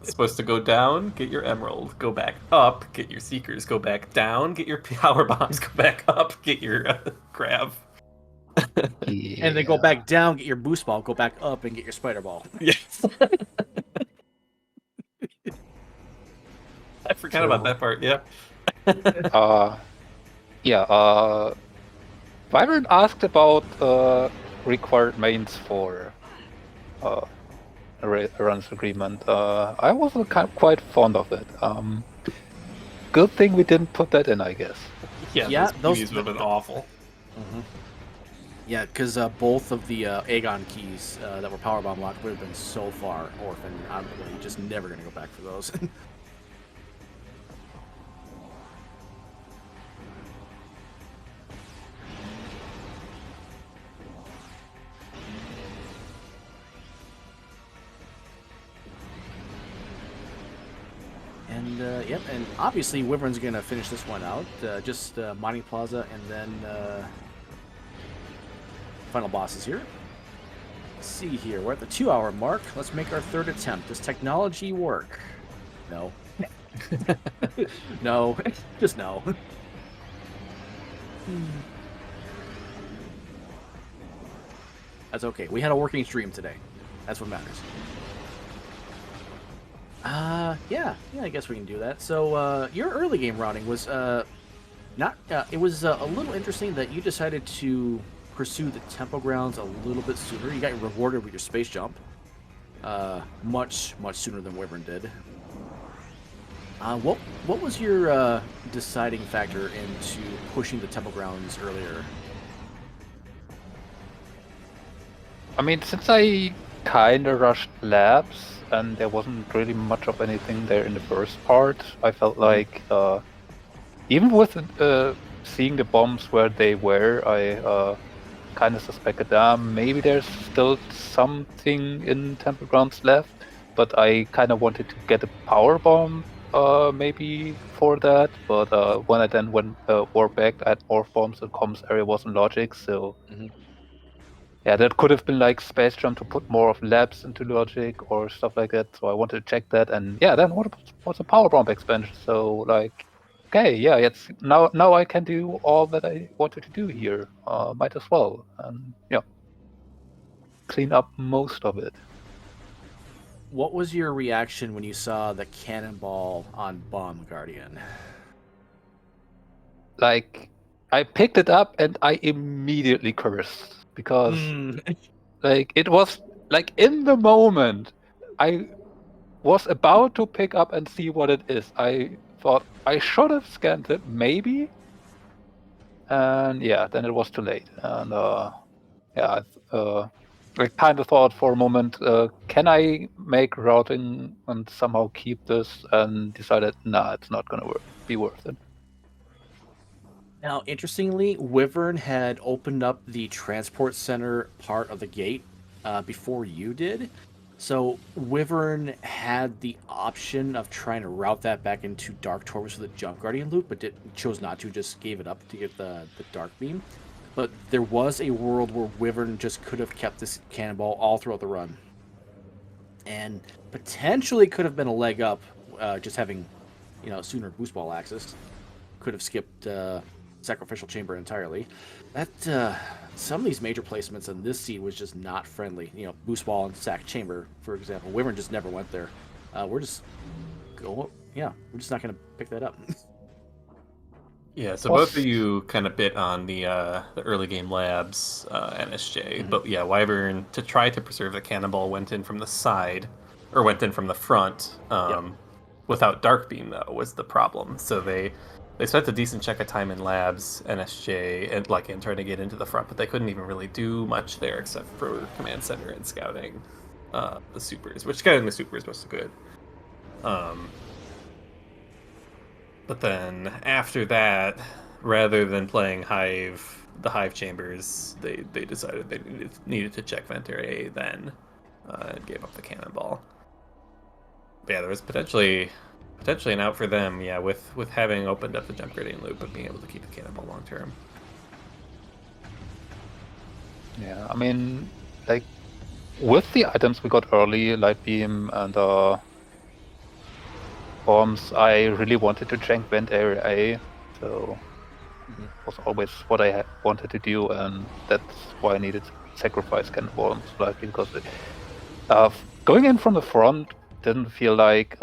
Supposed to go down, get your emerald, go back up, get your seekers, go back down, get your power bombs, go back up, get your grab. Yeah. And then go back down, get your boost ball, go back up, and get your spider ball. Yes. I forgot about that part. Yeah. Wyvern asked about required mains for a runs agreement. I wasn't quite fond of it. Good thing we didn't put that in, I guess. Yeah, those keys would have been awful. Mm-hmm. Yeah, because both of the Aegon keys that were powerbomb locked would have been so far orphaned. I'm really just never going to go back for those. And yep, and obviously Wyvern's going to finish this one out. Just Mining Plaza and then final bosses here. Let's see here. We're at the 2-hour mark. Let's make our third attempt. Does technology work? No. No. Just no. That's okay. We had a working stream today. That's what matters. Yeah, I guess we can do that. So, your early game routing was, not, it was a little interesting that you decided to pursue the tempo grounds a little bit sooner. You got rewarded with your space jump, much sooner than Wyvern did. What was your, deciding factor into pushing the tempo grounds earlier? I mean, since I kinda rushed labs, and there wasn't really much of anything there in the first part, I felt like, even with seeing the bombs where they were, I kind of suspected maybe there's still something in Temple Grounds left, but I kind of wanted to get a power bomb maybe for that, but when I then warped back, I had more bombs, the comms area wasn't logic, so... Mm-hmm. Yeah, that could have been like Space Jump to put more of labs into logic or stuff like that. So I wanted to check that, and yeah, then what was a power bomb expansion? So like, okay, yeah, it's now I can do all that I wanted to do here. Might as well, and yeah, clean up most of it. What was your reaction when you saw the cannonball on Bomb Guardian? Like, I picked it up and I immediately cursed. Because, like, it was, like, in the moment, I was about to pick up and see what it is. I thought I should have scanned it, maybe. And, yeah, then it was too late. And, yeah, I kind of thought for a moment, can I make routing and somehow keep this? And decided, nah, it's not going to be worth it. Now, interestingly, Wyvern had opened up the transport center part of the gate before you did. So Wyvern had the option of trying to route that back into Dark Taurus with a Jump Guardian loop, but chose not to, just gave it up to get the Dark Beam. But there was a world where Wyvern just could have kept this cannonball all throughout the run. And potentially could have been a leg up, just having, sooner boost ball access. Could have skipped... Sacrificial Chamber entirely. That some of these major placements in this seed was just not friendly. Boost Ball and Sac Chamber, for example. Wyvern just never went there. We're just not going to pick that up. Yeah, so both of you kind of bit on the early game labs NSJ, but yeah, Wyvern, to try to preserve the cannonball, went in from the side, or went in from the front, without Dark Beam though was the problem. So they they spent a decent chunk of time in labs, NSJ, and trying to get into the front, but they couldn't even really do much there except for command center and scouting the supers, which scouting the supers was good. But then after that, rather than playing the Hive chambers, they decided they needed to check vent area A then, and gave up the cannonball. But yeah, there was potentially an out for them, yeah, with having opened up the jump gradient loop and being able to keep the cannonball long term. Yeah, I mean, like, with the items we got early, Light Beam and bombs, I really wanted to jank vent area A, so it was always what I wanted to do, and that's why I needed to sacrifice cannonballs, like, because going in from the front didn't feel like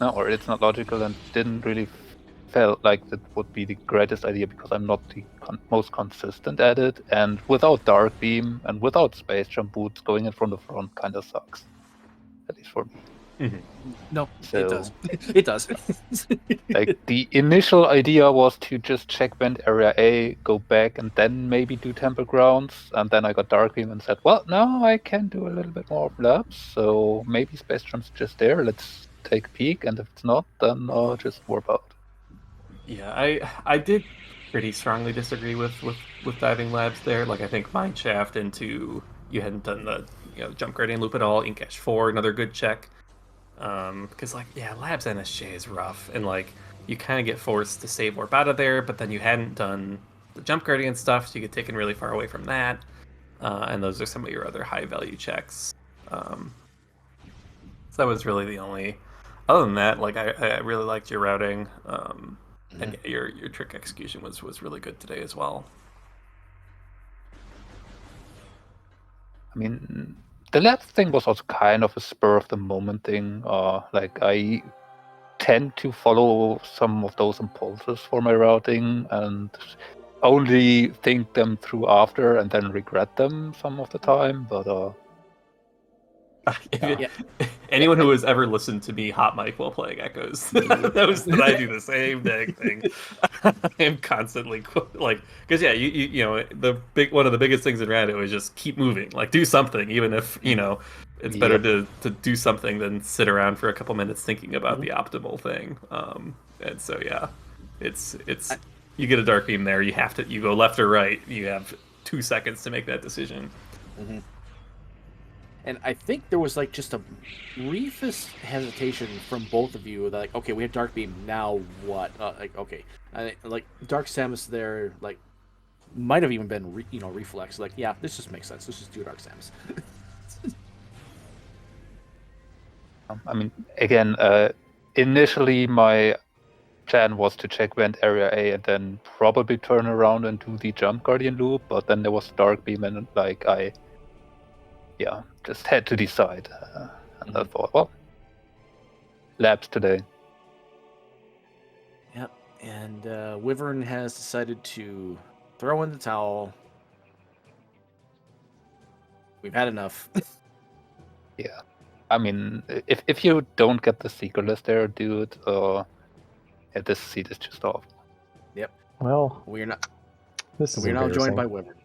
no, or it's not logical, and didn't really felt like that would be the greatest idea because I'm not the most consistent at it, and without Dark Beam and without Space Jump Boots, going in from the front kind of sucks, at least for me. No, So, it does. It does. like, the initial idea was to just check vent area A, go back, and then maybe do Temple Grounds, and then I got Dark Beam and said, well, now I can do a little bit more labs, so maybe Space Jump's just there, let's take a peek, and if it's not, then I'll just warp out. Yeah, I did pretty strongly disagree with diving labs there. Like, I think Mineshaft into you hadn't done the jump gradient loop at all. Inkash 4, another good check. Because labs NSJ is rough, and like you kind of get forced to save warp out of there, but then you hadn't done the jump gradient stuff, so you get taken really far away from that. And those are some of your other high value checks. So that was really the only. Other than that, like I really liked your routing. And your trick execution was really good today as well. I mean, the lab thing was also kind of a spur of the moment thing. Like, I tend to follow some of those impulses for my routing and only think them through after and then regret them some of the time. But Anyone who has ever listened to me hot mic while playing Echoes knows that I do the same dang thing. I am constantly because one of the biggest things in Rando is just keep moving, like do something, even if it's better to do something than sit around for a couple minutes thinking about the optimal thing. And so it's you get a dark beam there, you go left or right, you have 2 seconds to make that decision. Mm-hmm. And I think there was like just a briefest hesitation from both of you that, like, okay, we have Dark Beam, now what? Okay, like Dark Samus there, like, might have even been reflex. Like, yeah, this just makes sense. Let's just do Dark Samus. I mean, again, initially my plan was to check vent area A and then probably turn around and do the jump guardian loop, but then there was Dark Beam and like I just had to decide. And I thought, well, labs today. Yep, and Wyvern has decided to throw in the towel. We've had enough. Yeah. I mean, if you don't get the secret list there, dude, this seat is just off. Yep. Well, we're not. We're now joined by Wyvern.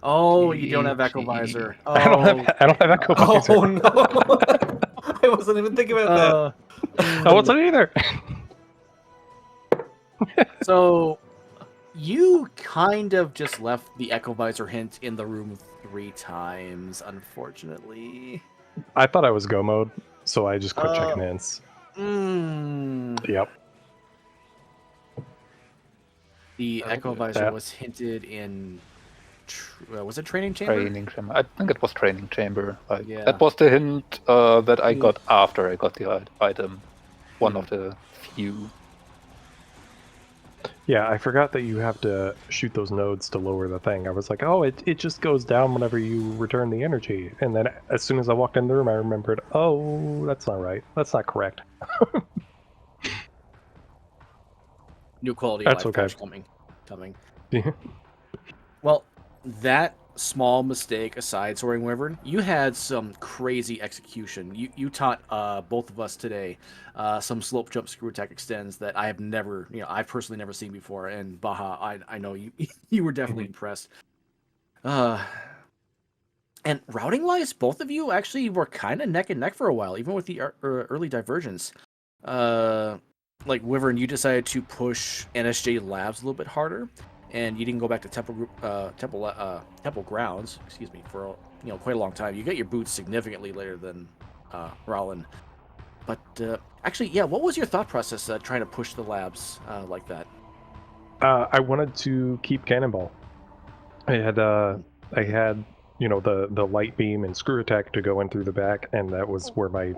Oh, you don't have Echo Visor. Oh. I don't have Echo Visor. Oh no! I wasn't even thinking about that. I wasn't either. So, you kind of just left the Echo Visor hint in the room 3 times, unfortunately. I thought I was go mode, so I just quit checking hints. Yep. The Echo Visor was hinted in. Was it Training Chamber? Training Chamber. I think it was Training Chamber. That was the hint that I got after I got the item. One of the few. Yeah, I forgot that you have to shoot those nodes to lower the thing. I was like, oh, it just goes down whenever you return the energy. And then as soon as I walked in the room, I remembered, oh, that's not right. That's not correct. New quality that's of life okay. patch coming. Yeah. Well, that small mistake aside, SoaringWyvern, you had some crazy execution. You taught both of us today some slope jump screw attack extends that I have never, I've personally never seen before. And Baha, I know you you were definitely impressed. And routing wise, both of you actually were kind of neck and neck for a while, even with the early divergence. Like Wyvern, you decided to push NSJ Labs a little bit harder, and you didn't go back to Temple Grounds, excuse me, for quite a long time. You got your boots significantly later than Ralen. But actually, yeah, what was your thought process trying to push the labs like that? I wanted to keep Cannonball. I had the light beam and screw attack to go in through the back, and that was where my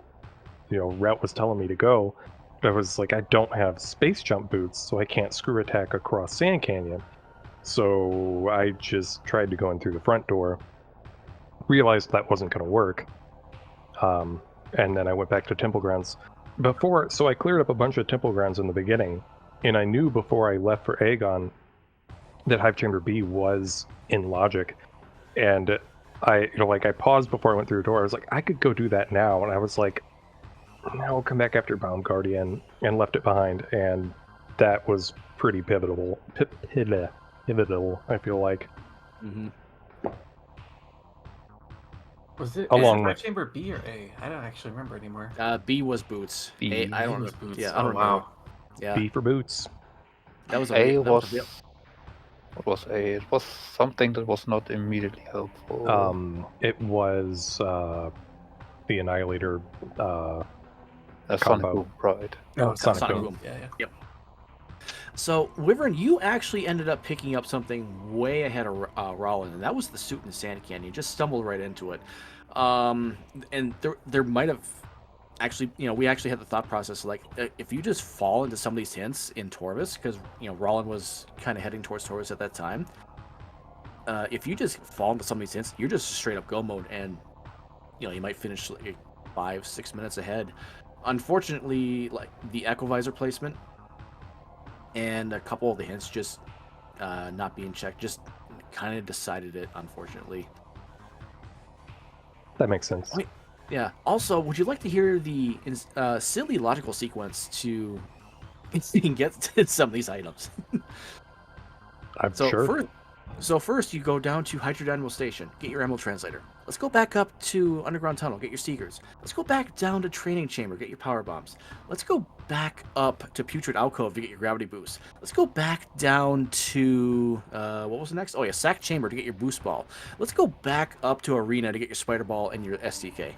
route was telling me to go. I was like, I don't have space jump boots, so I can't screw attack across Sand Canyon. So I just tried to go in through the front door, realized that wasn't going to work, and then I went back to Temple Grounds. So I cleared up a bunch of Temple Grounds in the beginning, and I knew before I left for Aegon that Hive Chamber B was in logic, and I paused before I went through the door. I was like, I could go do that now, and I was like, no, I'll come back after Bound Guardian, and left it behind, and that was pretty pivotal. Pivotal, I feel like. Mm-hmm. Was it Along Hive with Chamber B or A? I don't actually remember anymore. B was boots. B. I don't was know. boots. Yeah, I Oh don't wow. remember. Yeah, B for boots. that was A that was. was a What was A? It was something that was not immediately helpful. It was the Annihilator A Sonic combo. Boom, right? Oh, Sonic Sonic Boom. Boom. Yeah. Yep. So, Wyvern, you actually ended up picking up something way ahead of Ralen, and that was the suit in the Sand Canyon. You just stumbled right into it. And there might have actually, we actually had the thought process, like, if you just fall into some of these hints in Torvis, because, Ralen was kind of heading towards Torvis at that time. If you just fall into some of these hints, you're just straight up go mode, and, you might finish like 5-6 minutes ahead. Unfortunately, like, the Echovisor placement and a couple of the hints just not being checked just kind of decided it, unfortunately. That makes sense. Wait, yeah. Also, would you like to hear the silly logical sequence to get to some of these items? I'm So sure. first you go down to Hydrodynamo Station, get your Emerald Translator. Let's go back up to Underground Tunnel, get your Seekers. Let's go back down to Training Chamber, get your Power Bombs. Let's go back up to Putrid Alcove to get your Gravity Boost. Let's go back down to, what was the next? Oh yeah, Sack Chamber to get your Boost Ball. Let's go back up to Arena to get your Spider Ball and your SDK.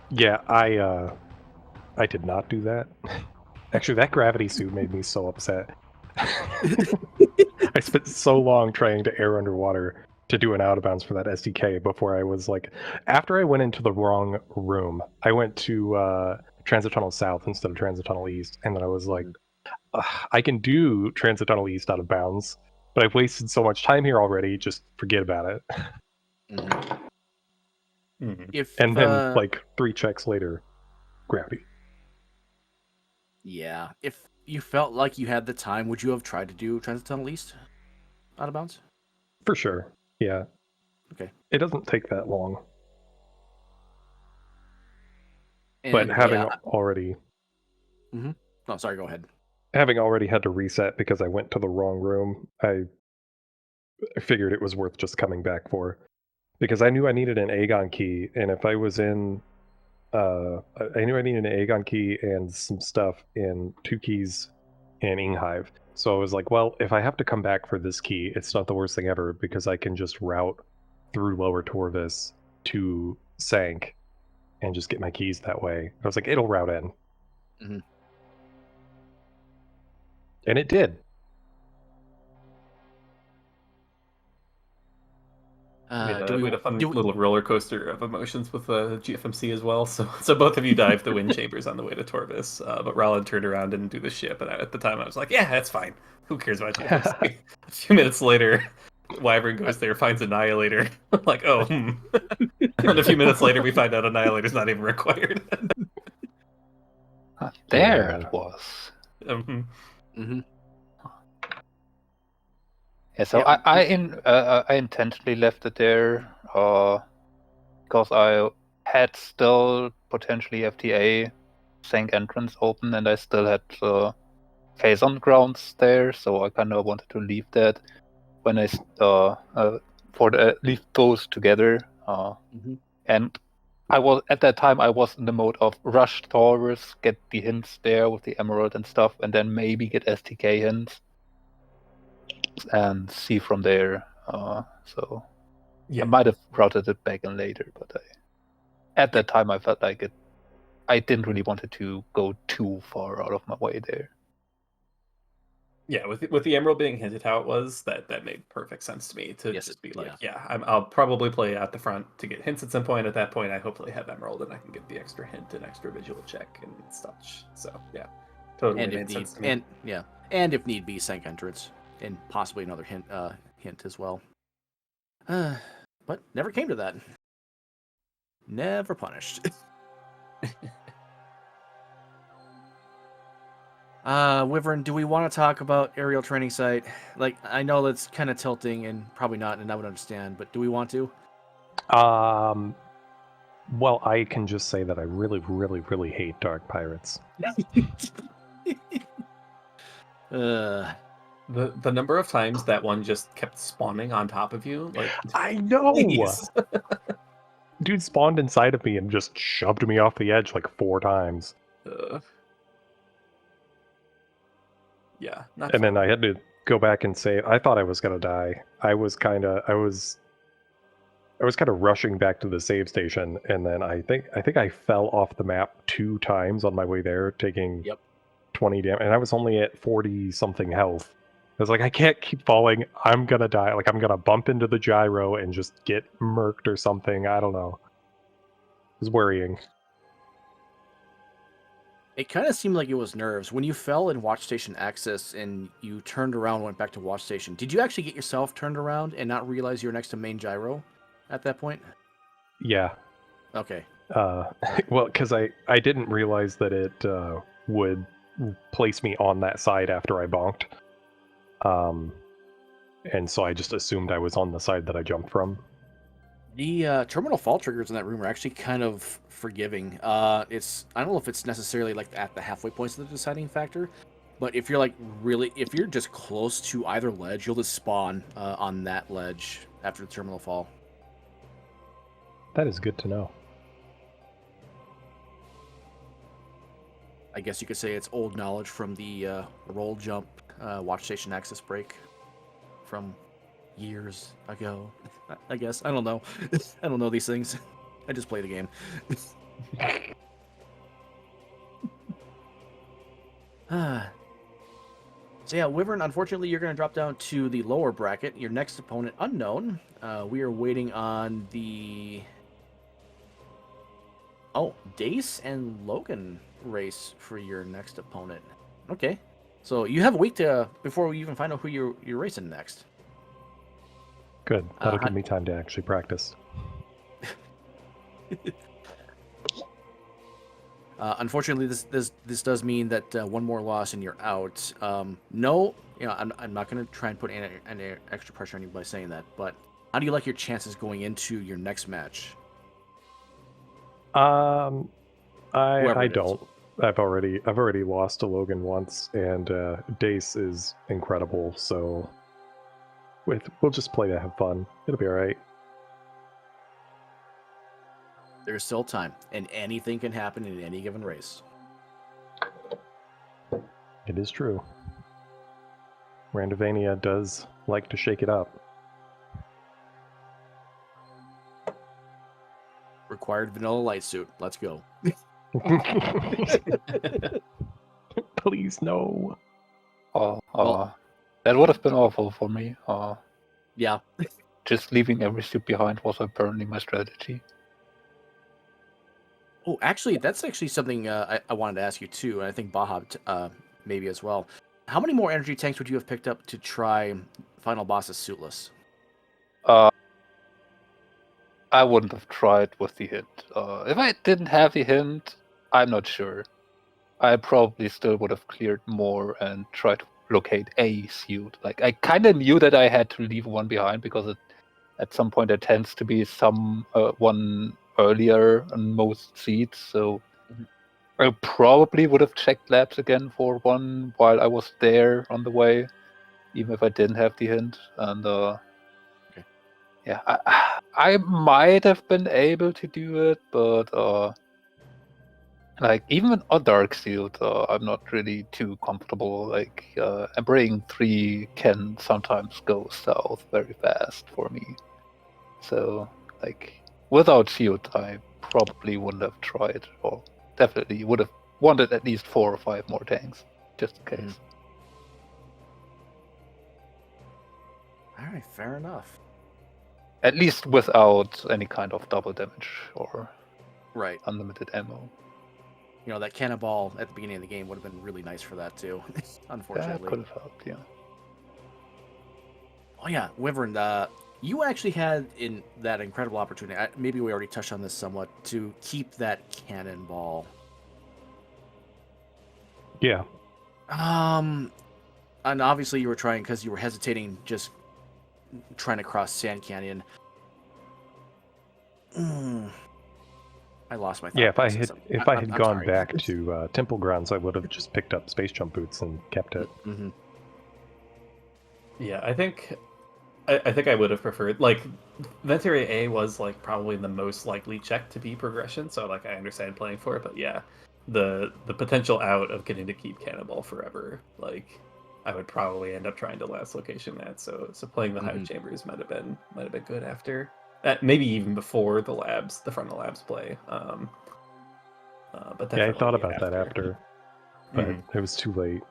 Yeah, I did not do that. Actually, that gravity suit made me so upset. I spent so long trying to air underwater to do an out of bounds for that SDK before I was like, after I went into the wrong room, I went to Transit Tunnel South instead of Transit Tunnel East, and then I was like, I can do Transit Tunnel East out of bounds, but I've wasted so much time here already, just forget about it. If And then, like, 3 checks later, gravity. Yeah, if you felt like you had the time, would you have tried to do Transit Tunnel East out of bounds? For sure, yeah. Okay. It doesn't take that long. And, But having yeah, already oh, sorry, go ahead. having already had to reset because I went to the wrong room, I figured it was worth just coming back for. Because I knew I needed an Aegon key, and if I was in I knew I needed an Aegon key and some stuff in 2 keys in Inghive. So I was like, well, if I have to come back for this key, it's not the worst thing ever because I can just route through Lower Torvis to Sank and just get my keys that way. I was like, it'll route in. Mhm. And it did. We had a fun little roller coaster of emotions with GFMC as well. So both of you dived the wind chambers on the way to Torvis, but Ralen turned around and didn't do the ship. And at the time, I was like, "Yeah, that's fine. Who cares about GFMC?" A few minutes later, Wyvern goes there, finds Annihilator. Like, oh, and a few minutes later, we find out Annihilator's not even required. There it was. Mm-hmm. Yeah, so Yeah. I intentionally left it there because I had still potentially FTA Sank entrance open, and I still had phase on grounds there, so I kind of wanted to leave that when I leave both together. And I was at that time I was in the mode of rush Taurus, get the hints there with the emerald and stuff, and then maybe get STK hints and see from there. So I might have routed it back in later, but at that time I felt like I didn't really want it to go too far out of my way there. Yeah, with the emerald being hinted how it was, that made perfect sense to me to Yes, just be like, yeah. I'll probably play out the front to get hints at some point. At that point, I hopefully have emerald and I can get the extra hint and extra visual check and such. So yeah, totally And made sense to me. And if need be, Sank entrance and possibly another hint as well. But never came to that. Never punished. Wyvern, do we want to talk about aerial training site? Like, I know that's kind of tilting and probably not, and I would understand, but do we want to? Well, I can just say that I really, really, really hate Dark Pirates. The number of times that one just kept spawning on top of you, like I know. please. Dude spawned inside of me and just shoved me off the edge like 4 times. Yeah, not And fun. then I had to go back and say I thought I was gonna die. I was kind of rushing back to the save station, and then I think I fell off the map 2 times on my way there, taking 20 damage, and I was only at 40 something health. I was like, I can't keep falling. I'm gonna die. Like, I'm gonna bump into the gyro and just get murked or something. I don't know. It was worrying. It kind of seemed like it was nerves. When you fell in Watch Station Access and you turned around and went back to Watch Station, did you actually get yourself turned around and not realize you were next to main gyro at that point? Yeah. Okay. Well, because I didn't realize that it would place me on that side after I bonked. And so I just assumed I was on the side that I jumped from. The terminal fall triggers in that room are actually kind of forgiving. I don't know if it's necessarily like at the halfway points of the deciding factor, but if you're if you're just close to either ledge, you'll just spawn on that ledge after the terminal fall. That is good to know. I guess you could say it's old knowledge from the roll jump Watch Station Access break from years ago. I guess. I don't know. I don't know these things. I just play the game. So yeah, Wyvern, unfortunately, you're going to drop down to the lower bracket. Your next opponent, unknown. We are waiting on the... Oh, Dace and Logan race for your next opponent. Okay. So you have a week before we even find out who you're racing next. Good. That'll give me time to actually practice. Unfortunately, this does mean that one more loss and you're out. No, I'm not going to try and put any extra pressure on you by saying that. But how do you like your chances going into your next match? I don't. I've already lost to Logan once, and Dace is incredible. So we'll just play to have fun. It'll be all right. There's still time, and anything can happen in any given race. It is true. Randomizer does like to shake it up. Required vanilla light suit. Let's go. Please no. That would have been awful for me. Yeah. Just leaving every suit behind was apparently my strategy. Oh, actually, that's actually something I wanted to ask you too, and I think Bahab maybe as well. How many more energy tanks would you have picked up to try Final Boss's suitless? I wouldn't have tried with the hint. If I didn't have the hint, I'm not sure. I probably still would have cleared more and tried to locate a suit. Like I kind of knew that I had to leave one behind because at some point there tends to be some one earlier on most seats. So I probably would have checked labs again for one while I was there on the way, even if I didn't have the hint. And yeah, I might have been able to do it, but like even on Dark Suit, I'm not really too comfortable. Like Embraying 3 can sometimes go south very fast for me. So like without Shield, I probably wouldn't have tried, or definitely would have wanted at least 4 or 5 more tanks, just in case. All right, fair enough. At least without any kind of double damage or Right. unlimited ammo. You know, that cannonball at the beginning of the game would have been really nice for that too. Unfortunately. That could have helped, yeah. Oh yeah, Wyvern, you actually had in that incredible opportunity. Maybe we already touched on this somewhat to keep that cannonball. Yeah. And obviously you were trying because you were hesitating, just trying to cross Sand Canyon. I lost my thought. Yeah, process. if I had I'm gone sorry. back to Temple Grounds, I would have just picked up space jump boots and kept it. Mm-hmm. Yeah, I think I would have preferred, like, Venturi A was like probably the most likely check to be progression, so like I understand playing for it, but yeah, the potential out of getting to keep Cannonball forever, like I would probably end up trying to last location that. So playing the Hive Chambers might have been good after, maybe even before the front of the labs play. But Yeah, I thought definitely about that after, but it was too late.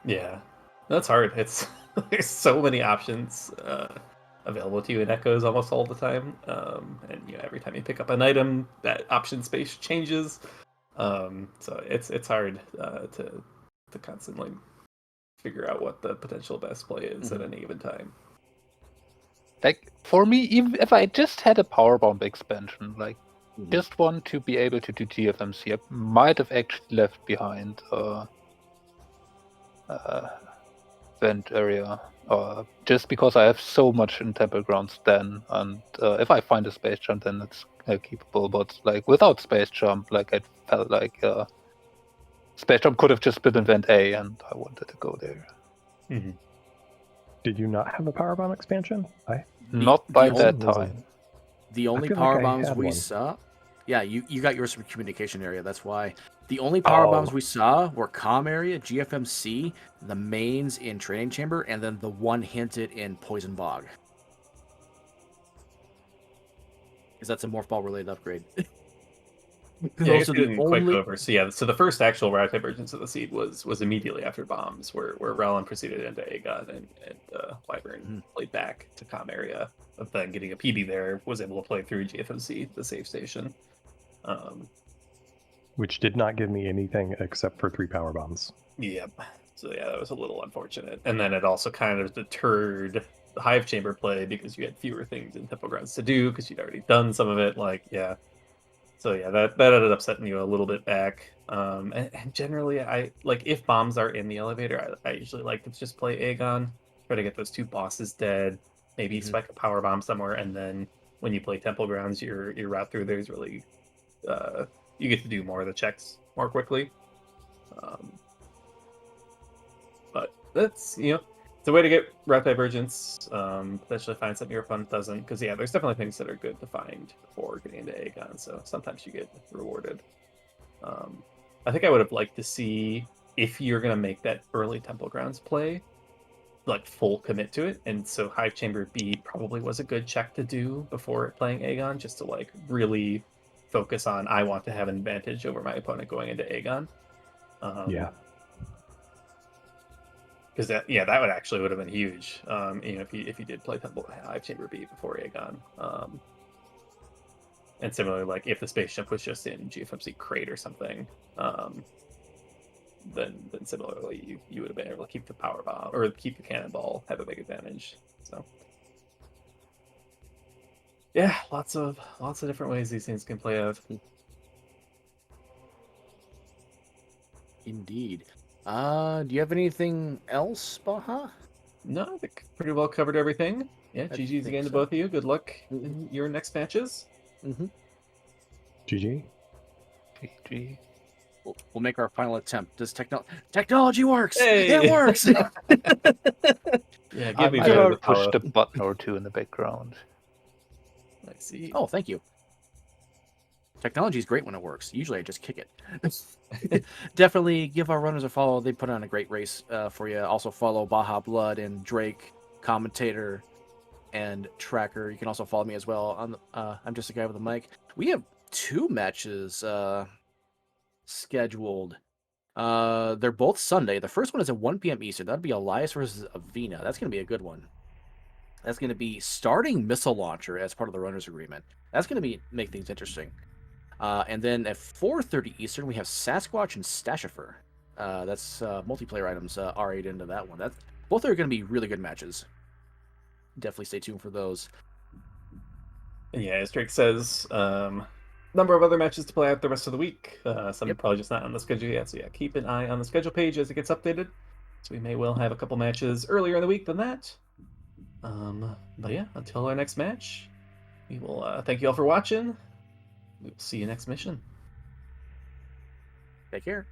Yeah, that's hard. It's there's so many options available to you in Echoes almost all the time, and every time you pick up an item, that option space changes. So it's hard to constantly figure out what the potential best play is at any given time. Like for me, even if I just had a power bomb expansion, like just one to be able to do GFMC, I might have actually left behind vent area, just because I have so much in Temple Grounds then, and if I find a space jump, then it's keepable. But like without space jump, like I felt like space jump could have just been in vent A, and I wanted to go there. Did you not have a power bomb expansion? Not by that time. The only power bombs we saw. Yeah, you got yours from communication area. That's why. The only power bombs we saw were comm area, GFMC, the mains in training chamber, and then the one hinted in poison bog. Because that's a morph ball related upgrade. Yeah, also the only... quick over. So yeah, so the first actual route divergence of the seed was immediately after bombs, where Ralen proceeded into Aegon and Wyvern played back to comm area. Of then getting a PB there, was able to play through GFMC, the safe station. Which did not give me anything except for 3 power bombs. Yep. So yeah, that was a little unfortunate. And then it also kind of deterred the Hive Chamber play because you had fewer things in Temple Grounds to do because you'd already done some of it. Like, yeah. So yeah, that ended up setting you a little bit back. And generally, I like if bombs are in the elevator, I usually like to just play Aegon, try to get those 2 bosses dead, maybe spike a power bomb somewhere, and then when you play Temple Grounds, your route through there is really you get to do more of the checks more quickly. But that's it's a way to get route divergence. Potentially find something your opponent doesn't, because yeah, there's definitely things that are good to find before getting into Aegon. So sometimes you get rewarded. I think I would have liked to see if you're gonna make that early Temple Grounds play, like full commit to it, and so Hive Chamber B probably was a good check to do before playing Aegon, just to like really focus on I want to have an advantage over my opponent going into Aegon. Yeah. Because that would actually would have been huge. If you did play Hive Chamber B before Aegon. And similarly, like if the space jump was just in GFMC crate or something, then similarly you would have been able to keep the power bomb or keep the cannonball, have a big advantage. So yeah, lots of different ways these things can play out. Indeed. Do you have anything else, Baha? No, I think pretty well covered everything. Yeah, I GG's think again to so. both of you. Good luck in your next matches. Mm-hmm. GG. GG. We'll make our final attempt. Does technology works? Hey! It works. Yeah, I give me might better have the pushed power. a button or two in the background. I see. Oh, thank you. Technology is great when it works. Usually I just kick it. Definitely give our runners a follow. They put on a great race for you. Also follow Baja Blood and Drake, commentator, and tracker. You can also follow me as well. I'm just a guy with a mic. We have 2 matches scheduled. They're both Sunday. The first one is at 1 p.m. Eastern. That'd be Elias versus Avena. That's going to be a good one. That's going to be starting missile launcher as part of the runners agreement. That's going to make things interesting. And then at 4:30 Eastern, we have Sasquatch and Stashifer. That's multiplayer items R8 into that one. Both are going to be really good matches. Definitely stay tuned for those. And yeah, as Drake says, number of other matches to play out the rest of the week. Some Yep. probably just not on the schedule yet. So yeah, keep an eye on the schedule page as it gets updated. So we may well have a couple matches earlier in the week than that. But yeah, until our next match, we will thank you all for watching. We'll see you next mission. Take care.